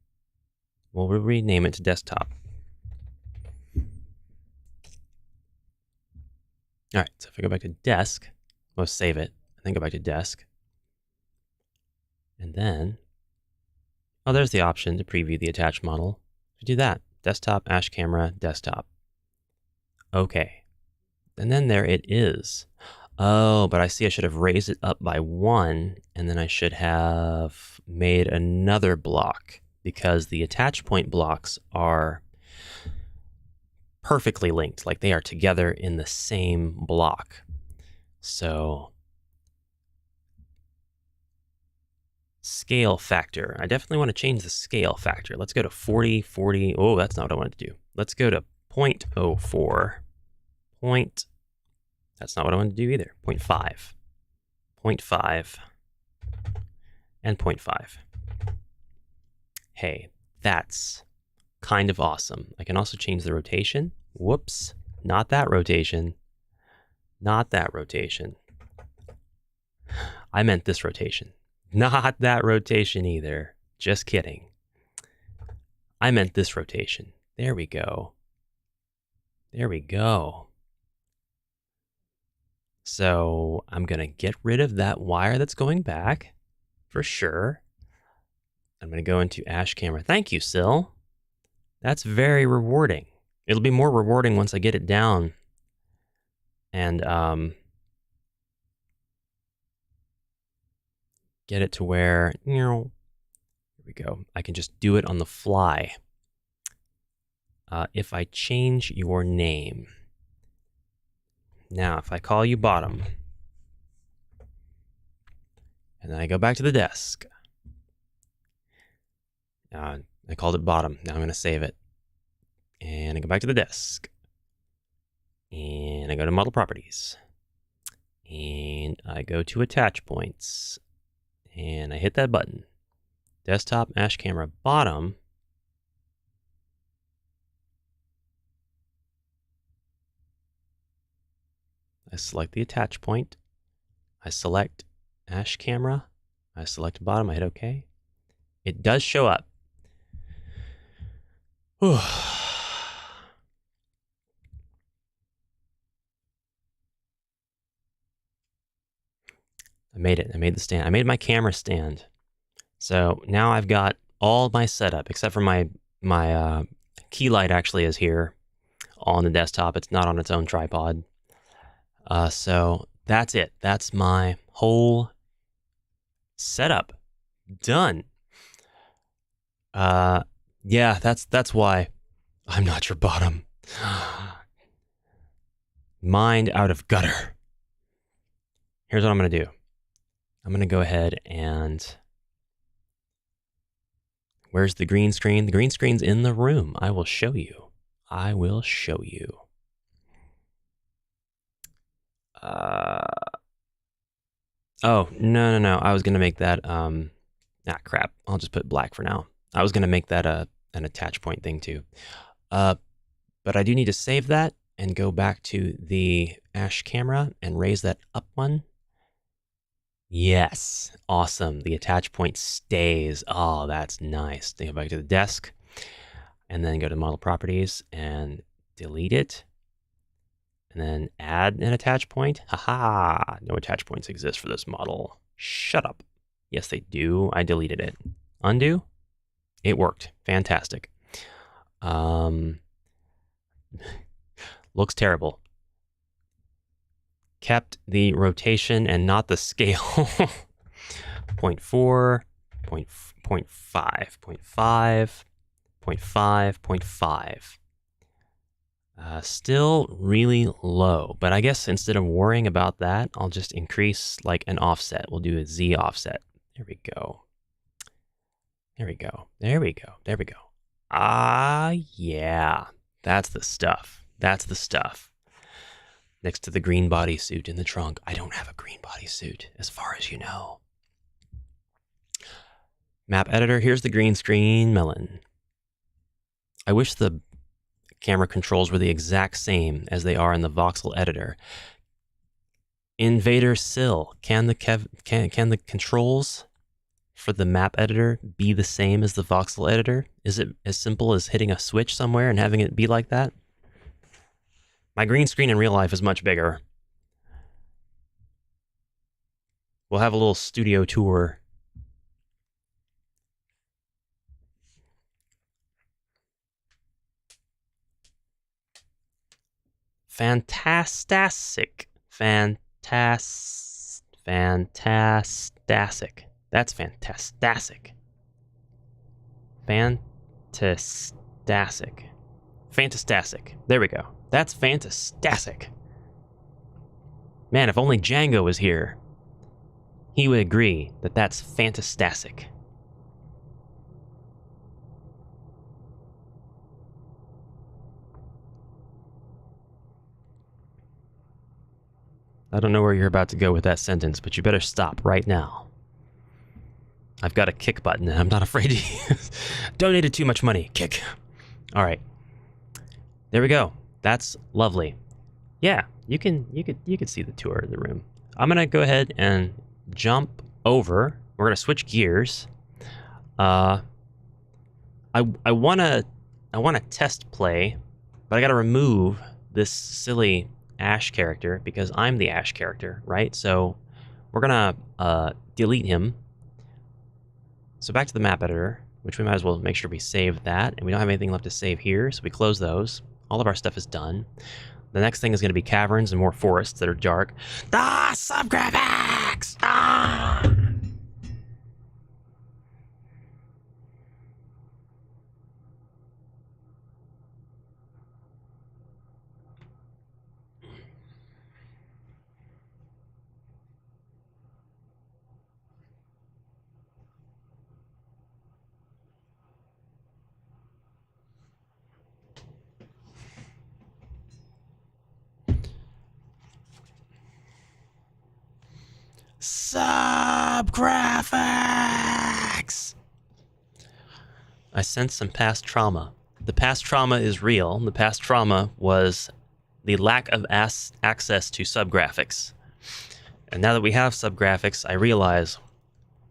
Well, we'll rename it to desktop. All right, so if I go back to desk, we'll save it, and then go back to desk. And then, oh, there's the option to preview the attached model. So do that, desktop, ash camera, desktop. Okay, and then there it is. Oh, but I see I should have raised it up by 1, and then I should have made another block, because the attach point blocks are perfectly linked, like they are together in the same block. So scale factor. I definitely want to change the scale factor. Let's go to 40, 40. Oh, that's not what I wanted to do. Let's go to 0.04. That's not what I wanted to do either. 0.5. 0.5. And 0.5. Hey, that's kind of awesome. I can also change the rotation. Whoops, not that rotation. Not that rotation. I meant this rotation. Not that rotation either. Just kidding. I meant this rotation. There we go. There we go. So I'm going to get rid of that wire that's going back for sure. I'm going to go into Ash Camera. Thank you, Sil. That's very rewarding. It'll be more rewarding once I get it down. And get it to where, here we go. I can just do it on the fly. If I change your name. Now, if I call you bottom, and then I go back to the desk. I called it bottom. Now I'm going to save it. And I go back to the desk. And I go to model properties. And I go to attach points. And I hit that button. Desktop, ash camera, bottom. I select the attach point. I select ash camera. I select bottom. I hit OK. It does show up. Whew. I made it. I made the stand. I made my camera stand. So now I've got all my setup, except for my key light actually is here on the desktop. It's not on its own tripod. So that's it. That's my whole setup done. Yeah, that's why I'm not your bottom. Mind out of gutter. Here's what I'm going to do. I'm going to go ahead and... Where's the green screen? The green screen's in the room. I will show you. I will show you. Oh, no. I was going to make that... crap. I'll just put black for now. I was going to make that an attach point thing too. But I do need to save that and go back to the ash camera and raise that up one. Yes, awesome. The attach point stays. Oh, that's nice. Then go back to the desk and then go to model properties and delete it. And then add an attach point. Haha, no attach points exist for this model. Shut up. Yes, they do. I deleted it. Undo. It worked. Fantastic. Looks terrible. Kept the rotation and not the scale. 0.4, 0.5, 0.5, 0.5, 0.5. Still really low, but I guess instead of worrying about that, I'll just increase like an offset. We'll do a Z offset. There we go. There we go. There we go. There we go. Ah, yeah. That's the stuff. That's the stuff. next to the green bodysuit in the trunk. I don't have a green bodysuit, as far as you know. Map editor, here's the green screen melon. I wish the camera controls were the exact same as they are in the voxel editor. Invader Sill, can the controls for the map editor be the same as the voxel editor? Is it as simple as hitting a switch somewhere and having it be like that? My green screen in real life is much bigger. We'll have a little studio tour. Fantastic. Fantastic. That's fantastic. Fantastic. Fantastic. There we go. That's fantastic. Man, if only Django was here, he would agree that that's fantastic. I don't know where you're about to go with that sentence, but you better stop right now. I've got a kick button, and I'm not afraid to use. Donated too much money. Kick. All right. There we go. That's lovely. Yeah, you can see the tour of the room. I'm gonna go ahead and jump over. We're gonna switch gears. I wanna test play, but I gotta remove this silly Ash character because I'm the Ash character, right? So we're gonna delete him. So back to the map editor, which we might as well make sure we save that, and we don't have anything left to save here, so we close those. All of our stuff is done. The next thing is going to be caverns and more forests that are dark. Ah, subgraphics! Ah! Subgraphics! I sense some past trauma. The past trauma is real. The past trauma was the lack of access to subgraphics. And now that we have subgraphics, I realize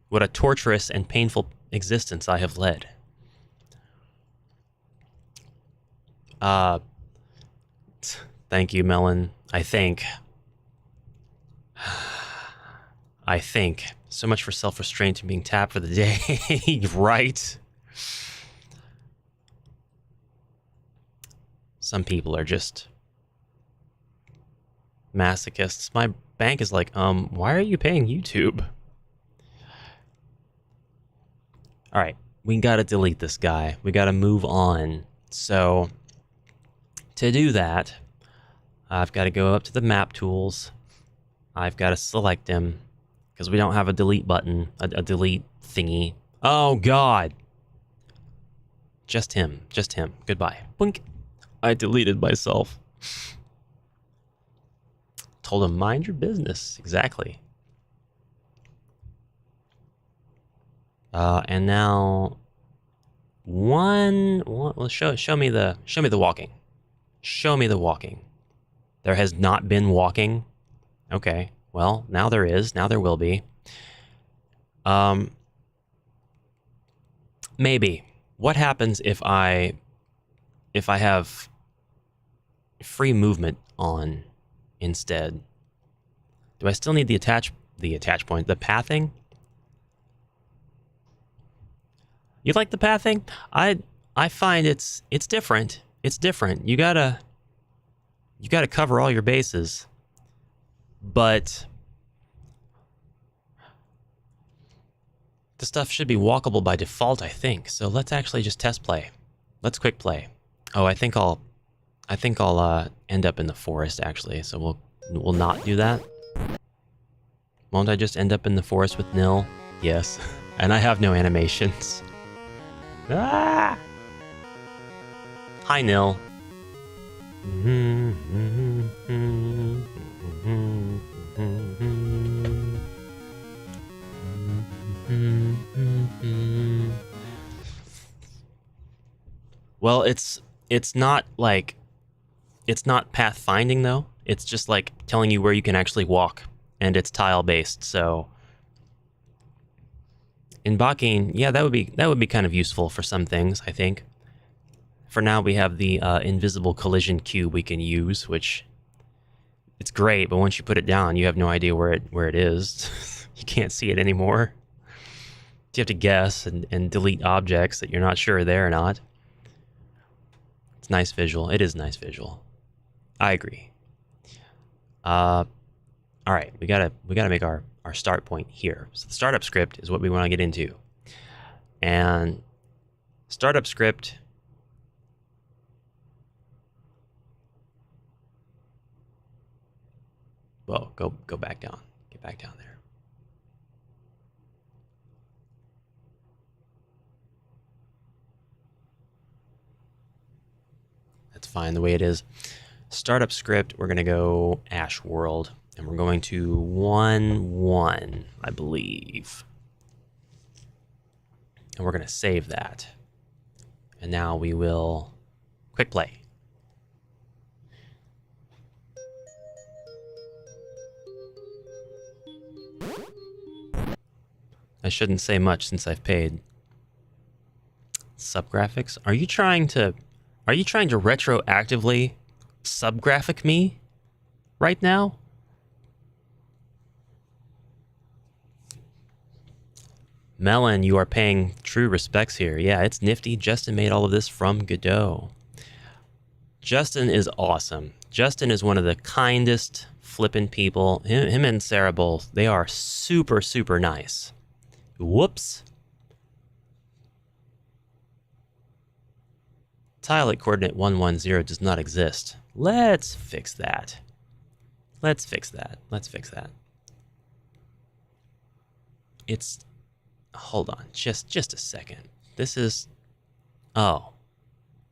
what a torturous and painful existence I have led. Thank you, Melon. I think. So much for self-restraint and being tapped for the day, right? Some people are just masochists. My bank is like, why are you paying YouTube? All right, we gotta delete this guy. We gotta move on. So to do that, I've got to go up to the map tools. I've got to select him because we don't have a delete button, a delete thingy. Oh, God. Just him. Goodbye. Blink. I deleted myself. Told him, mind your business. Exactly. And now well, show me the walking. Show me the walking. There has not been walking. Okay. Well, now there is. Now there will be. Maybe. What happens if I have free movement on instead? Do I still need the attach point, the pathing? You like the pathing? I find it's different. It's different. You gotta cover all your bases. But the stuff should be walkable by default, I think. So let's actually just test play. Let's quick play. Oh, I think I'll end up in the forest actually. So we'll not do that. Won't I just end up in the forest with nil? Yes. And I have no animations. Ah! Hi, Nil. Well, it's not like, it's not pathfinding though. It's just like telling you where you can actually walk, and it's tile based. So in Bakin, yeah, that would be kind of useful for some things, I think. For now, we have the invisible collision cube we can use, which it's great, but once you put it down, you have no idea where it is. You can't see it anymore. You have to guess and delete objects that you're not sure are there or not. It's nice visual. It is nice visual. I agree. All right, we gotta make our start point here. So the startup script is what we want to get into, and startup script. Well, go back down. Get back down there. That's fine the way it is. Startup script, we're going to go Ash World, and we're going to 1-1, I believe. And we're going to save that. And now we will quick play. I shouldn't say much since I've paid. Subgraphics? Are you trying to retroactively subgraphic me right now? Melon, you are paying true respects here. Yeah, it's nifty. Justin made all of this from Godot. Justin is awesome. Justin is one of the kindest flippin' people. Him and Sarah both, they are super, super nice. Whoops. Tile at coordinate 110 does not exist. Let's fix that. Let's fix that. It's... Hold on. Just a second. This is... Oh,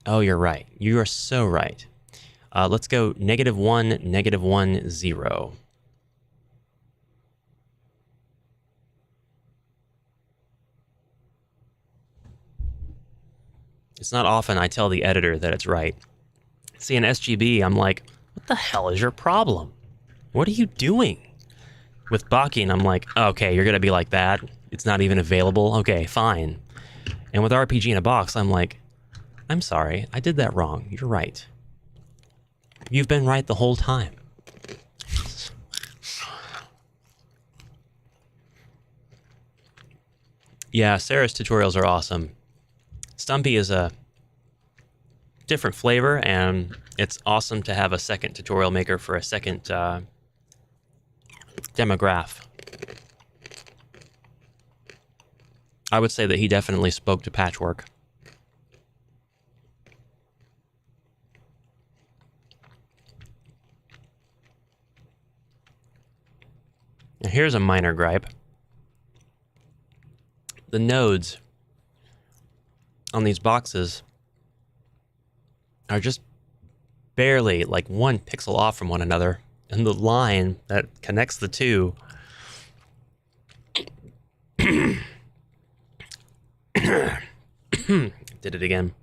you're right. You are so right. Let's go -1, -1, 0. It's not often I tell the editor that it's right. See, in SGB, I'm like, what the hell is your problem? What are you doing? With Bakin, I'm like, okay, you're going to be like that. It's not even available. Okay, fine. And with RPG in a Box, I'm like, I'm sorry, I did that wrong. You're right. You've been right the whole time. Yeah, Sarah's tutorials are awesome. Stumpy is a different flavor, and it's awesome to have a second tutorial maker for a second demograph. I would say that he definitely spoke to Patchwork. Now here's a minor gripe. The nodes on these boxes are just barely like 1 pixel off from one another, and the line that connects the two did it again.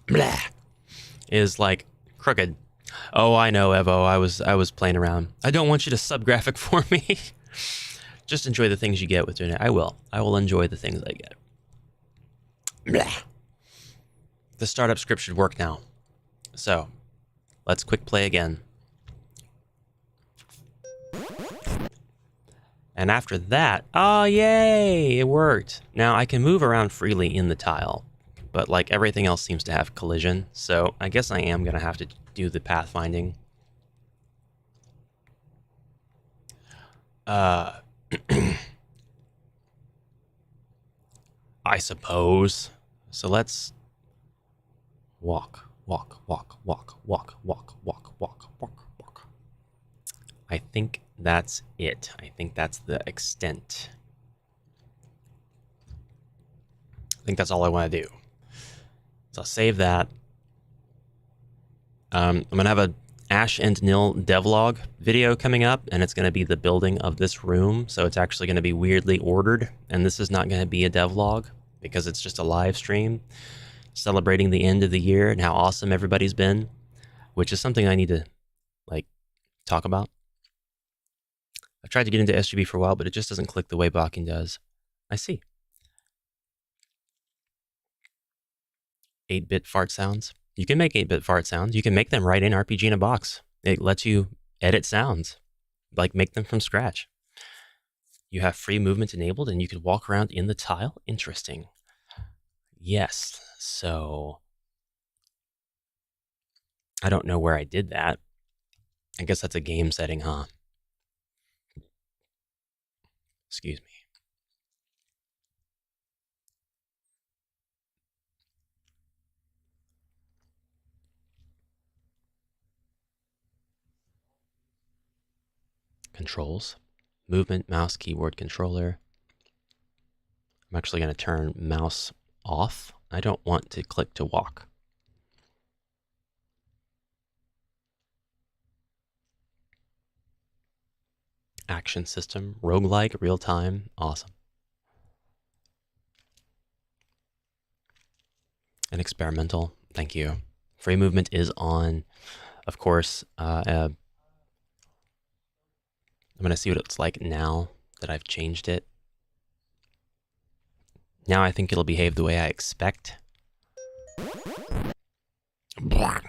Blah, is like crooked. Oh, I know, Evo. I was playing around. I don't want you to subgraphic for me. Just enjoy the things you get with doing it. I will enjoy the things I get. Blah. The startup script should work now. So, let's quick play again. And after that, oh yay, it worked. Now I can move around freely in the tile, but like everything else seems to have collision, so I guess I am gonna have to do the pathfinding. I suppose. So let's walk. I think that's it. I think that's the extent. I think that's all I want to do. So I'll save that. I'm going to have a Ash and Nil devlog video coming up, and it's going to be the building of this room. So it's actually going to be weirdly ordered, and this is not going to be a devlog because it's just a live stream. celebrating the end of the year and how awesome everybody's been, which is something I need to like talk about. I've tried to get into SGB for a while, but it just doesn't click the way Bakin does. I see. 8-bit fart sounds. You can make 8-bit fart sounds. You can make them right in RPG in a box. It lets you edit sounds, like make them from scratch. You have free movement enabled and you can walk around in the tile. Interesting. Yes, so I don't know where I did that. I guess that's a game setting, huh? Excuse me. Controls. Movement, mouse, keyboard, controller. I'm actually going to turn mouse off. I don't want to click to walk. Action system, roguelike, real time, awesome. And experimental, thank you. Free movement is on, of course. I'm going to see what it's like now that I've changed it. Now I think it'll behave the way I expect.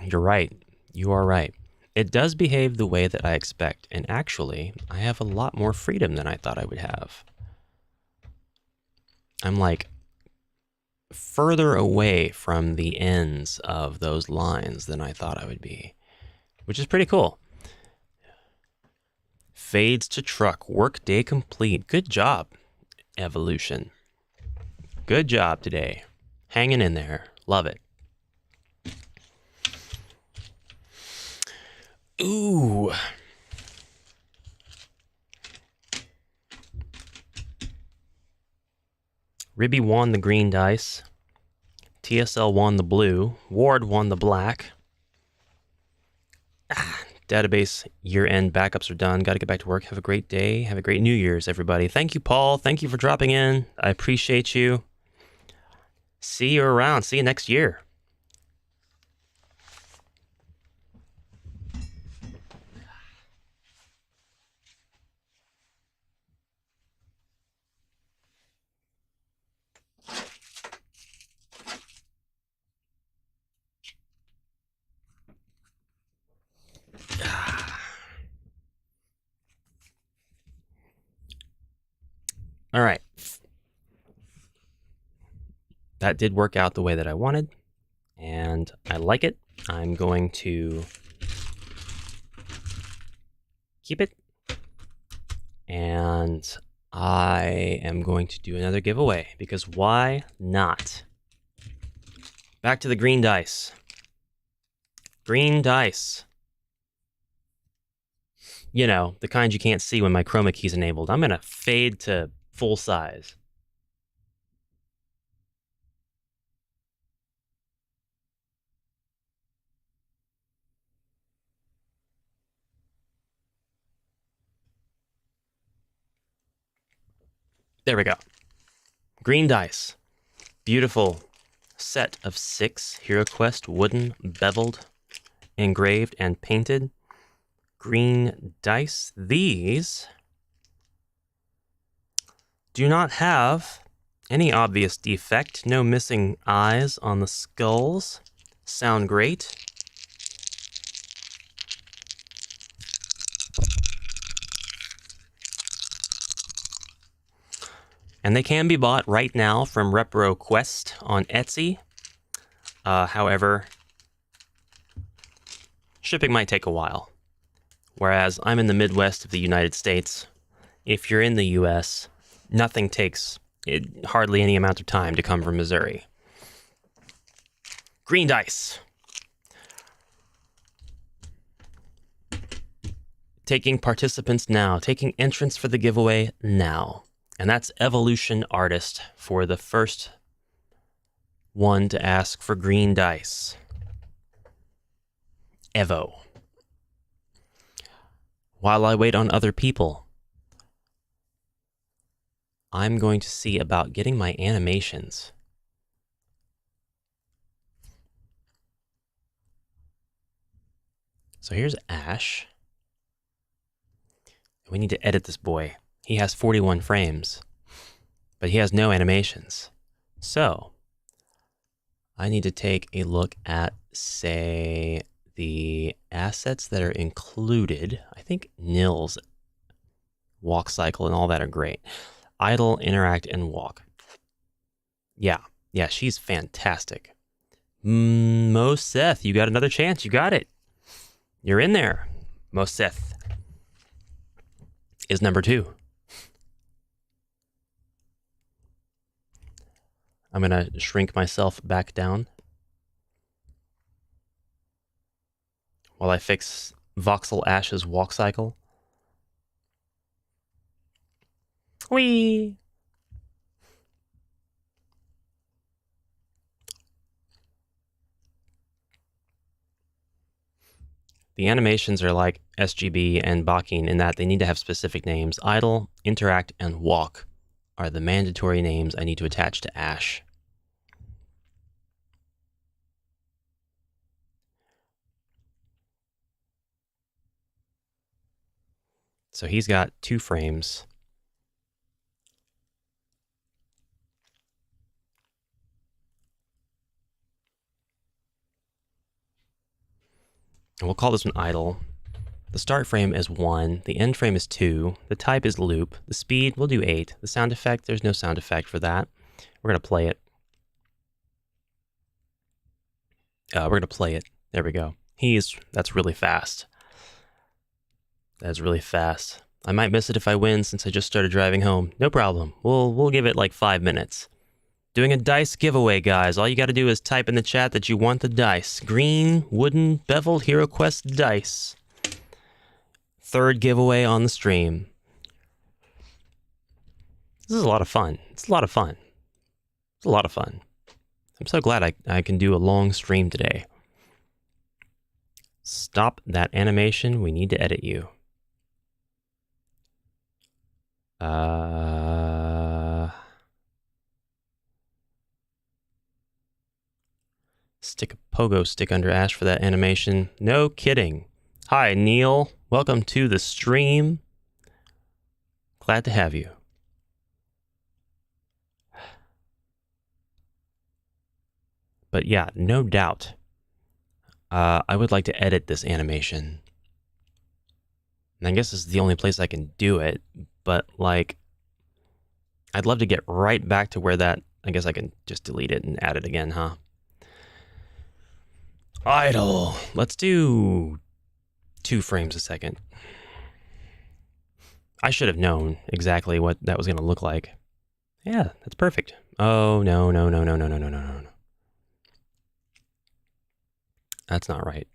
You're right. You are right. It does behave the way that I expect, and actually, I have a lot more freedom than I thought I would have. I'm like further away from the ends of those lines than I thought I would be, which is pretty cool. Fades to truck, work day complete. Good job, Evolution. Good job today. Hanging in there. Love it. Ooh. Ribby won the green dice. TSL won the blue. Ward won the black. Database year-end backups are done. Got to get back to work. Have a great day. Have a great New Year's, everybody. Thank you, Paul. Thank you for dropping in. I appreciate you. See you around. See you next year. All right. That did work out the way that I wanted, and I like it. I'm going to keep it, and I am going to do another giveaway, because why not? Back to the green dice. Green dice. You know, the kind you can't see when my chroma key's enabled. I'm going to fade to full size. There we go. Green dice. Beautiful set of 6 HeroQuest wooden, beveled, engraved, and painted green dice. These do not have any obvious defect. No missing eyes on the skulls. Sound great. And they can be bought right now from HeroQuest on Etsy. However, shipping might take a while. Whereas I'm in the Midwest of the United States. If you're in the US, nothing takes hardly any amount of time to come from Missouri. Green dice. Taking participants now. Taking entrance for the giveaway now. And that's Evolution Artist for the first one to ask for green dice. Evo. While I wait on other people, I'm going to see about getting my animations So here's Ash. We need to edit this boy. He has 41 frames, but he has no animations. So I need to take a look at, say, the assets that are included. I think Nils, walk cycle, and all that are great. Idle, interact, and walk. Yeah, she's fantastic. Moseth, you got another chance. You got it. You're in there. Moseth is number 2. I'm going to shrink myself back down while I fix Voxel Ash's walk cycle. Whee! The animations are like SGB and Bakin in that they need to have specific names. Idle, interact, and walk are the mandatory names I need to attach to Ash. So he's got 2 frames. And we'll call this one idle. The start frame is 1. The end frame is 2. The type is loop. The speed, we'll do 8. The sound effect, there's no sound effect for that. We're going to play it. We're going to play it. There we go. That's really fast. That's really fast. I might miss it if I win since I just started driving home. No problem. We'll give it like 5 minutes. Doing a dice giveaway, guys. All you got to do is type in the chat that you want the dice. Green, wooden, beveled HeroQuest dice. 3rd giveaway on the stream. This is a lot of fun. It's a lot of fun. It's a lot of fun. I'm so glad I can do a long stream today. Stop that animation. We need to edit you. Stick a pogo stick under Ash for that animation. No kidding. Hi, Neil. Welcome to the stream. Glad to have you. But yeah, no doubt. I would like to edit this animation. And I guess this is the only place I can do it. But, like, I'd love to get right back to where that... I guess I can just delete it and add it again, huh? Idle. Let's do 2 frames a second. I should have known exactly what that was going to look like. Yeah, that's perfect. Oh, no. That's not right.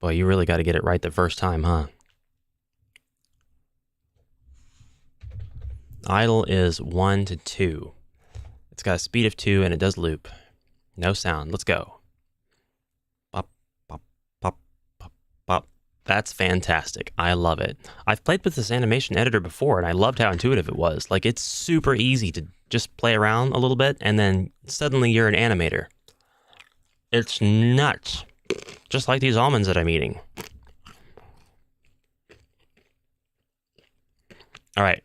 Boy, you really got to get it right the first time, huh? Idle is 1 to 2. It's got a speed of 2 and it does loop. No sound. Let's go. Pop, pop, pop, pop, pop. That's fantastic. I love it. I've played with this animation editor before and I loved how intuitive it was. Like, it's super easy to just play around a little bit and then suddenly you're an animator. It's nuts. Just like these almonds that I'm eating. All right.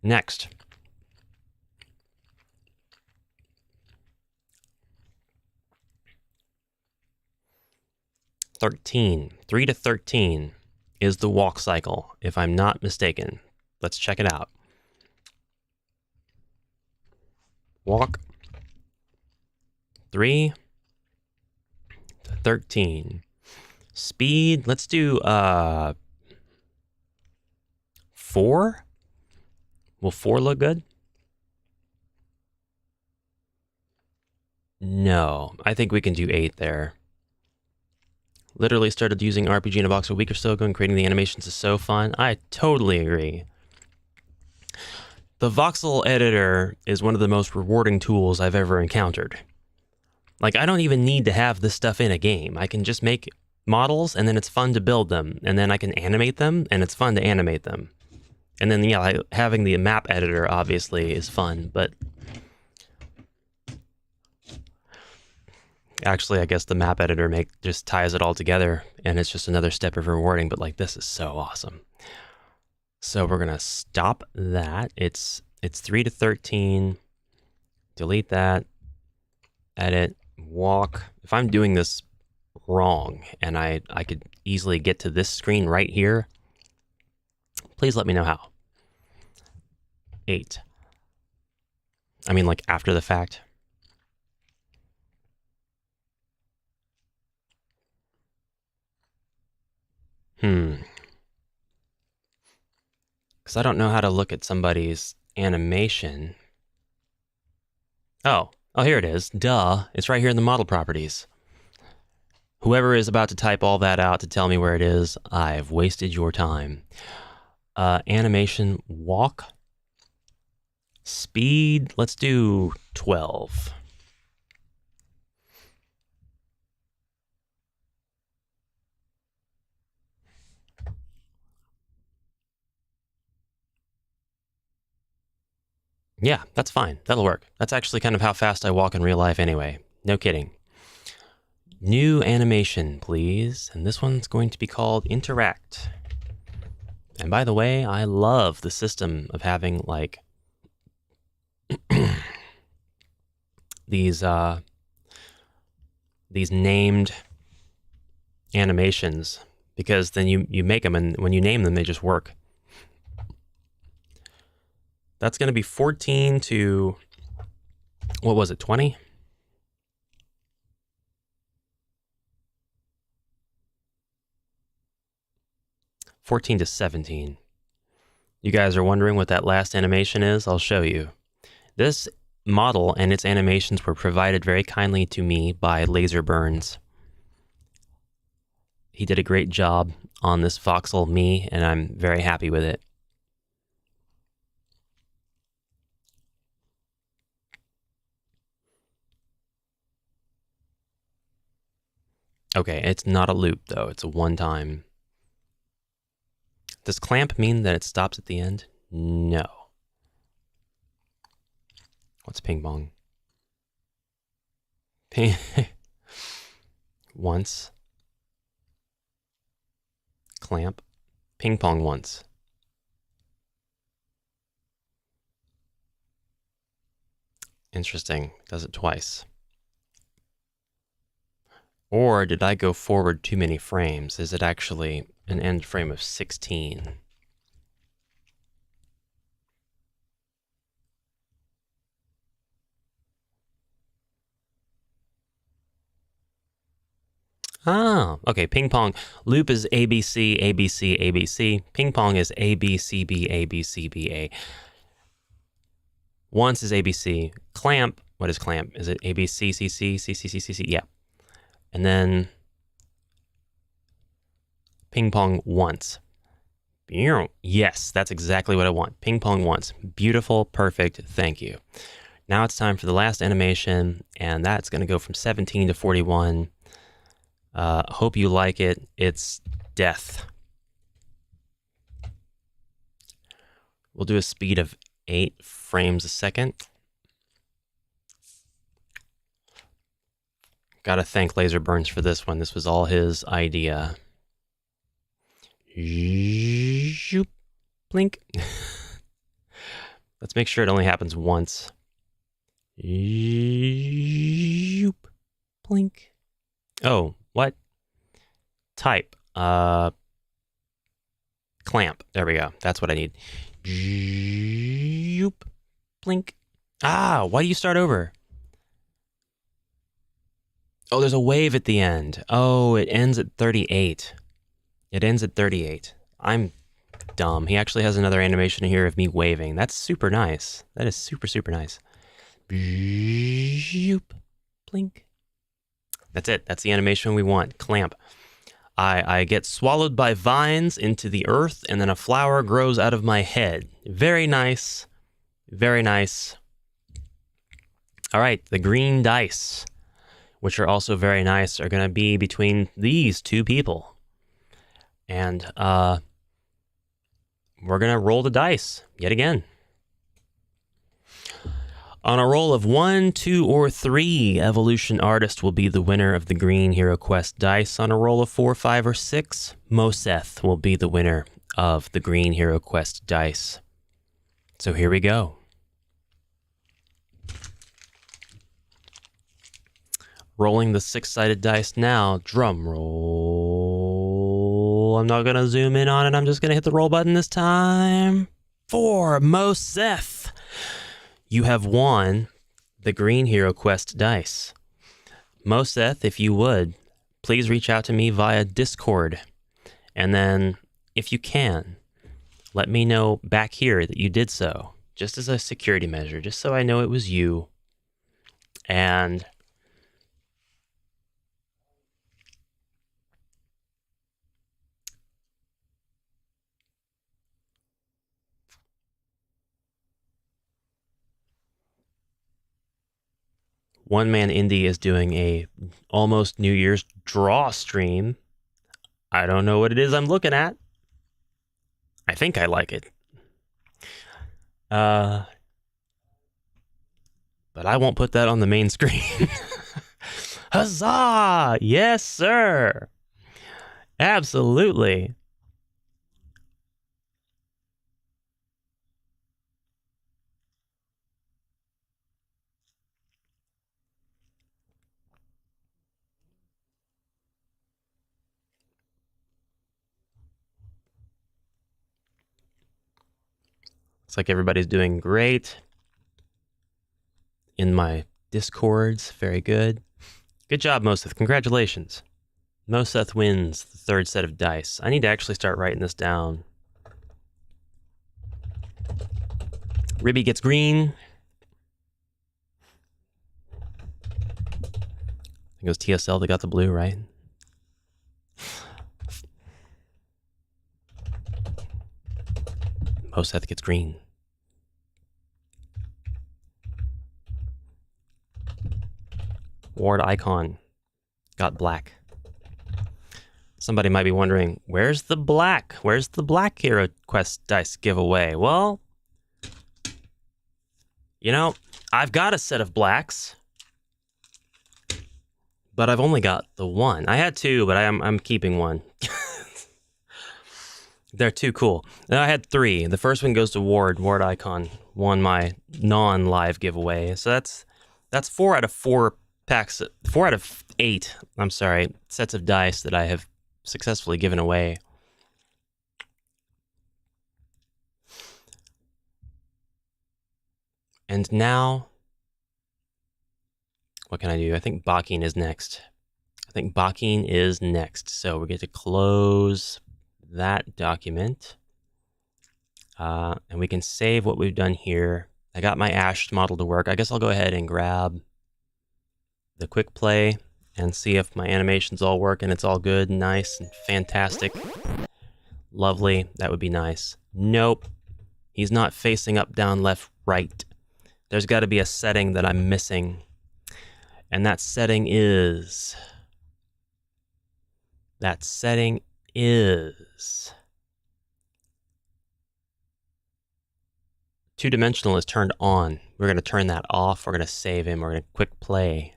Next. $13. 3 to 13 is the walk cycle, if I'm not mistaken. Let's check it out. Walk. 3 to 13. Speed, let's do 4. Will 4 look good? No, I think we can do 8 there. Literally started using RPG in a box a week or so ago, and creating the animations is so fun. I totally agree. The voxel editor is one of the most rewarding tools I've ever encountered. Like, I don't even need to have this stuff in a game. I can just make models, and then it's fun to build them. And then I can animate them, and it's fun to animate them. And then, yeah, having the map editor, obviously, is fun, but... Actually, I guess the map editor just ties it all together, and it's just another step of rewarding, but like this is so awesome. So we're gonna stop that. It's 3 to 13. Delete that. Edit. Walk. If I'm doing this wrong and I could easily get to this screen right here, please let me know how. 8. I mean, like after the fact. Because I don't know how to look at somebody's animation. Oh, here it is. Duh. It's right here in the model properties. Whoever is about to type all that out to tell me where it is, I've wasted your time. Animation walk. Speed, let's do 12. Yeah, that's fine. That'll work. That's actually kind of how fast I walk in real life anyway. No kidding. New animation, please. And this one's going to be called Interact. And by the way, I love the system of having like these named animations, because then you make them, and when you name them, they just work. That's going to be 14 to, what was it, 20? $14 to 17. You guys are wondering what that last animation is? I'll show you. This model and its animations were provided very kindly to me by Laser Burns. He did a great job on this voxel me, and I'm very happy with it. Okay, it's not a loop though, it's a one-time. Does clamp mean that it stops at the end? No. What's ping pong? Once. Clamp. Ping pong once. Interesting. Does it twice. Or did I go forward too many frames? Is it actually an end frame of 16? Ah, okay, ping pong. Loop is ABC, ABC, ABC. Ping pong is ABCB, ABCBA. Once is ABC. Clamp, what is clamp? Is it ABCCC, CCCCC? Yeah. And then ping pong once. Yes, that's exactly what I want. Ping pong once. Beautiful, perfect, thank you. Now it's time for the last animation, and that's going to go from 17 to 41. Hope you like it. It's death. We'll do a speed of 8 frames a second. Gotta thank Laser Burns for this one. This was all his idea. Zoop, blink. Let's make sure it only happens once. Zoop, blink. Oh, what? Type. Clamp. There we go. That's what I need. Zoop, blink. Ah, why do you start over? Oh, there's a wave at the end. Oh, it ends at 38. It ends at 38. I'm dumb. He actually has another animation here of me waving. That's super nice. That is super, super nice. Zoop, blink. That's it. That's the animation we want. Clamp. I get swallowed by vines into the earth, and then a flower grows out of my head. Very nice. Very nice. All right, the green dice, which are also very nice, are going to be between these two people. And we're going to roll the dice yet again. On a roll of 1, 2, or 3, Evolution Artist will be the winner of the green HeroQuest dice. On a roll of 4, 5, or 6, Moseth will be the winner of the green HeroQuest dice. So here we go. Rolling the 6-sided dice now. Drum roll. I'm not going to zoom in on it. I'm just going to hit the roll button this time. 4, Moseth. You have won the green HeroQuest dice. Moseth, if you would, please reach out to me via Discord. And then, if you can, let me know back here that you did so, just as a security measure, just so I know it was you. And One Man Indie is doing a almost New Year's draw stream. I don't know what it is I'm looking at. I think I like it. But I won't put that on the main screen. Huzzah! Yes, sir. Absolutely. Looks like everybody's doing great in my Discords. Very good. Good job, Moseth. Congratulations. Moseth wins the 3rd set of dice. I need to actually start writing this down. Ribby gets green. I think it was TSL that got the blue, right? Moseth gets green. Ward Icon got black. Somebody might be wondering, where's the black? Where's the black HeroQuest dice giveaway? Well, you know, I've got a set of blacks, but I've only got the one. I had 2, but I'm keeping one. They're too cool. Now I had 3. The first one goes to Ward. Ward Icon won my non-live giveaway. So that's 4 out of 4 packs, 4 out of 8, I'm sorry, sets of dice that I have successfully given away. And now, what can I do? I think Bakin is next. So we get to close that document. And we can save what we've done here. I got my Ash model to work. I guess I'll go ahead and grab the quick play and see if my animations all work and it's all good and nice and fantastic. Lovely. That would be nice. Nope. He's not facing up, down, left, right. There's got to be a setting that I'm missing. And that setting is... Two-dimensional is turned on. We're going to turn that off. We're going to save him. We're going to quick play.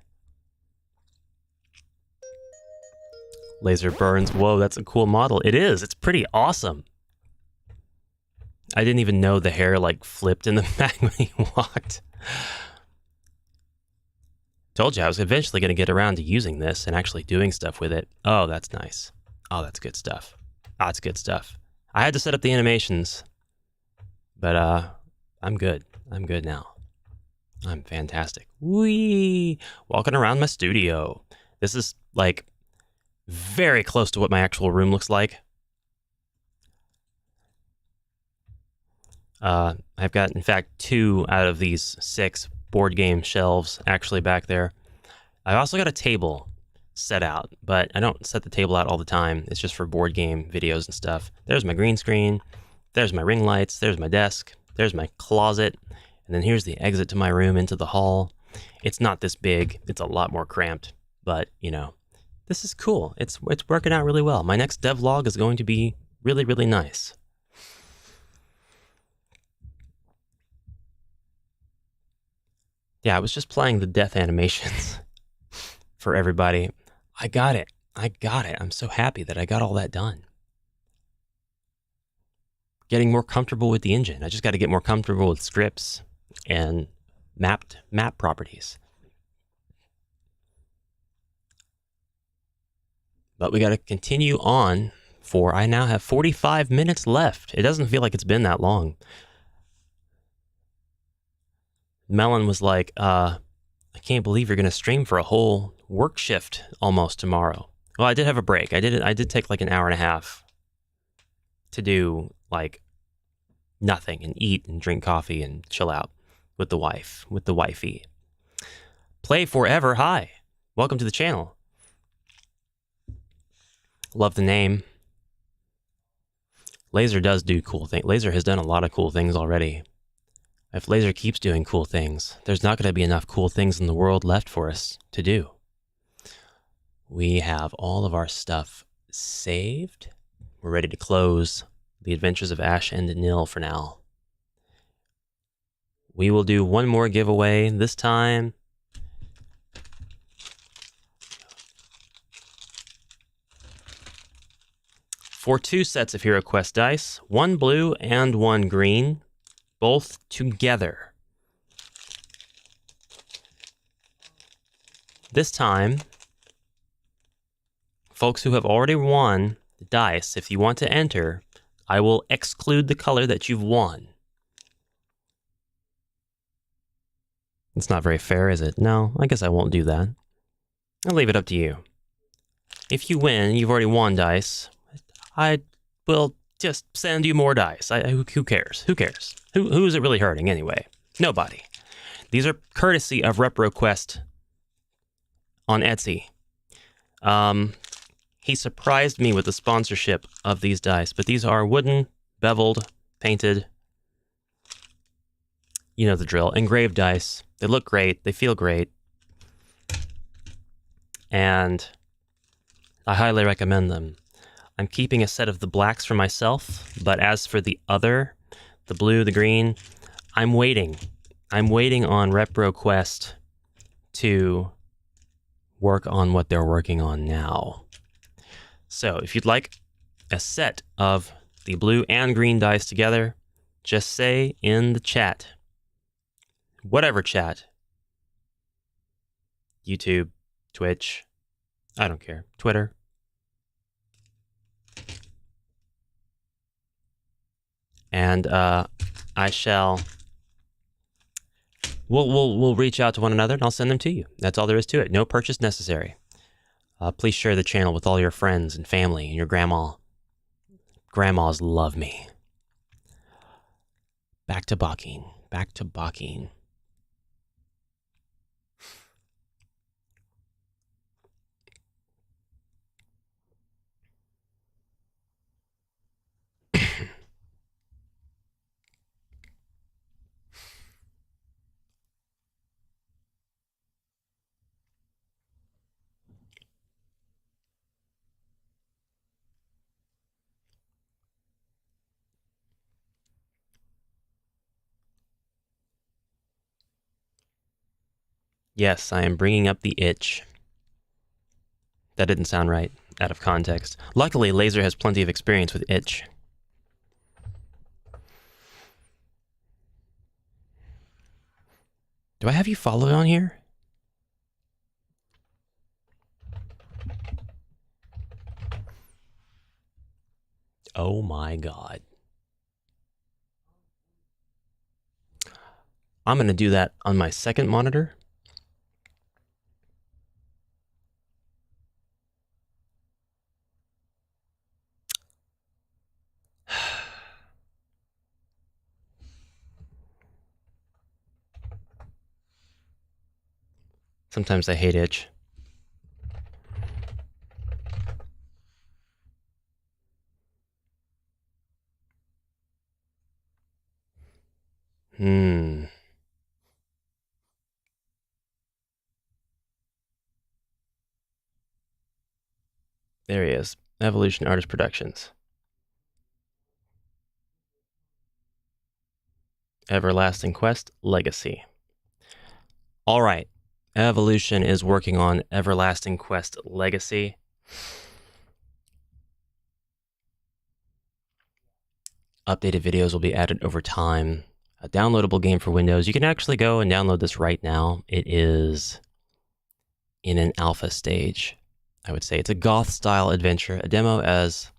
Laser burns. Whoa, that's a cool model. It is. It's pretty awesome. I didn't even know the hair like flipped in the back when he walked. Told you I was eventually going to get around to using this and actually doing stuff with it. Oh, that's nice. Oh, that's good stuff. That's good stuff. I had to set up the animations, but I'm good. I'm good now. I'm fantastic. Whee! Walking around my studio. This is like very close to what my actual room looks like. I've got, in fact, 2 out of these 6 board game shelves actually back there. I've also got a table set out, but I don't set the table out all the time. It's just for board game videos and stuff. There's my green screen. There's my ring lights. There's my desk. There's my closet. And then here's the exit to my room into the hall. It's not this big. It's a lot more cramped, but, you know, this is cool. It's working out really well. My next devlog is going to be really, really nice. Yeah, I was just playing the death animations for everybody. I got it. I'm so happy that I got all that done. Getting more comfortable with the engine. I just got to get more comfortable with scripts and map properties. But we got to continue on for, I now have 45 minutes left. It doesn't feel like it's been that long. Melon was like, I can't believe you're going to stream for a whole work shift almost tomorrow. Well, I did have a break. I did take like an hour and a half to do like nothing and eat and drink coffee and chill out with the wifey. Play Forever. Hi. Welcome to the channel. Love the name. Laser does do cool things. Laser has done a lot of cool things already. If Laser keeps doing cool things, there's not going to be enough cool things in the world left for us to do. We have all of our stuff saved. We're ready to close the Adventures of Ash and Nil for now. We will do one more giveaway this time. For 2 sets of HeroQuest dice, 1 blue and 1 green, both together. This time, folks who have already won the dice, if you want to enter, I will exclude the color that you've won. It's not very fair, is it? No, I guess I won't do that. I'll leave it up to you. If you win, you've already won dice, I will just send you more dice. Who cares? Who cares? Who's it really hurting anyway? Nobody. These are courtesy of HeroQuest on Etsy. He surprised me with the sponsorship of these dice, but these are wooden, beveled, painted, you know the drill, engraved dice. They look great. They feel great. And I highly recommend them. I'm keeping a set of the blacks for myself, but as for the other, the blue, the green, I'm waiting. I'm waiting on HeroQuest to work on what they're working on now. So if you'd like a set of the blue and green dice together, just say in the chat, whatever chat, YouTube, Twitch, I don't care, Twitter, and I shall, we'll reach out to one another and I'll send them to you. That's all there is to it. No purchase necessary. Please share the channel with all your friends and family and your grandma. Grandmas love me. Back to Bakin. Back to Bakin. Yes, I am bringing up the itch. That didn't sound right, out of context. Luckily, Laser has plenty of experience with itch. Do I have you followed on here? Oh my god. I'm going to do that on my second monitor. Sometimes I hate itch. There he is. Evolution Artist Productions. Everlasting Quest Legacy. All right. Evolution is working on Everlasting Quest Legacy. Updated videos will be added over time. A downloadable game for Windows. You can actually go and download this right now. It is in an alpha stage. I would say it's a goth-style adventure, a demo as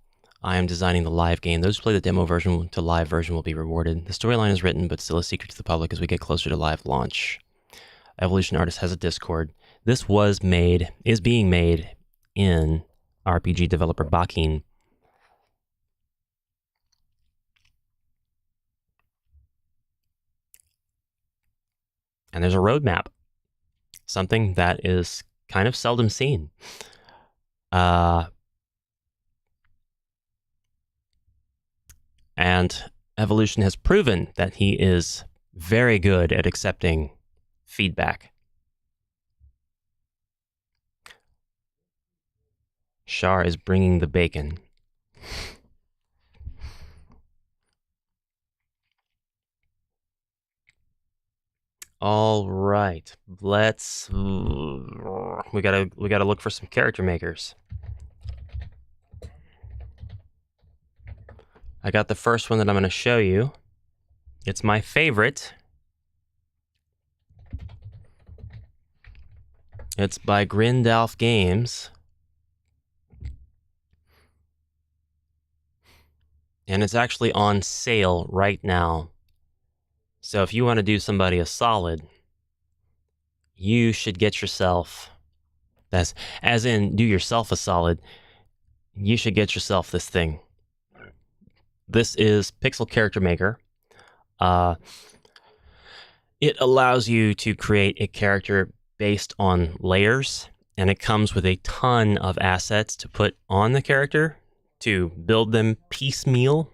I am designing the live game. Those who play the demo version to live version will be rewarded. The storyline is written, but still a secret to the public as we get closer to live launch. Evolution Artist has a Discord. This is being made in RPG developer Bakin. And there's a roadmap, something that is kind of seldom seen. And Evolution has proven that he is very good at accepting feedback. Shar is bringing the bacon. All right, let's. We gotta look for some character makers. I got the first one that I'm going to show you. It's my favorite. It's by Gamedev Games. And it's actually on sale right now. So if you want to do somebody a solid, you should get yourself, as in do yourself a solid, you should get yourself this thing. This is Pixel Character Maker. It allows you to create a character based on layers, and it comes with a ton of assets to put on the character to build them piecemeal,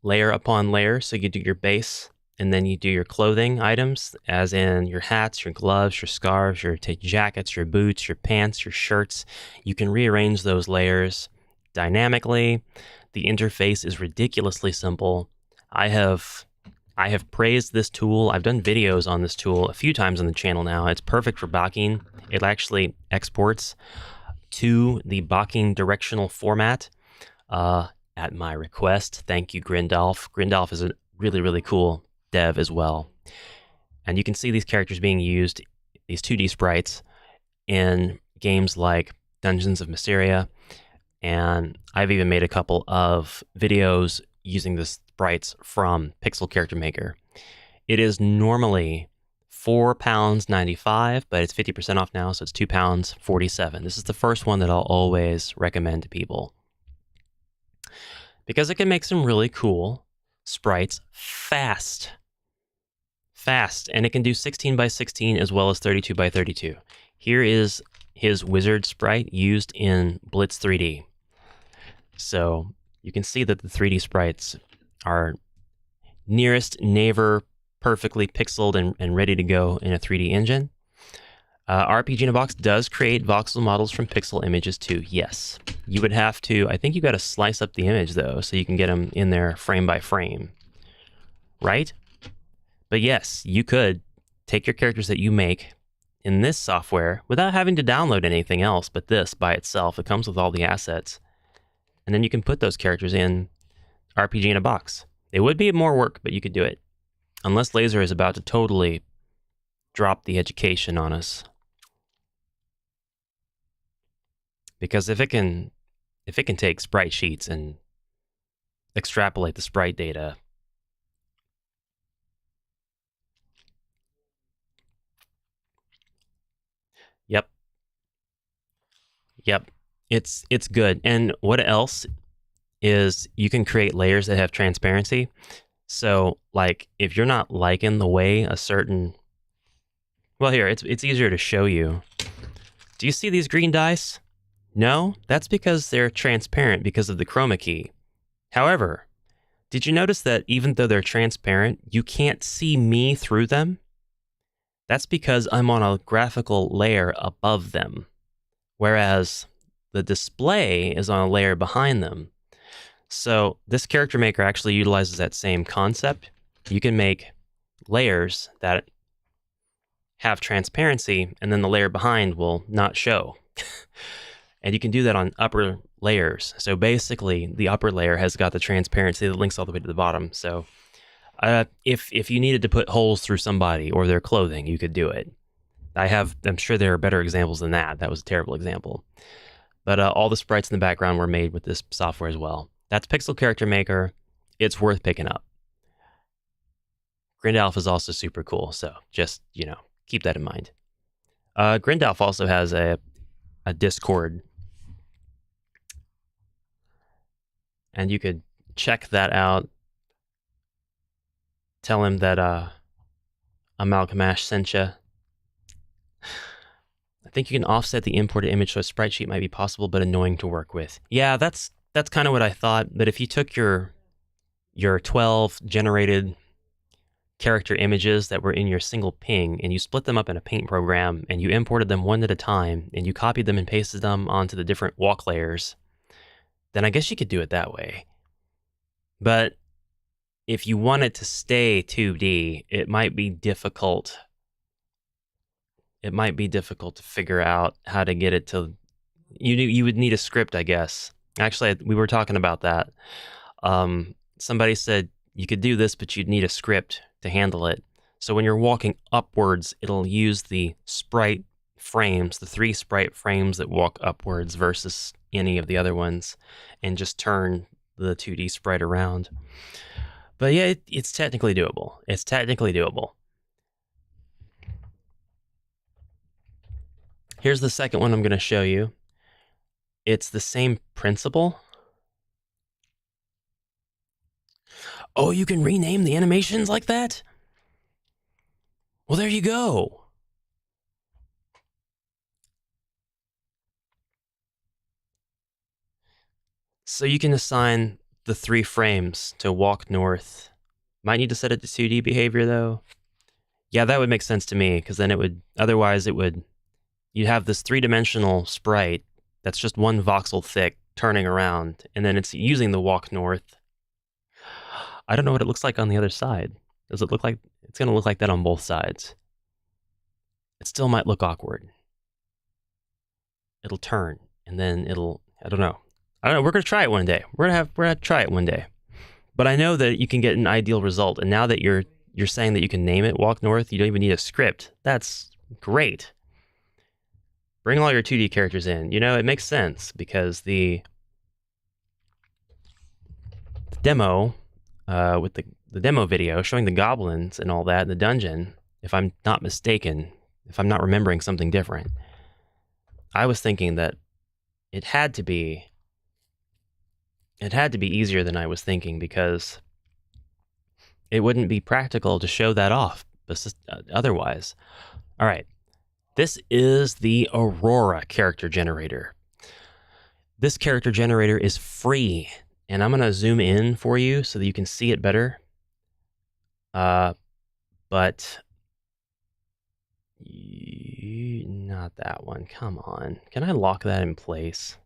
layer upon layer. So you do your base, and then you do your clothing items, as in your hats, your gloves, your scarves, your jackets, your boots, your pants, your shirts. You can rearrange those layers dynamically. The interface is ridiculously simple. I have praised this tool. I've done videos on this tool a few times on the channel now. It's perfect for Bakin. It actually exports to the Bakin directional format at my request. Thank you, Gamedev. Gamedev is a really, really cool dev as well. And you can see these characters being used, these 2D sprites, in games like Dungeons of Mysteria. And I've even made a couple of videos using the sprites from Pixel Character Maker. It is normally £4.95, but it's 50% off now, so it's £2.47. This is the first one that I'll always recommend to people, because it can make some really cool sprites fast, and it can do 16 by 16 as well as 32 by 32. Here is his wizard sprite used in Blitz 3D. So you can see that the 3D sprites are nearest neighbor perfectly pixeled and ready to go in a 3D engine. RPG in a Box does create voxel models from pixel images too, yes. You would have to, I think you got to slice up the image though, so you can get them in there frame by frame, right? But yes, you could take your characters that you make in this software without having to download anything else but this by itself. It comes with all the assets. And then you can put those characters in RPG in a Box. It would be more work, but you could do it. Unless Laser is about to totally drop the education on us. Because if it can take sprite sheets and extrapolate the sprite data, Yep. It's good. And what else is you can create layers that have transparency. So like if you're not liking the way a certain, well here, it's easier to show you. Do you see these green dice? No, that's because they're transparent because of the chroma key. However, did you notice that even though they're transparent, you can't see me through them? That's because I'm on a graphical layer above them, whereas the display is on a layer behind them. So this character maker actually utilizes that same concept. You can make layers that have transparency, and then the layer behind will not show. And you can do that on upper layers. So basically, the upper layer has got the transparency that links all the way to the bottom. So if you needed to put holes through somebody or their clothing, you could do it. I'm sure there are better examples than that. That was a terrible example. But all the sprites in the background were made with this software as well. That's Pixel Character Maker. It's worth picking up. Grindalf is also super cool, so just, keep that in mind. Grindalf also has a Discord, and you could check that out. Tell him that AmalgamAsh sent you. I think you can offset the imported image so a sprite sheet might be possible, but annoying to work with. Yeah, that's kind of what I thought. But if you took your 12 generated character images that were in your single ping and you split them up in a paint program and you imported them one at a time and you copied them and pasted them onto the different walk layers, then I guess you could do it that way. But if you want it to stay 2D, it might be difficult. It might be difficult to figure out how to get it to... You would need a script, I guess. Actually, we were talking about that. Somebody said you could do this, but you'd need a script to handle it. So when you're walking upwards, it'll use the sprite frames, the 3 sprite frames that walk upwards versus any of the other ones, and just turn the 2D sprite around. But yeah, it's technically doable. It's technically doable. Here's the second one I'm going to show you. It's the same principle. Oh, you can rename the animations like that? Well, there you go. So you can assign the 3 frames to walk north. Might need to set it to 2D behavior, though. Yeah, that would make sense to me, because then you'd have this 3-dimensional sprite that's just 1 voxel thick turning around, and then it's using the walk north. I don't know what it looks like on the other side. Does it look like... It's going to look like that on both sides. It still might look awkward. It'll turn, and then it'll... I don't know. We're going to try it one day. We're going to try it one day. But I know that you can get an ideal result, and now that you're saying that you can name it Walk North, you don't even need a script. That's great. Bring all your 2D characters in. It makes sense, because the demo... with the demo video showing the goblins and all that in the dungeon, if I'm not mistaken, if I'm not remembering something different, I was thinking that it had to be easier than I was thinking, because it wouldn't be practical to show that off otherwise. All right, this is the Aurora character generator. This character generator is free. And I'm going to zoom in for you so that you can see it better. But not that one. Come on. Can I lock that in place?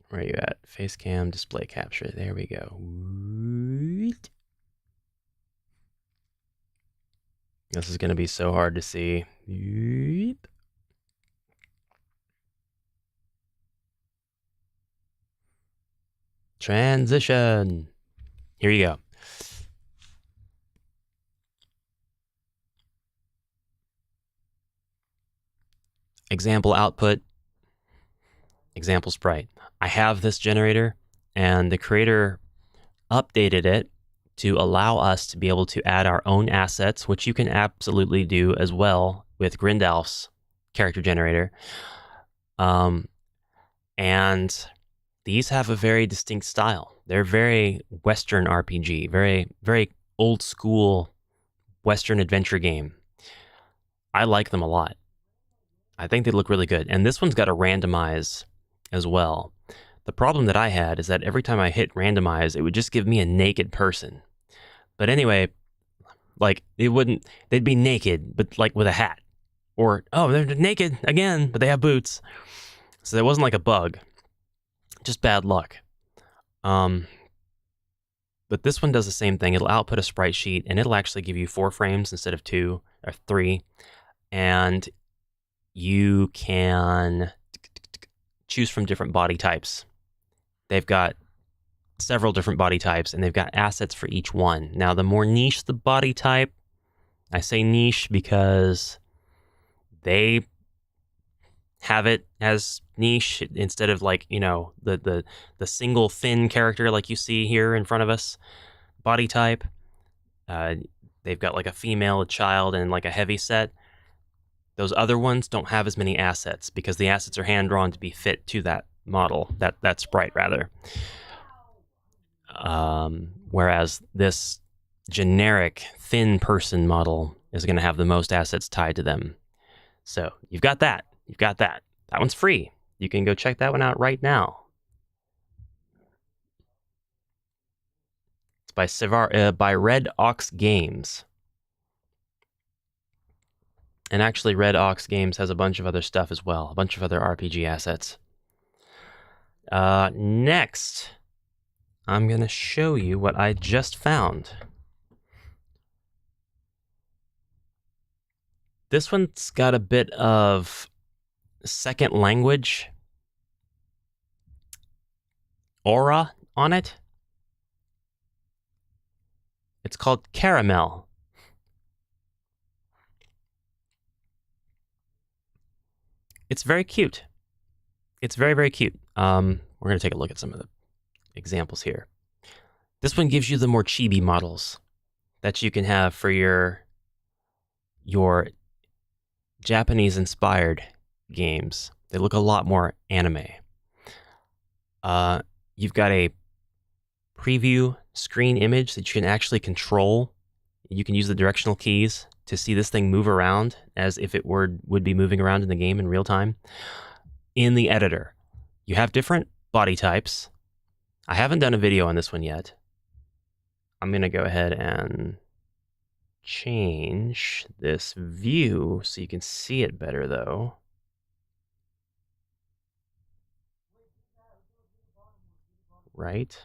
Where are you at? Face cam, display capture. There we go. This is going to be so hard to see. Transition. Here you go. Example output. Example sprite. I have this generator, and the creator updated it to allow us to be able to add our own assets, which you can absolutely do as well with Grindalf's character generator. And these have a very distinct style. They're very Western RPG, very, very old school Western adventure game. I like them a lot. I think they look really good. And this one's got a randomize as well. The problem that I had is that every time I hit randomize, it would just give me a naked person. But anyway, like, they'd be naked, but like with a hat. Or, oh, they're naked again, but they have boots. So that wasn't like a bug. Just bad luck. But this one does the same thing. It'll output a sprite sheet, and it'll actually give you 4 frames instead of 2 or 3. And you can choose from different body types. They've got several different body types, and they've got assets for each one. Now, the more niche the body type, I say niche because they have it as niche instead of like, you know, the single thin character like you see here in front of us. Body type, they've got like a female, a child, and like a heavy set. Those other ones don't have as many assets because the assets are hand-drawn to be fit to that model, that sprite rather. Whereas this generic thin person model is going to have the most assets tied to them. So you've got that. You've got that. That one's free. You can go check that one out right now. It's by Red Ox Games. And actually, Red Ox Games has a bunch of other stuff as well, a bunch of other RPG assets. Next, I'm going to show you what I just found. This one's got a bit of second language aura on it. It's called Caramel. It's very cute. It's very, very cute. We're going to take a look at some of the examples here. This one gives you the more chibi models that you can have for your Japanese-inspired games. They look a lot more anime. You've got a preview screen image that you can actually control. You can use the directional keys to see this thing move around as if it would be moving around in the game in real time. In the editor, you have different body types. I haven't done a video on this one yet. I'm going to go ahead and change this view so you can see it better, though. Right?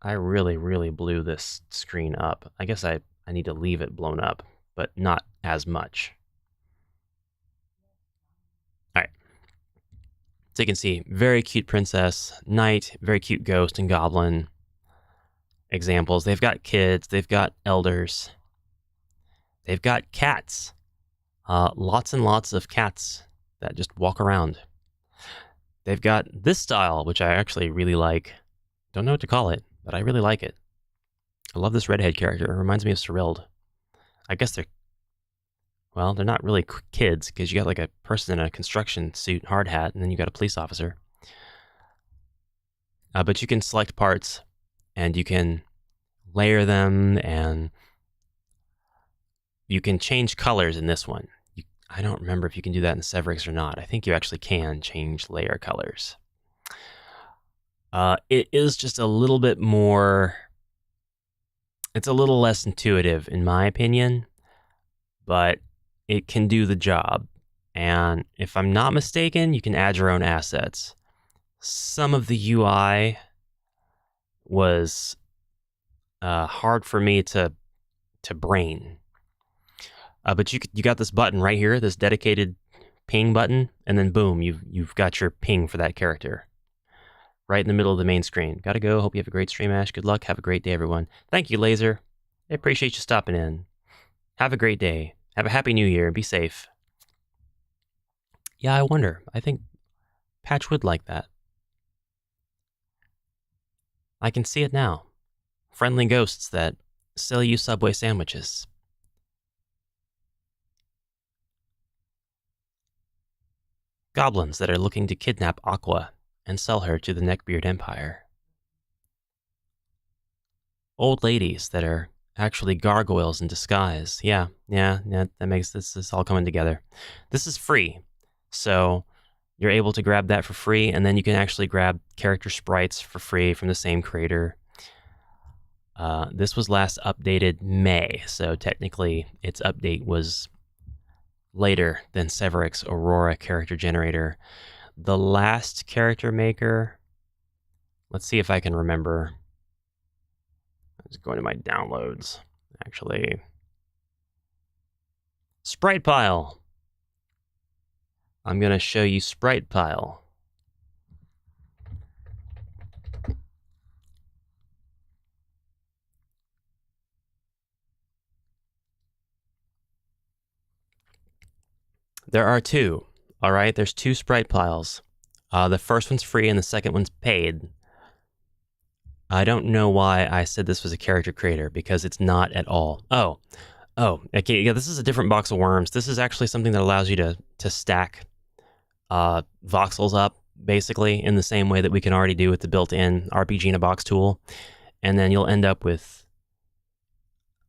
I really, really blew this screen up. I guess I need to leave it blown up, but not as much. All right. So you can see, very cute princess, knight, very cute ghost and goblin examples. They've got kids, they've got elders, they've got cats. Lots and lots of cats that just walk around. They've got this style, which I actually really like. Don't know what to call it, but I really like it. I love this redhead character. It reminds me of Cyrilde. I guess they're not really kids, because you got like a person in a construction suit, hard hat, and then you got a police officer. But you can select parts, and you can layer them, and you can change colors in this one. I don't remember if you can do that in Severix or not. I think you actually can change layer colors. It is just a little bit more... It's a little less intuitive, in my opinion, but it can do the job. And if I'm not mistaken, you can add your own assets. Some of the UI was hard for me to brain. But you got this button right here, this dedicated ping button, and then boom, you've got your ping for that character. Right in the middle of the main screen. Gotta go. Hope you have a great stream, Ash. Good luck. Have a great day, everyone. Thank you, Laser. I appreciate you stopping in. Have a great day. Have a happy new year. Be safe. Yeah, I wonder. I think Patch would like that. I can see it now. Friendly ghosts that sell you Subway sandwiches. Goblins that are looking to kidnap Aqua and sell her to the Neckbeard Empire. Old ladies that are actually gargoyles in disguise. Yeah, that makes this all coming together. This is free, so you're able to grab that for free, and then you can actually grab character sprites for free from the same creator. This was last updated May, so technically its update was later than Severix Aurora character generator. The last character maker Let's see if I can remember. I'm just going to my downloads, actually. Sprite Pile. I'm going to show you Sprite Pile. There are two, all right? There's two Sprite Piles. The first one's free and the second one's paid. I don't know why I said this was a character creator, because it's not at all. Oh, okay, yeah, this is a different box of worms. This is actually something that allows you to stack voxels up, basically, in the same way that we can already do with the built-in RPG in a box tool. And then you'll end up with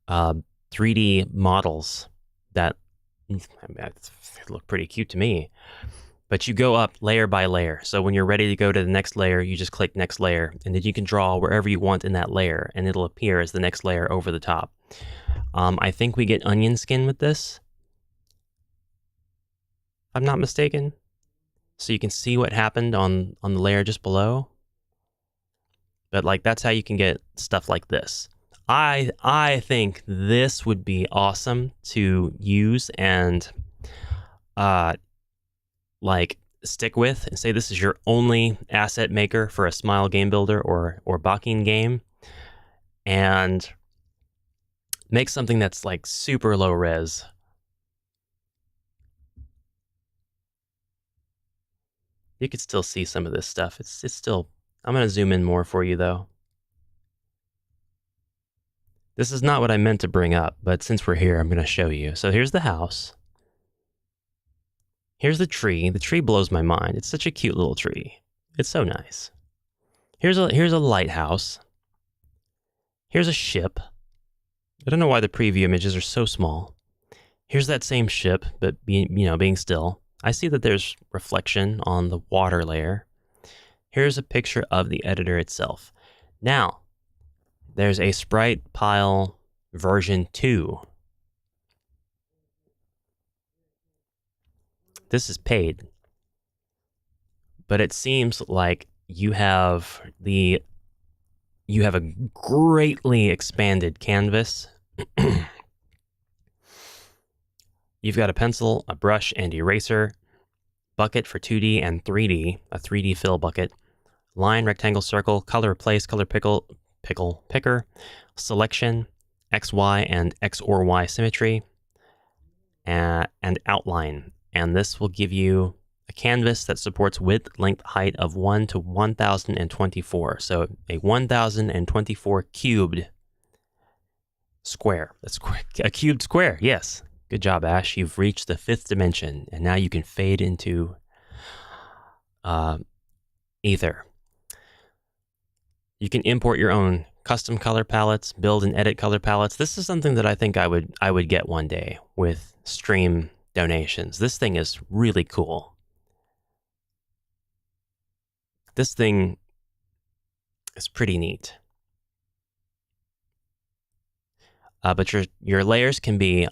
3D models that look pretty cute to me. But you go up layer by layer. So when you're ready to go to the next layer, you just click next layer, and then you can draw wherever you want in that layer, and it'll appear as the next layer over the top. I think we get onion skin with this, if I'm not mistaken. So you can see what happened on the layer just below. But like, that's how you can get stuff like this. I think this would be awesome to use and like stick with, and say this is your only asset maker for a Smile game builder or Bakin game, and make something that's like super low res. You could still see some of this stuff. It's still, I'm going to zoom in more for you though. This is not what I meant to bring up, but since we're here, I'm going to show you. So here's the house. Here's the tree. The tree blows my mind. It's such a cute little tree. It's so nice. Here's a lighthouse. Here's a ship. I don't know why the preview images are so small. Here's that same ship, but being still. I see that there's reflection on the water layer. Here's a picture of the editor itself. Now, there's a Sprite Pile version 2. This is paid, but it seems like you have a greatly expanded canvas. You've got a pencil, a brush, and eraser, bucket for 2D and 3D, a 3D fill bucket, line, rectangle, circle, color replace, color picker, selection, X, Y, and X or Y symmetry, and outline. And this will give you a canvas that supports width, length, height of 1 to 1024. So a 1024 cubed square. That's a cubed square, yes. Good job, Ash. You've reached the 5th dimension, and now you can fade into ether. You can import your own custom color palettes, build and edit color palettes. This is something that I think I would get one day with stream donations. This thing is really cool. This thing is pretty neat. But your layers can be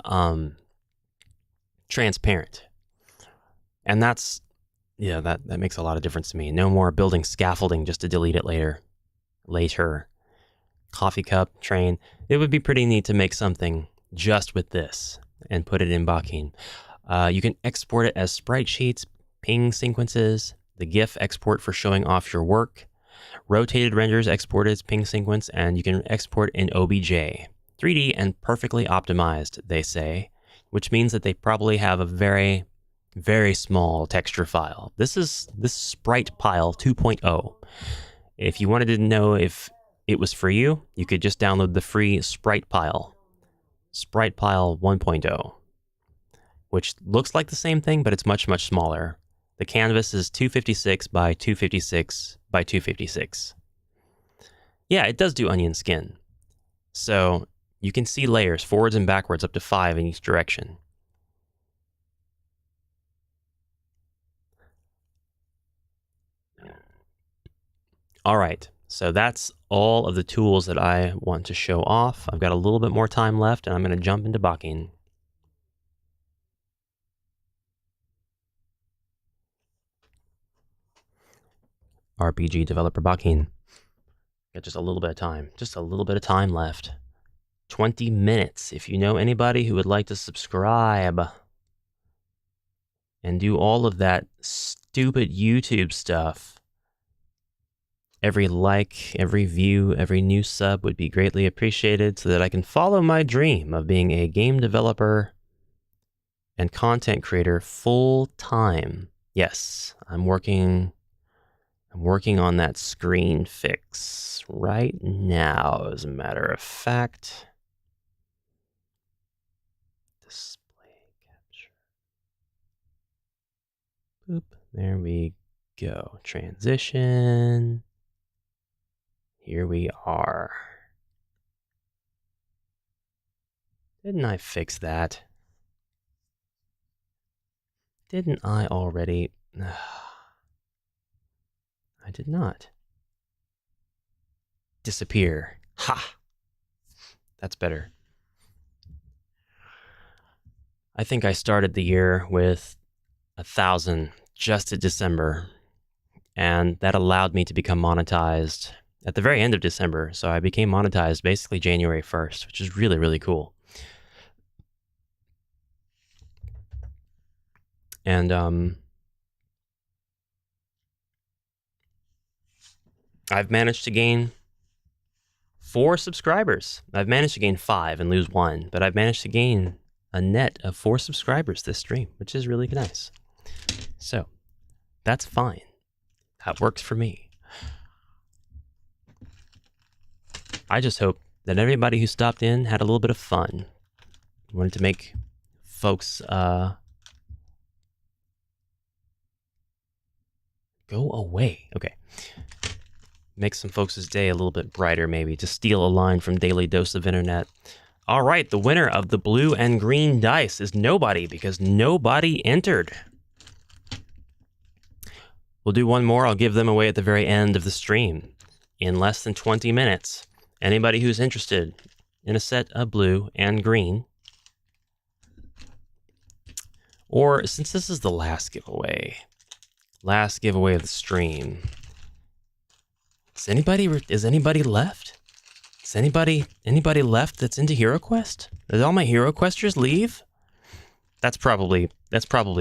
transparent, and that's, yeah, that makes a lot of difference to me. No more building scaffolding just to delete it later. Coffee cup, train. It would be pretty neat to make something just with this and put it in Bakin. You can export it as sprite sheets, ping sequences, the GIF export for showing off your work, rotated renders exported as ping sequence, and you can export in OBJ. 3D and perfectly optimized, they say, which means that they probably have a very, very small texture file. This is Sprite Pile 2.0. If you wanted to know if it was for you, you could just download the free Sprite Pile 1.0, which looks like the same thing, but it's much, much smaller. The canvas is 256 by 256 by 256. Yeah, it does do onion skin. So you can see layers forwards and backwards up to 5 in each direction. All right, so that's all of the tools that I want to show off. I've got a little bit more time left, and I'm going to jump into Bakin. RPG developer Bakin. Got just a little bit of time. Just a little bit of time left. 20 minutes. If you know anybody who would like to subscribe and do all of that stupid YouTube stuff, every like, every view, every new sub would be greatly appreciated so that I can follow my dream of being a game developer and content creator full time. Yes, I'm working on that screen fix right now, as a matter of fact. Display capture. Boop. There we go. Transition. Here we are. Didn't I fix that? Didn't I already? I did not. Disappear. Ha! That's better. I think I started the year with 1,000 just at December, and that allowed me to become monetized at the very end of December. So I became monetized basically January 1st, which is really, really cool. And I've managed to gain 4 subscribers. I've managed to gain 5 and lose 1, but I've managed to gain a net of 4 subscribers this stream, which is really nice. So that's fine. That works for me. I just hope that everybody who stopped in had a little bit of fun. Wanted to make folks go away. Okay. Make some folks' day a little bit brighter, maybe, to steal a line from Daily Dose of Internet. All right, the winner of the blue and green dice is nobody, because nobody entered. We'll do one more. I'll give them away at the very end of the stream in less than 20 minutes. Anybody who's interested in a set of blue and green, or since this is the last giveaway of the stream, is anybody left? Is anybody left that's into HeroQuest? Did all my HeroQuesters leave? That's probably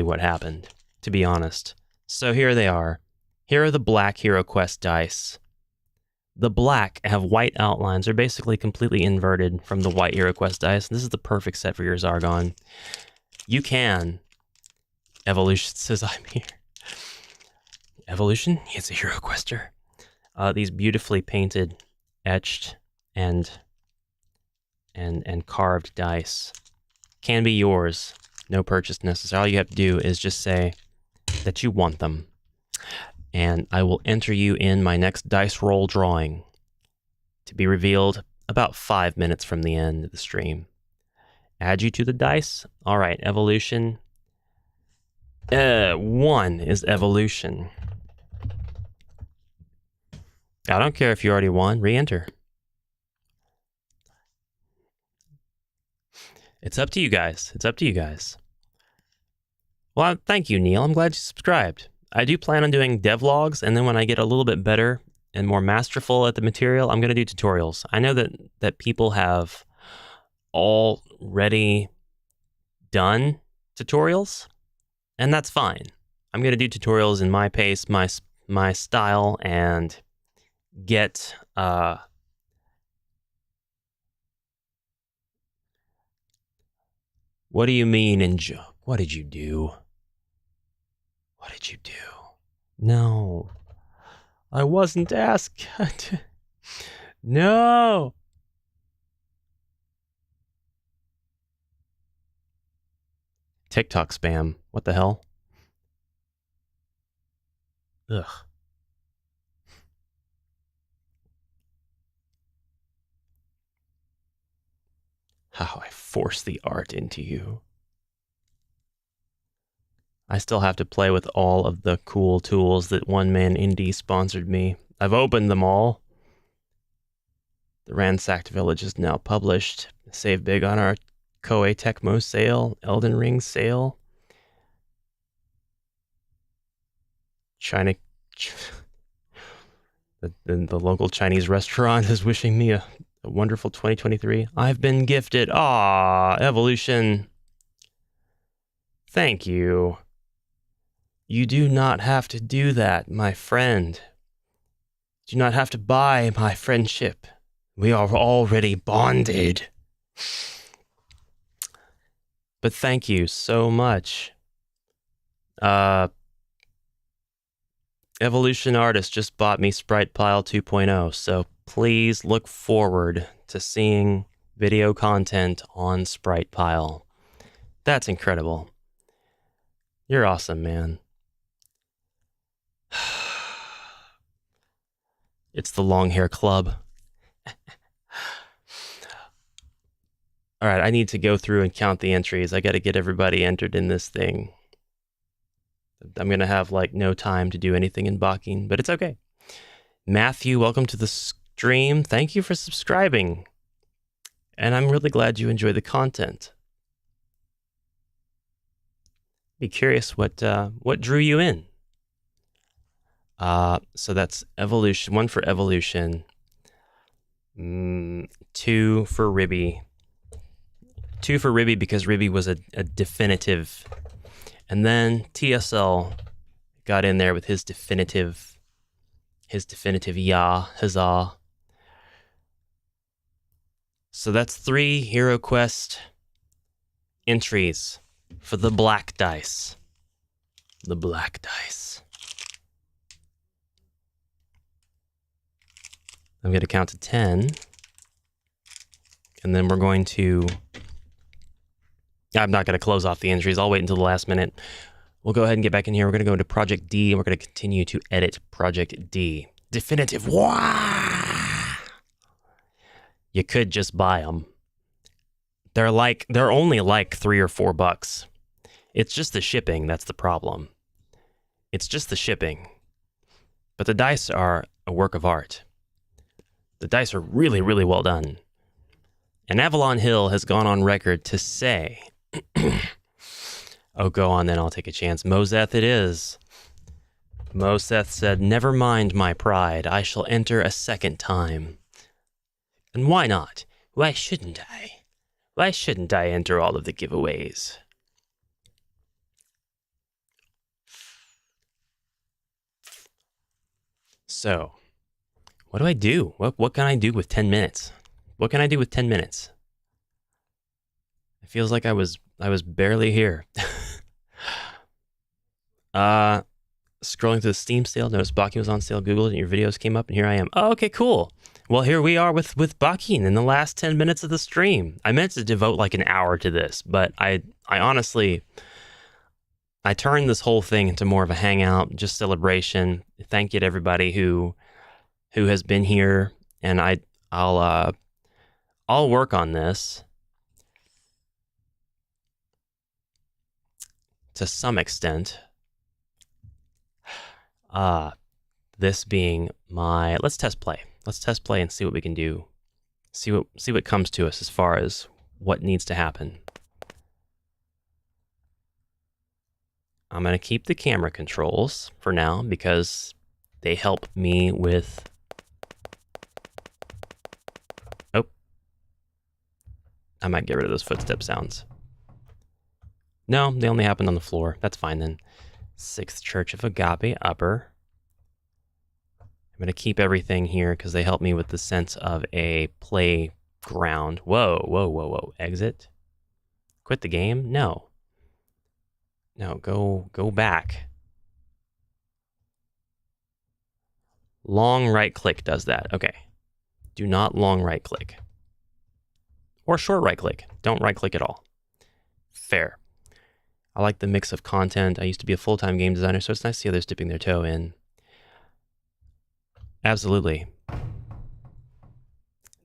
what happened, to be honest. So here they are. Here are the black HeroQuest dice. The black have white outlines. They're basically completely inverted from the white HeroQuest dice. This is the perfect set for your Zargon. You can. Evolution says I'm here. Evolution? He's a HeroQuester. These beautifully painted, etched, and carved dice can be yours. No purchase necessary. All you have to do is just say that you want them, and I will enter you in my next dice roll drawing to be revealed about 5 minutes from the end of the stream. Add you to the dice. All right, Evolution. 1 is Evolution. I don't care if you already won. Re-enter. It's up to you guys. It's up to you guys. Well, thank you, Neil. I'm glad you subscribed. I do plan on doing devlogs, and then when I get a little bit better and more masterful at the material, I'm going to do tutorials. I know that people have already done tutorials, and that's fine. I'm going to do tutorials in my pace, my style, and get what do you mean what did you do? What did you do? No. I wasn't asked. No. TikTok spam. What the hell? Ugh. How I force the art into you. I still have to play with all of the cool tools that One Man Indie sponsored me. I've opened them all. The Ransacked Village is now published. Save big on our Koei Tecmo sale, Elden Ring sale. The local Chinese restaurant is wishing me a wonderful 2023. I've been gifted. Ah, Evolution. Thank you. You do not have to do that, my friend. Do not have to buy my friendship. We are already bonded. But thank you so much. Evolution Artist just bought me Sprite Pile 2.0, so please look forward to seeing video content on Sprite Pile. That's incredible. You're awesome, man. It's the Long Hair Club. All right, I need to go through and count the entries. I got to get everybody entered in this thing. I'm going to have like no time to do anything in Bakin, but it's okay. Matthew, welcome to the stream. Thank you for subscribing. And I'm really glad you enjoy the content. Be curious what drew you in. So that's Evolution, 1 for Evolution, 2 for Ribby. 2 for Ribby because Ribby was a definitive. And then TSL got in there with his definitive huzzah. So that's 3 HeroQuest entries for the black dice. The black dice. I'm going to count to 10. And then we're going to... I'm not going to close off the entries. I'll wait until the last minute. We'll go ahead and get back in here. We're going to go into Project D, and we're going to continue to edit Project D. Definitive. Wah! You could just buy them. They're only like $3 or $4. It's just the shipping that's the problem. It's just the shipping. But the dice are a work of art. The dice are really, really well done. And Avalon Hill has gone on record to say... Oh, go on then, I'll take a chance. Moseth it is. Moseth said, never mind my pride, I shall enter a second time. And why not? Why shouldn't I? Why shouldn't I enter all of the giveaways? So, what do I do? What can I do with 10 minutes? What can I do with 10 minutes? It feels like I was barely here. Scrolling through the Steam sale, noticed Bakin was on sale, Googled it, and your videos came up, and here I am. Oh, okay, cool. Well, here we are with Bakin in the last 10 minutes of the stream. I meant to devote like an hour to this, but I honestly, I turned this whole thing into more of a hangout, just celebration. Thank you to everybody who has been here, and I'll work on this to some extent. This being my, let's test play and see what we can do. See what comes to us as far as what needs to happen. I'm going to keep the camera controls for now because they help me with... Oh. I might get rid of those footstep sounds. No, they only happened on the floor. That's fine then. 6th Church of Agape, upper. I'm going to keep everything here because they help me with the sense of a playground. Whoa. Exit? Quit the game? No. No, go back. Long right click does that. Okay. Do not long right click. Or short right click. Don't right click at all. Fair. I like the mix of content. I used to be a full-time game designer, so it's nice to see others dipping their toe in. Absolutely.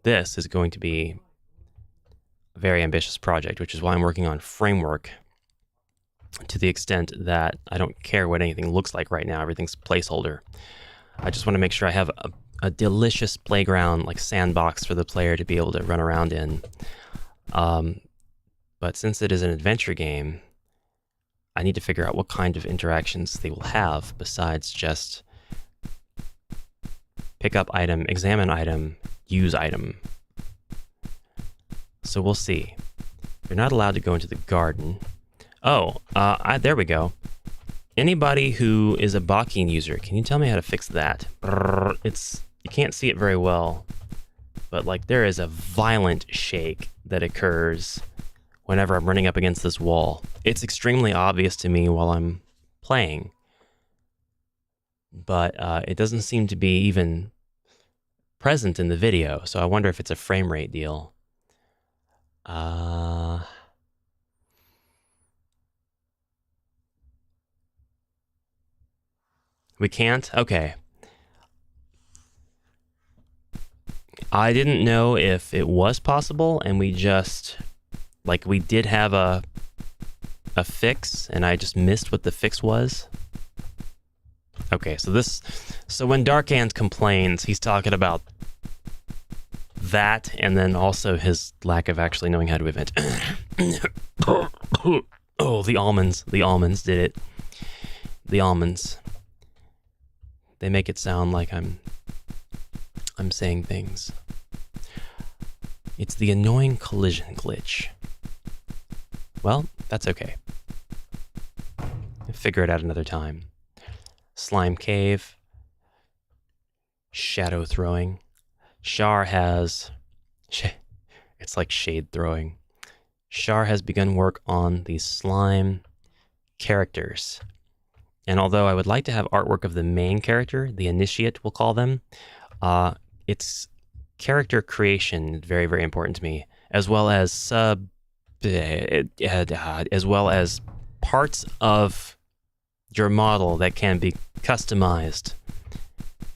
This is going to be a very ambitious project, which is why I'm working on framework to the extent that I don't care what anything looks like right now. Everything's placeholder. I just want to make sure I have a delicious playground, like sandbox for the player to be able to run around in. But since it is an adventure game, I need to figure out what kind of interactions they will have besides just pick up item, examine item, use item. So we'll see. You're not allowed to go into the garden. Oh, there we go. Anybody who is a Bakin user, can you tell me how to fix that? You can't see it very well, but like there is a violent shake that occurs whenever I'm running up against this wall. It's extremely obvious to me while I'm playing, but it doesn't seem to be even present in the video, so I wonder if it's a frame rate deal. We can't? Okay. I didn't know if it was possible, and we just, like, we did have a fix, and I just missed what the fix was. Okay, so when Darkhand complains, he's talking about that, and then also his lack of actually knowing how to event. Oh, the almonds did it. The almonds. They make it sound like I'm saying things. It's the annoying collision glitch. Well, that's okay. I'll figure it out another time. Slime cave. Shadow throwing. Shar has... It's like shade throwing. Shar has begun work on these slime characters. And although I would like to have artwork of the main character, the initiate, we'll call them, it's character creation, very, very important to me, as well as parts of your model that can be customized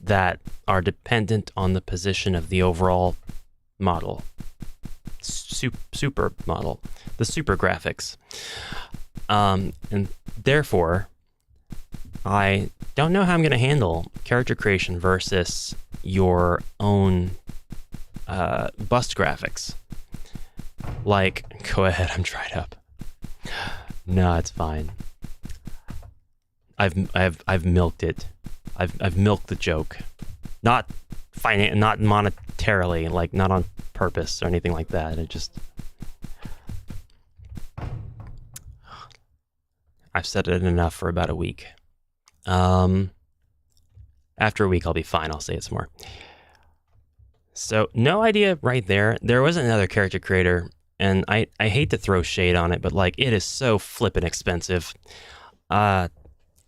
that are dependent on the position of the overall model, super model, the super graphics, and therefore I don't know how I'm going to handle character creation versus your own bust graphics. Like, go ahead, I'm dried up. No, it's fine. I've milked it. I've milked the joke. Not monetarily, like not on purpose or anything like that. It just, I've said it enough for about a week. After a week, I'll be fine. I'll say it some more. So, no idea right there. There was another character creator, and I hate to throw shade on it, but like it is so flippin' expensive. And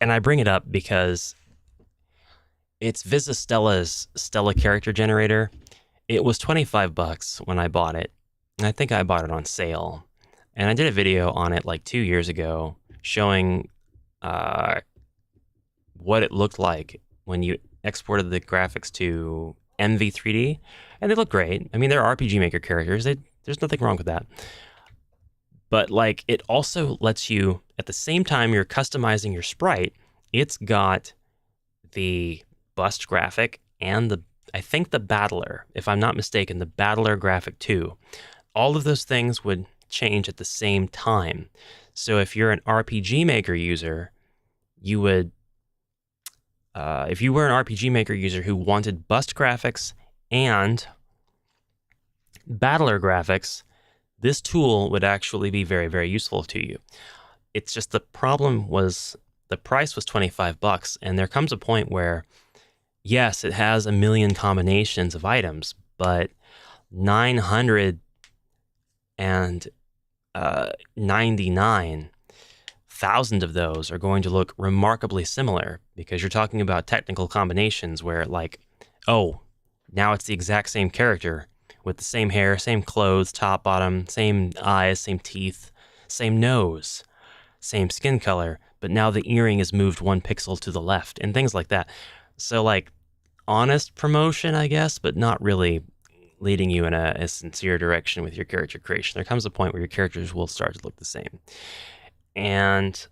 I bring it up because it's Vivace Stella's Stella character generator. It was $25 when I bought it, and I think I bought it on sale. And I did a video on it like 2 years ago showing what it looked like when you exported the graphics to MV3D, and they look great. I mean, they're RPG Maker characters. There's nothing wrong with that. But like, it also lets you, at the same time you're customizing your sprite, it's got the bust graphic and I think the battler, if I'm not mistaken, the battler graphic too. All of those things would change at the same time. So if you're an RPG Maker user, you would, if you were an RPG Maker user who wanted bust graphics and battler graphics, this tool would actually be very, very useful to you. It's just the problem was the price was $25, and there comes a point where, yes, it has a million combinations of items, but 999,000 of those are going to look remarkably similar, because you're talking about technical combinations where, like, oh, now it's the exact same character with the same hair, same clothes, top, bottom, same eyes, same teeth, same nose, same skin color, but now the earring is moved 1 pixel to the left, and things like that. So, like, honest promotion, I guess, but not really leading you in a sincere direction with your character creation. There comes a point where your characters will start to look the same. And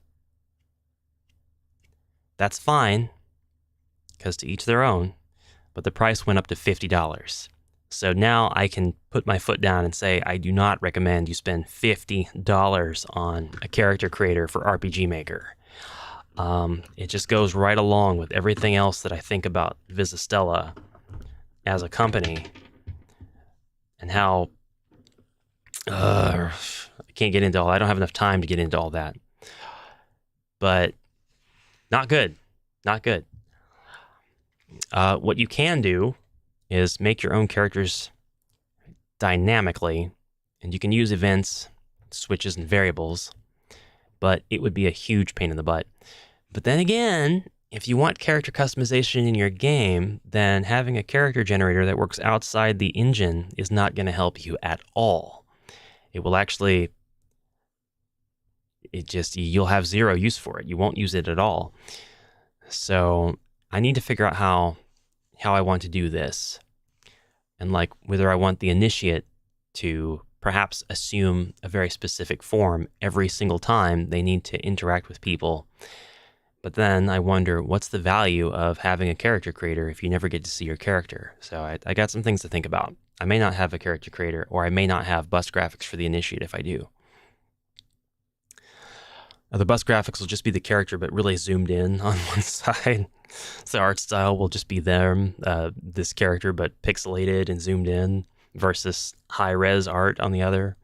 that's fine, because to each their own, but the price went up to $50. So now I can put my foot down and say, I do not recommend you spend $50 on a character creator for RPG Maker. It just goes right along with everything else that I think about Vivace Stella as a company and how I can't get into all. I don't have enough time to get into all that. But not good. Not good. What you can do is make your own characters dynamically, and you can use events, switches, and variables, but it would be a huge pain in the butt. But then again, if you want character customization in your game, then having a character generator that works outside the engine is not going to help you at all. It will actually, you'll have zero use for it. You won't use it at all. So I need to figure out how I want to do this. And like whether I want the initiate to perhaps assume a very specific form every single time they need to interact with people. But then I wonder, what's the value of having a character creator if you never get to see your character? So I got some things to think about. I may not have a character creator, or I may not have bus graphics for the initiate if I do. The bus graphics will just be the character, but really zoomed in on one side. So the art style will just be them, this character, but pixelated and zoomed in versus high-res art on the other.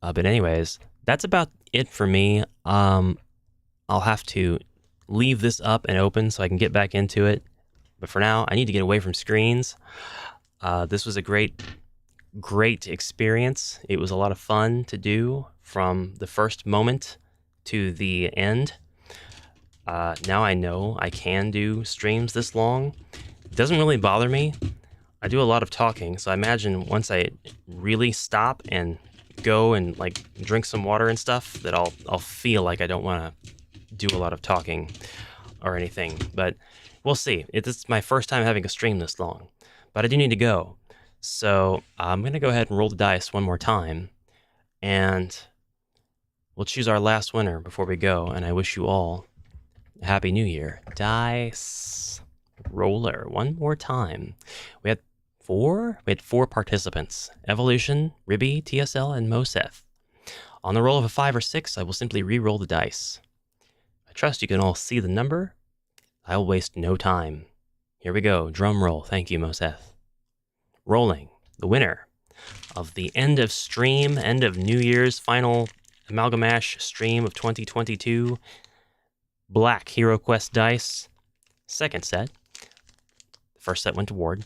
But anyways, that's about it for me. I'll have to leave this up and open so I can get back into it. But for now, I need to get away from screens. This was a great experience. It was a lot of fun to do from the first moment to the end. Now I know I can do streams this long. It doesn't really bother me. I do a lot of talking, so I imagine once I really stop and go and like drink some water and stuff, that I'll feel like I don't want to do a lot of talking or anything. But we'll see. It's my first time having a stream this long, but I do need to go. So I'm going to go ahead and roll the dice one more time, and we'll choose our last winner before we go, and I wish you all a Happy New Year. Dice roller one more time. We had four participants: Evolution, Ribby, TSL, and Moseth. On the roll of a 5 or 6, I will simply re-roll the dice. I trust you can all see the number. I will waste no time. Here we go. Drum roll. Thank you, Moseth. Rolling. The winner of the end of stream, end of New Year's final AmalgamAsh stream of 2022, Black HeroQuest dice, second set. The first set went to Ward.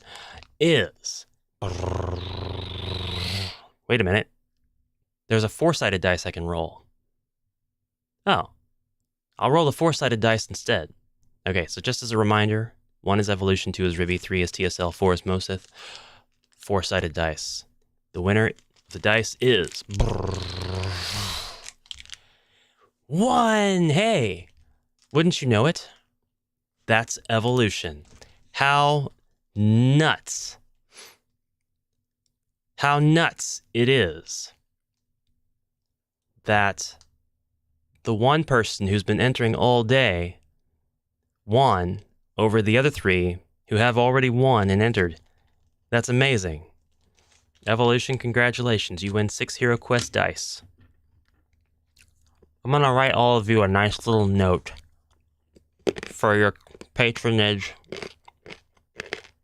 Is... Wait a minute. There's a 4-sided dice I can roll. Oh. I'll roll the 4-sided dice instead. Okay, so just as a reminder, 1 is Evolution, 2 is Ribby, 3 is TSL, 4 is Moseth. 4-sided dice. The winner of the dice is... 1! Hey! Wouldn't you know it? That's Evolution. How nuts. How nuts it is that the one person who's been entering all day won over the other 3 who have already won and entered. That's amazing. Evolution, congratulations. You win 6 HeroQuest dice. I'm going to write all of you a nice little note for your patronage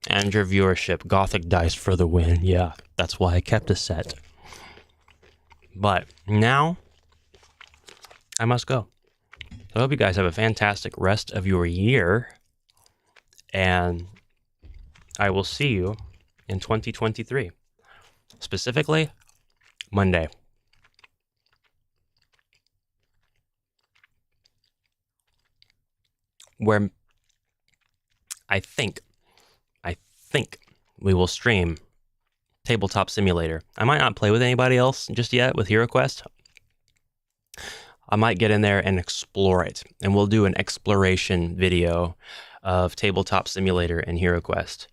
and your viewership. Gothic dice for the win. Yeah, that's why I kept a set. But now, I must go. I hope you guys have a fantastic rest of your year. And I will see you in 2023. Specifically, Monday. Where I think we will stream Tabletop Simulator. I might not play with anybody else just yet with HeroQuest. I might get in there and explore it, and we'll do an exploration video of Tabletop Simulator and HeroQuest.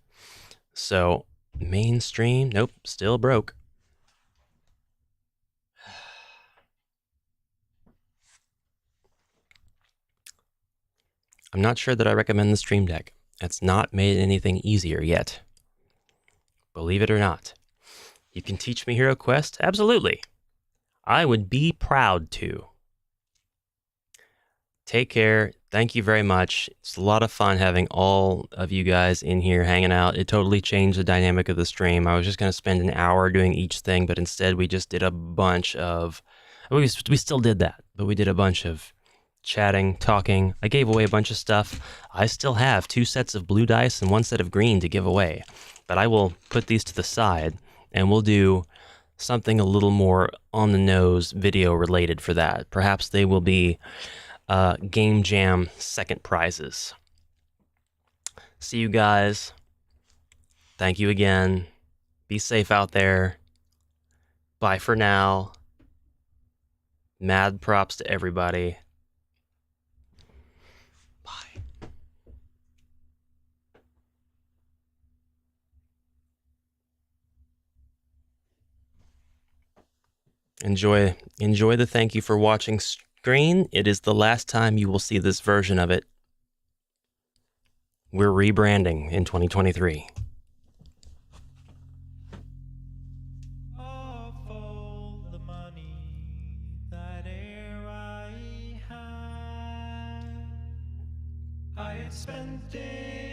So, mainstream, nope, still broke. I'm not sure that I recommend the Stream Deck. It's not made anything easier yet. Believe it or not. You can teach me HeroQuest? Absolutely. I would be proud to. Take care. Thank you very much. It's a lot of fun having all of you guys in here hanging out. It totally changed the dynamic of the stream. I was just going to spend an hour doing each thing, but instead we just did a bunch of... We still did that, but we did a bunch of chatting, talking. I gave away a bunch of stuff. I still have 2 sets of blue dice and 1 set of green to give away, but I will put these to the side, and we'll do something a little more on-the-nose video-related for that. Perhaps they will be Game Jam second prizes. See you guys. Thank you again. Be safe out there. Bye for now. Mad props to everybody. Bye. Enjoy the thank you for watching screen. It is the last time you will see this version of it. We're rebranding in 2023. I had spent it